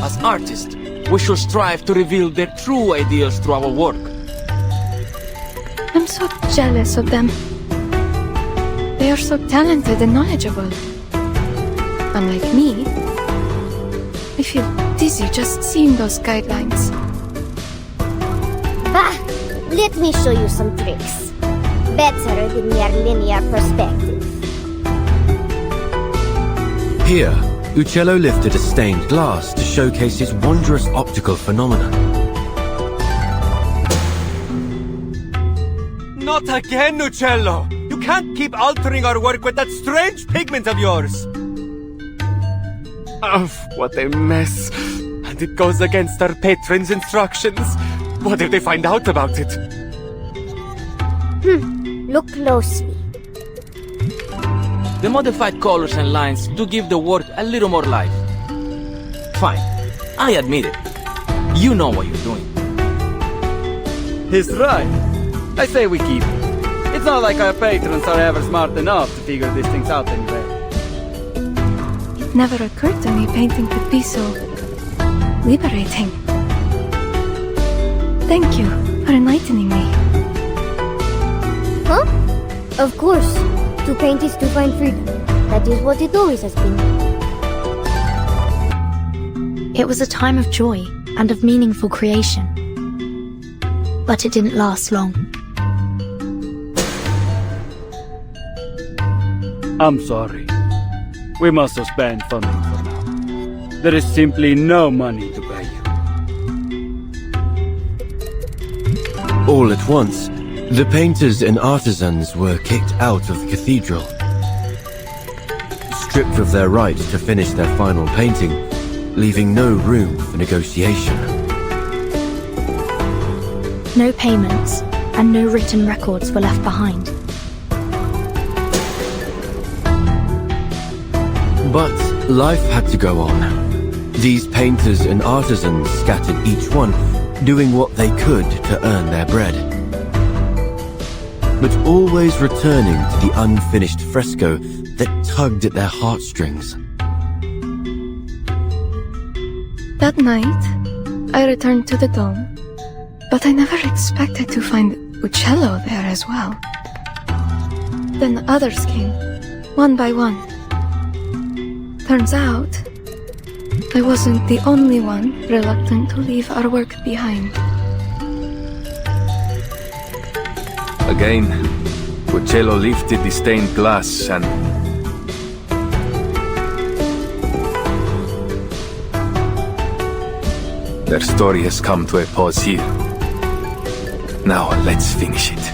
as artists, we should strive to reveal their true ideals through our work. I'm so jealous of them. They are so talented and knowledgeable. Unlike me, I feel dizzy just seeing those guidelines. Bah! Let me show you some tricks. Better than your linear perspective. Here, Uccello lifted a stained glass to showcase his wondrous optical phenomenon. Not again, Uccello! You can't keep altering our work with that strange pigment of yours! Oh, what a mess. And it goes against our patron's instructions. What if they find out about it? Look closely. The modified colors and lines do give the work a little more life. Fine, I admit it. You know what you're doing. He's right. I say we keep it. It's not like our patrons are ever smart enough to figure these things out anyway. It never occurred to me painting could be so liberating. Thank you for enlightening me. Huh? Of course. To paint is to find freedom. That is what it always has been. It was a time of joy and of meaningful creation. But it didn't last long. I'm sorry. We must suspend funding for now. There is simply no money to pay you. All at once, the painters and artisans were kicked out of the cathedral. Stripped of their right to finish their final painting, leaving no room for negotiation. No payments and no written records were left behind. But life had to go on. These painters and artisans scattered each one, doing what they could to earn their bread. But always returning to the unfinished fresco that tugged at their heartstrings. That night, I returned to the dome, but I never expected to find Uccello there as well. Then others came, one by one. Turns out, I wasn't the only one reluctant to leave our work behind. Again, Uccello lifted the stained glass and... Their story has come to a pause here. Now let's finish it.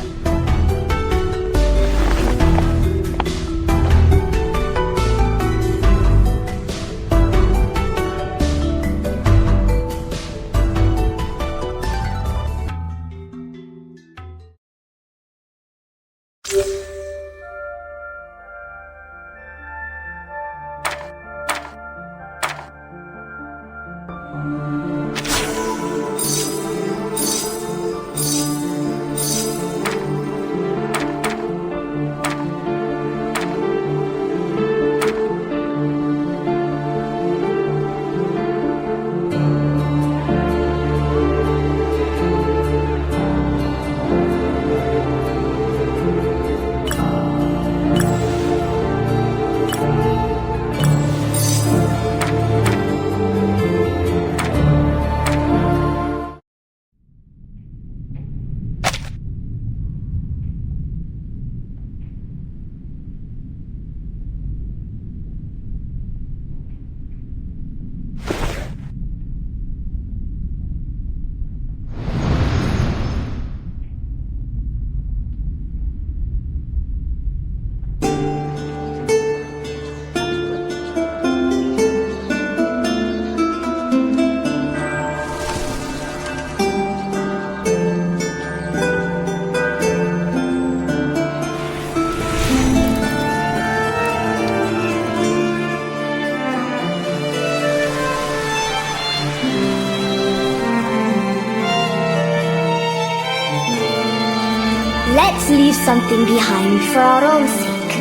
leave something behind for our own sake.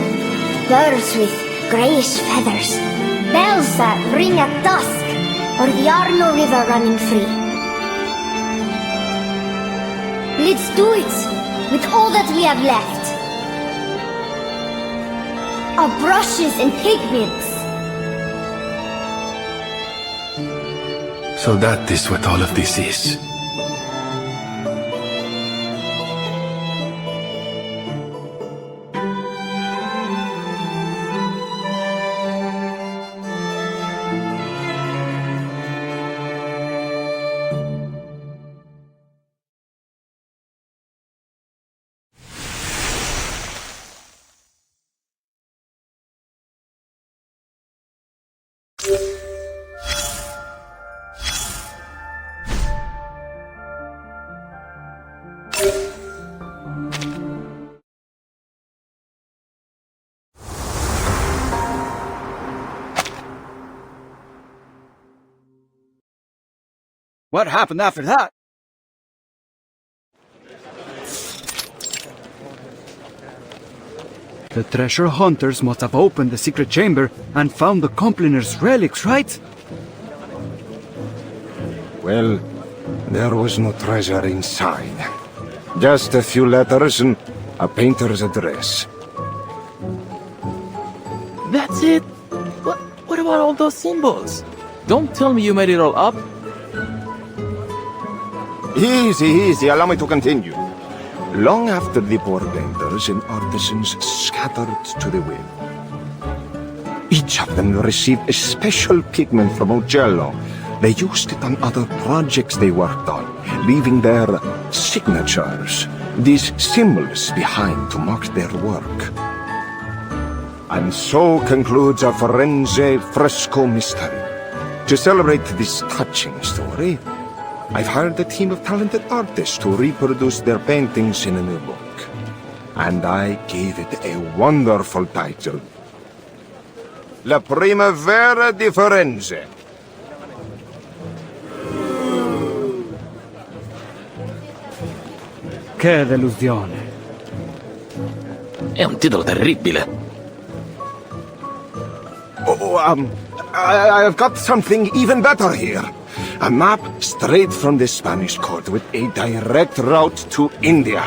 Birds with greyish feathers, bells that ring at dusk, or the Arno River running free. Let's do it with all that we have left. Our brushes and pigments. So that is what all of this is. What happened after that? The treasure hunters must have opened the secret chamber and found the Compliner's relics, right? Well, there was no treasure inside. Just a few letters and a painter's address. That's it? What about all those symbols? Don't tell me you made it all up. Easy, allow me to continue. Long after the poor painters and artisans scattered to the wind, each of them received a special pigment from Ugello. They used it on other projects they worked on, leaving their signatures, these symbols behind to mark their work. And so concludes our Firenze fresco mystery. To celebrate this touching story, I've hired a team of talented artists to reproduce their paintings in a new book. And I gave it a wonderful title. La Primavera di Firenze. Che delusione. È un titolo terribile. I've got something even better here. A map straight from the Spanish court with a direct route to India.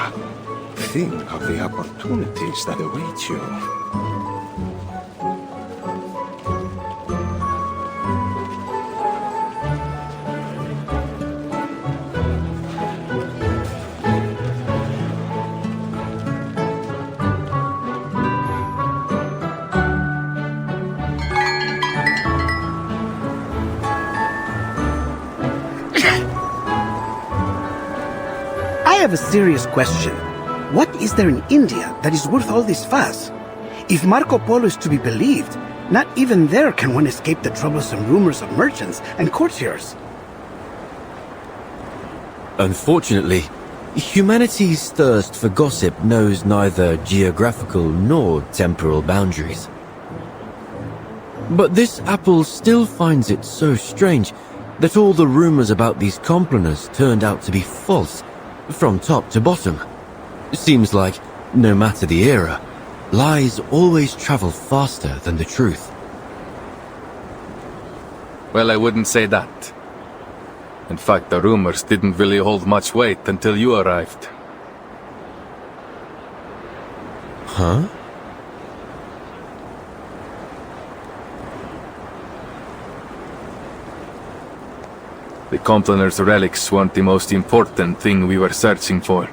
Think of the opportunities that await you. I have a serious question. What is there in India that is worth all this fuss? If Marco Polo is to be believed, not even there can one escape the troublesome rumors of merchants and courtiers. Unfortunately, humanity's thirst for gossip knows neither geographical nor temporal boundaries. But this apple still finds it so strange that all the rumors about these compliners turned out to be false, from top to bottom. Seems like, no matter the era, lies always travel faster than the truth. Well, I wouldn't say that. In fact, the rumors didn't really hold much weight until you arrived. Huh? The Compliner's relics weren't the most important thing we were searching for.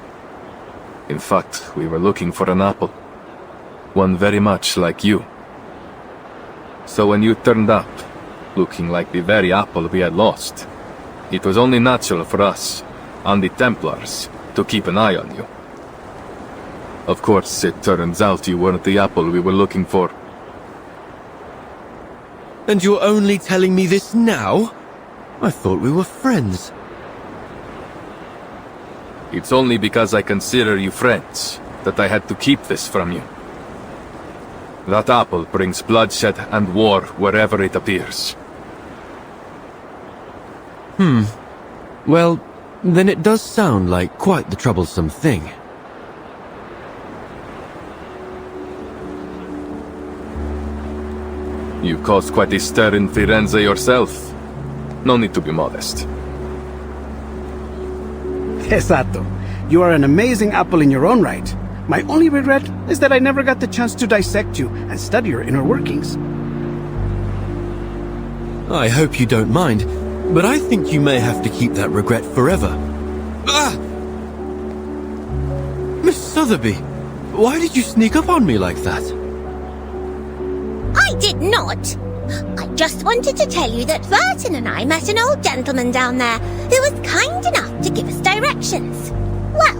In fact, we were looking for an apple. One very much like you. So when you turned up, looking like the very apple we had lost, it was only natural for us, and the Templars, to keep an eye on you. Of course, it turns out you weren't the apple we were looking for. And you're only telling me this now? I thought we were friends. It's only because I consider you friends that I had to keep this from you. That apple brings bloodshed and war wherever it appears. Well, then it does sound like quite the troublesome thing. You caused quite a stir in Firenze yourself. No need to be modest. Esatto. You are an amazing apple in your own right. My only regret is that I never got the chance to dissect you and study your inner workings. I hope you don't mind, but I think you may have to keep that regret forever. Ah! Miss Sotheby, why did you sneak up on me like that? I did not. I just wanted to tell you that Vertin and I met an old gentleman down there who was kind enough to give us directions. Well,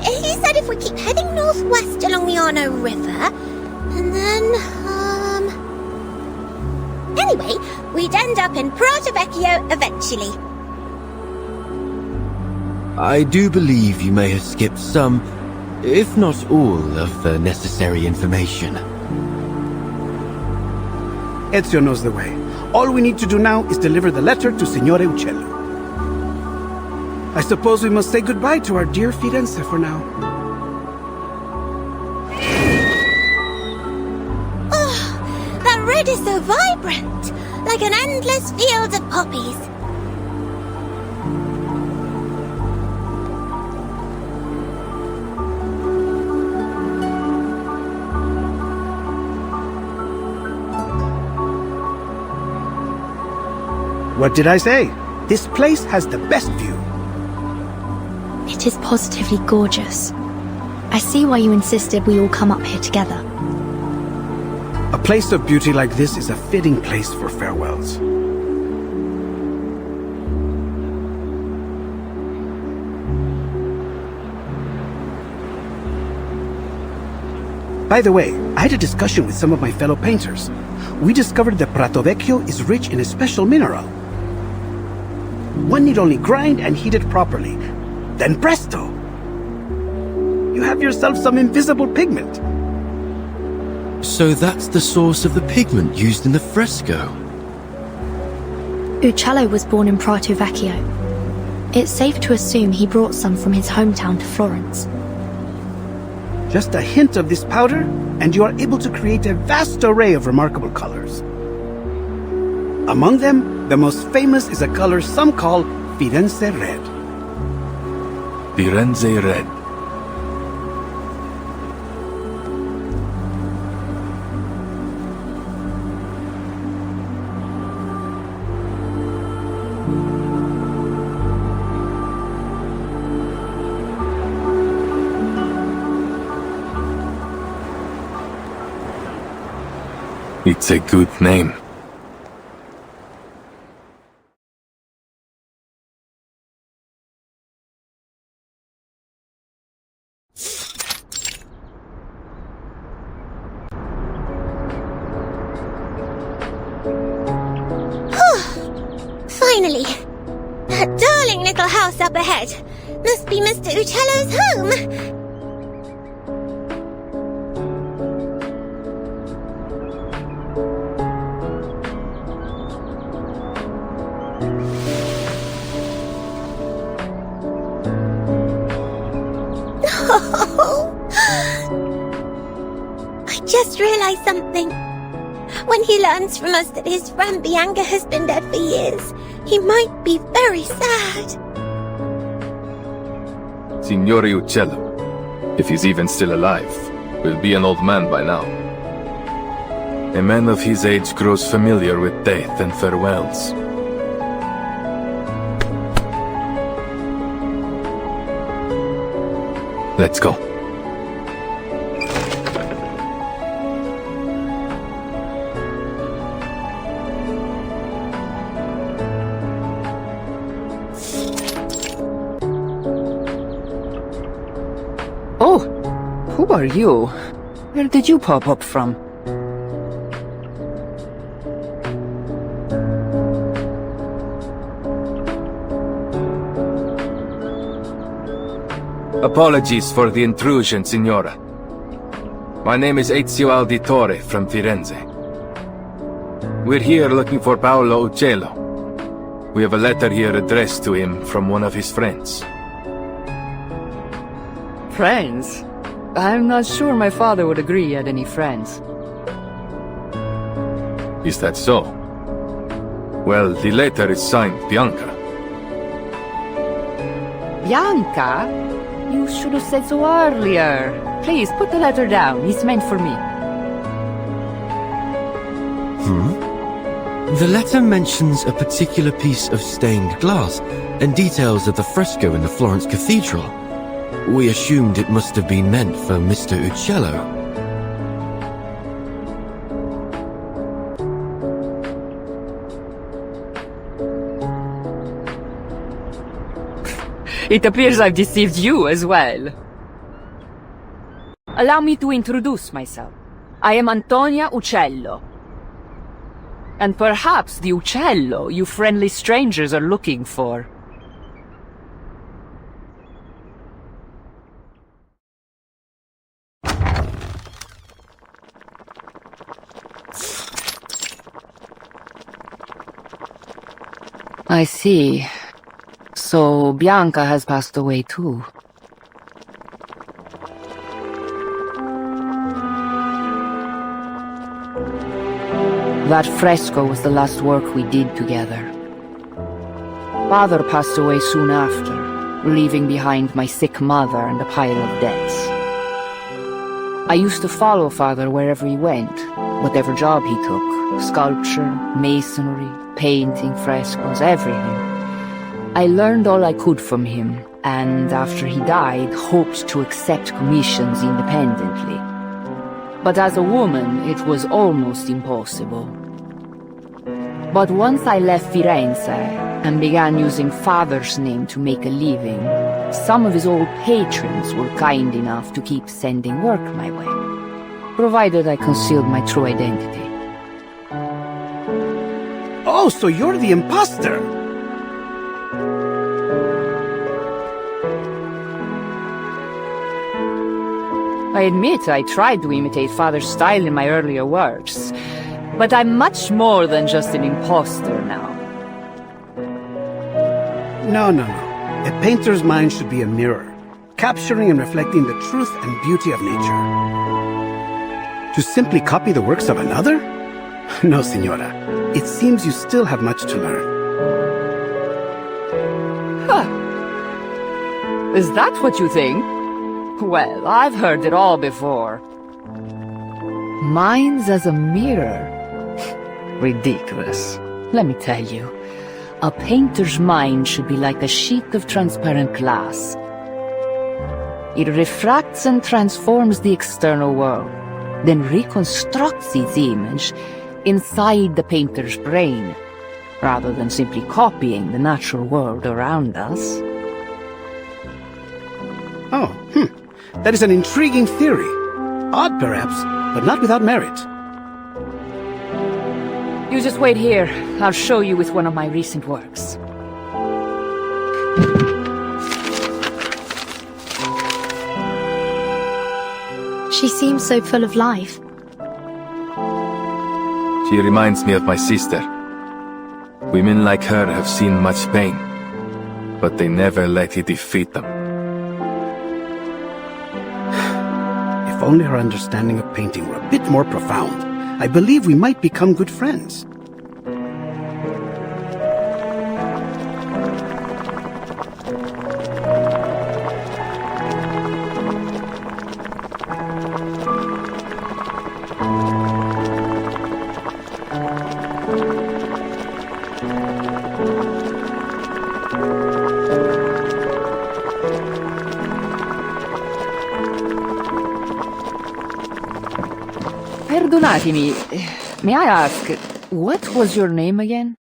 he said if we keep heading northwest along the Arno River, and then, anyway, we'd end up in Prato Vecchio eventually. I do believe you may have skipped some, if not all, of the necessary information. Ezio knows the way. All we need to do now is deliver the letter to Signore Uccello. I suppose we must say goodbye to our dear Firenze for now. Oh, that red is so vibrant, like an endless field of poppies. What did I say? This place has the best view. It is positively gorgeous. I see why you insisted we all come up here together. A place of beauty like this is a fitting place for farewells. By the way, I had a discussion with some of my fellow painters. We discovered that Prato Vecchio is rich in a special mineral. One need only grind and heat it properly. Then presto! You have yourself some invisible pigment. So that's the source of the pigment used in the fresco. Uccello was born in Prato Vecchio. It's safe to assume he brought some from his hometown to Florence. Just a hint of this powder, and you are able to create a vast array of remarkable colors. Among them, the most famous is a color some call Firenze Red. Firenze Red. It's a good name. Finally! That darling little house up ahead must be Mr. Uccello's home. I just realized something. When he learns from us that his friend Bianca has been dead for years, he might be very sad. Signore Uccello, if he's even still alive, will be an old man by now. A man of his age grows familiar with death and farewells. Let's go. Oh, who are you? Where did you pop up from? Apologies for the intrusion, Signora. My name is Ezio Auditore from Firenze. We're here looking for Paolo Uccello. We have a letter here addressed to him from one of his friends. Friends? I'm not sure my father would agree he had any friends. Is that so? Well, the letter is signed Bianca. Bianca? You should have said so earlier. Please, put the letter down. It's meant for me. The letter mentions a particular piece of stained glass and details of the fresco in the Florence Cathedral. We assumed it must have been meant for Mr. Uccello. It appears I've deceived you as well. Allow me to introduce myself. I am Antonia Uccello. And perhaps the Uccello you friendly strangers are looking for. I see. So Bianca has passed away too. That fresco was the last work we did together. Father passed away soon after, leaving behind my sick mother and a pile of debts. I used to follow Father wherever he went, whatever job he took, sculpture, masonry, painting, frescoes, everything. I learned all I could from him, and after he died, hoped to accept commissions independently. But as a woman, it was almost impossible. But once I left Firenze and began using Father's name to make a living, some of his old patrons were kind enough to keep sending work my way, provided I concealed my true identity. Oh, so you're the imposter! I admit I tried to imitate Father's style in my earlier works, but I'm much more than just an imposter now. No. A painter's mind should be a mirror, capturing and reflecting the truth and beauty of nature. To simply copy the works of another? No, Signora. It seems you still have much to learn. Huh. Is that what you think? Well, I've heard it all before. Mine's as a mirror. Ridiculous. Let me tell you, a painter's mind should be like a sheet of transparent glass. It refracts and transforms the external world, then reconstructs its image inside the painter's brain, rather than simply copying the natural world around us. That is an intriguing theory. Odd, perhaps, but not without merit. You just wait here. I'll show you with one of my recent works. She seems so full of life. She reminds me of my sister. Women like her have seen much pain, but they never let it defeat them. If only her understanding of painting were a bit more profound, I believe we might become good friends. Perdonatemi, may I ask, what was your name again?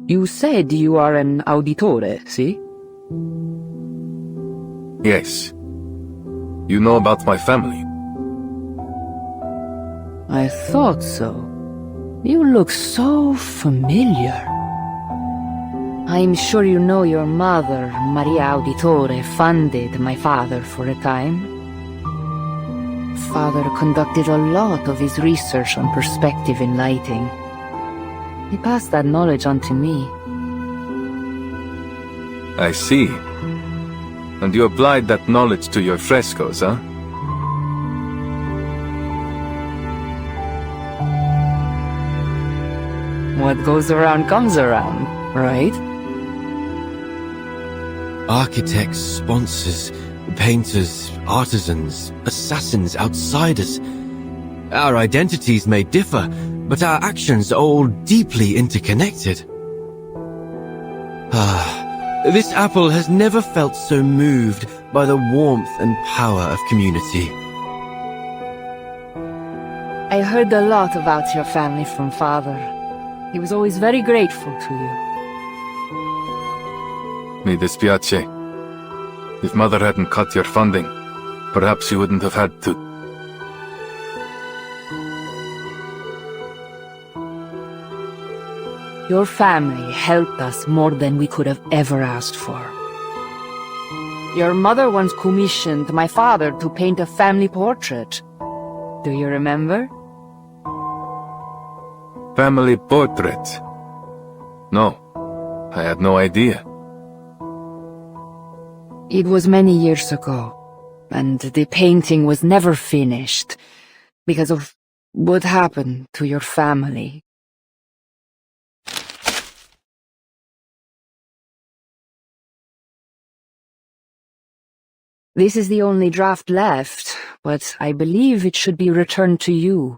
You said you are an auditore, see? Yes. You know about my family? I thought so. You look so familiar. I'm sure you know your mother, Maria Auditore, funded my father for a time. Father conducted a lot of his research on perspective in lighting. He passed that knowledge on to me. I see. And you applied that knowledge to your frescoes, huh? What goes around comes around, right? Architects, sponsors, painters, artisans, assassins, outsiders. Our identities may differ, but our actions are all deeply interconnected. This apple has never felt so moved by the warmth and power of community. I heard a lot about your family from Father. He was always very grateful to you. Mi dispiace. If Mother hadn't cut your funding, perhaps you wouldn't have had to. Your family helped us more than we could have ever asked for. Your mother once commissioned my father to paint a family portrait. Do you remember? Family portrait? No, I had no idea. It was many years ago, and the painting was never finished because of what happened to your family. This is the only draft left, but I believe it should be returned to you.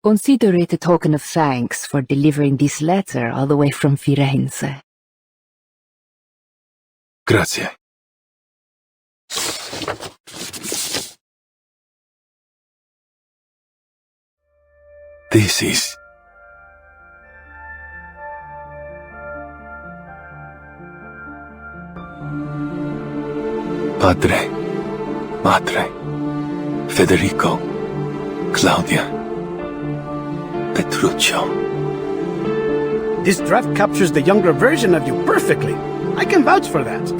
Consider it a token of thanks for delivering this letter all the way from Firenze. Grazie. This is... Padre, Madre, Federico, Claudia, Petruccio. This draft captures the younger version of you perfectly. I can vouch for that.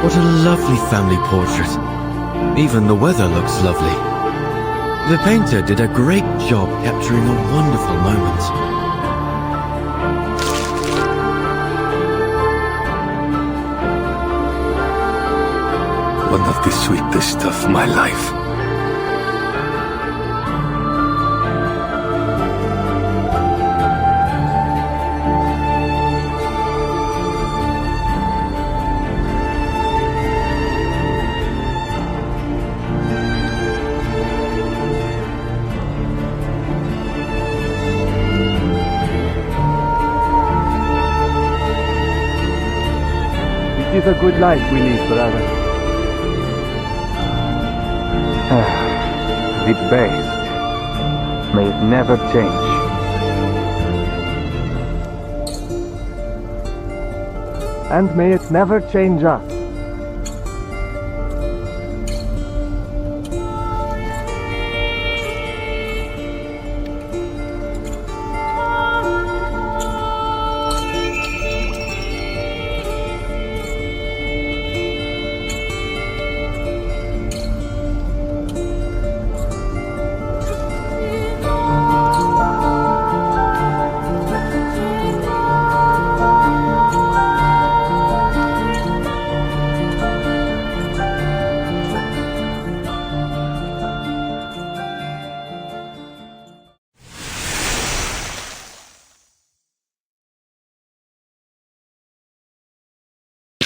What a lovely family portrait. Even the weather looks lovely. The painter did a great job capturing a wonderful moment. One of the sweetest of my life. It is a good life we live, brother. The best. May it never change. And may it never change us.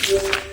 Yeah.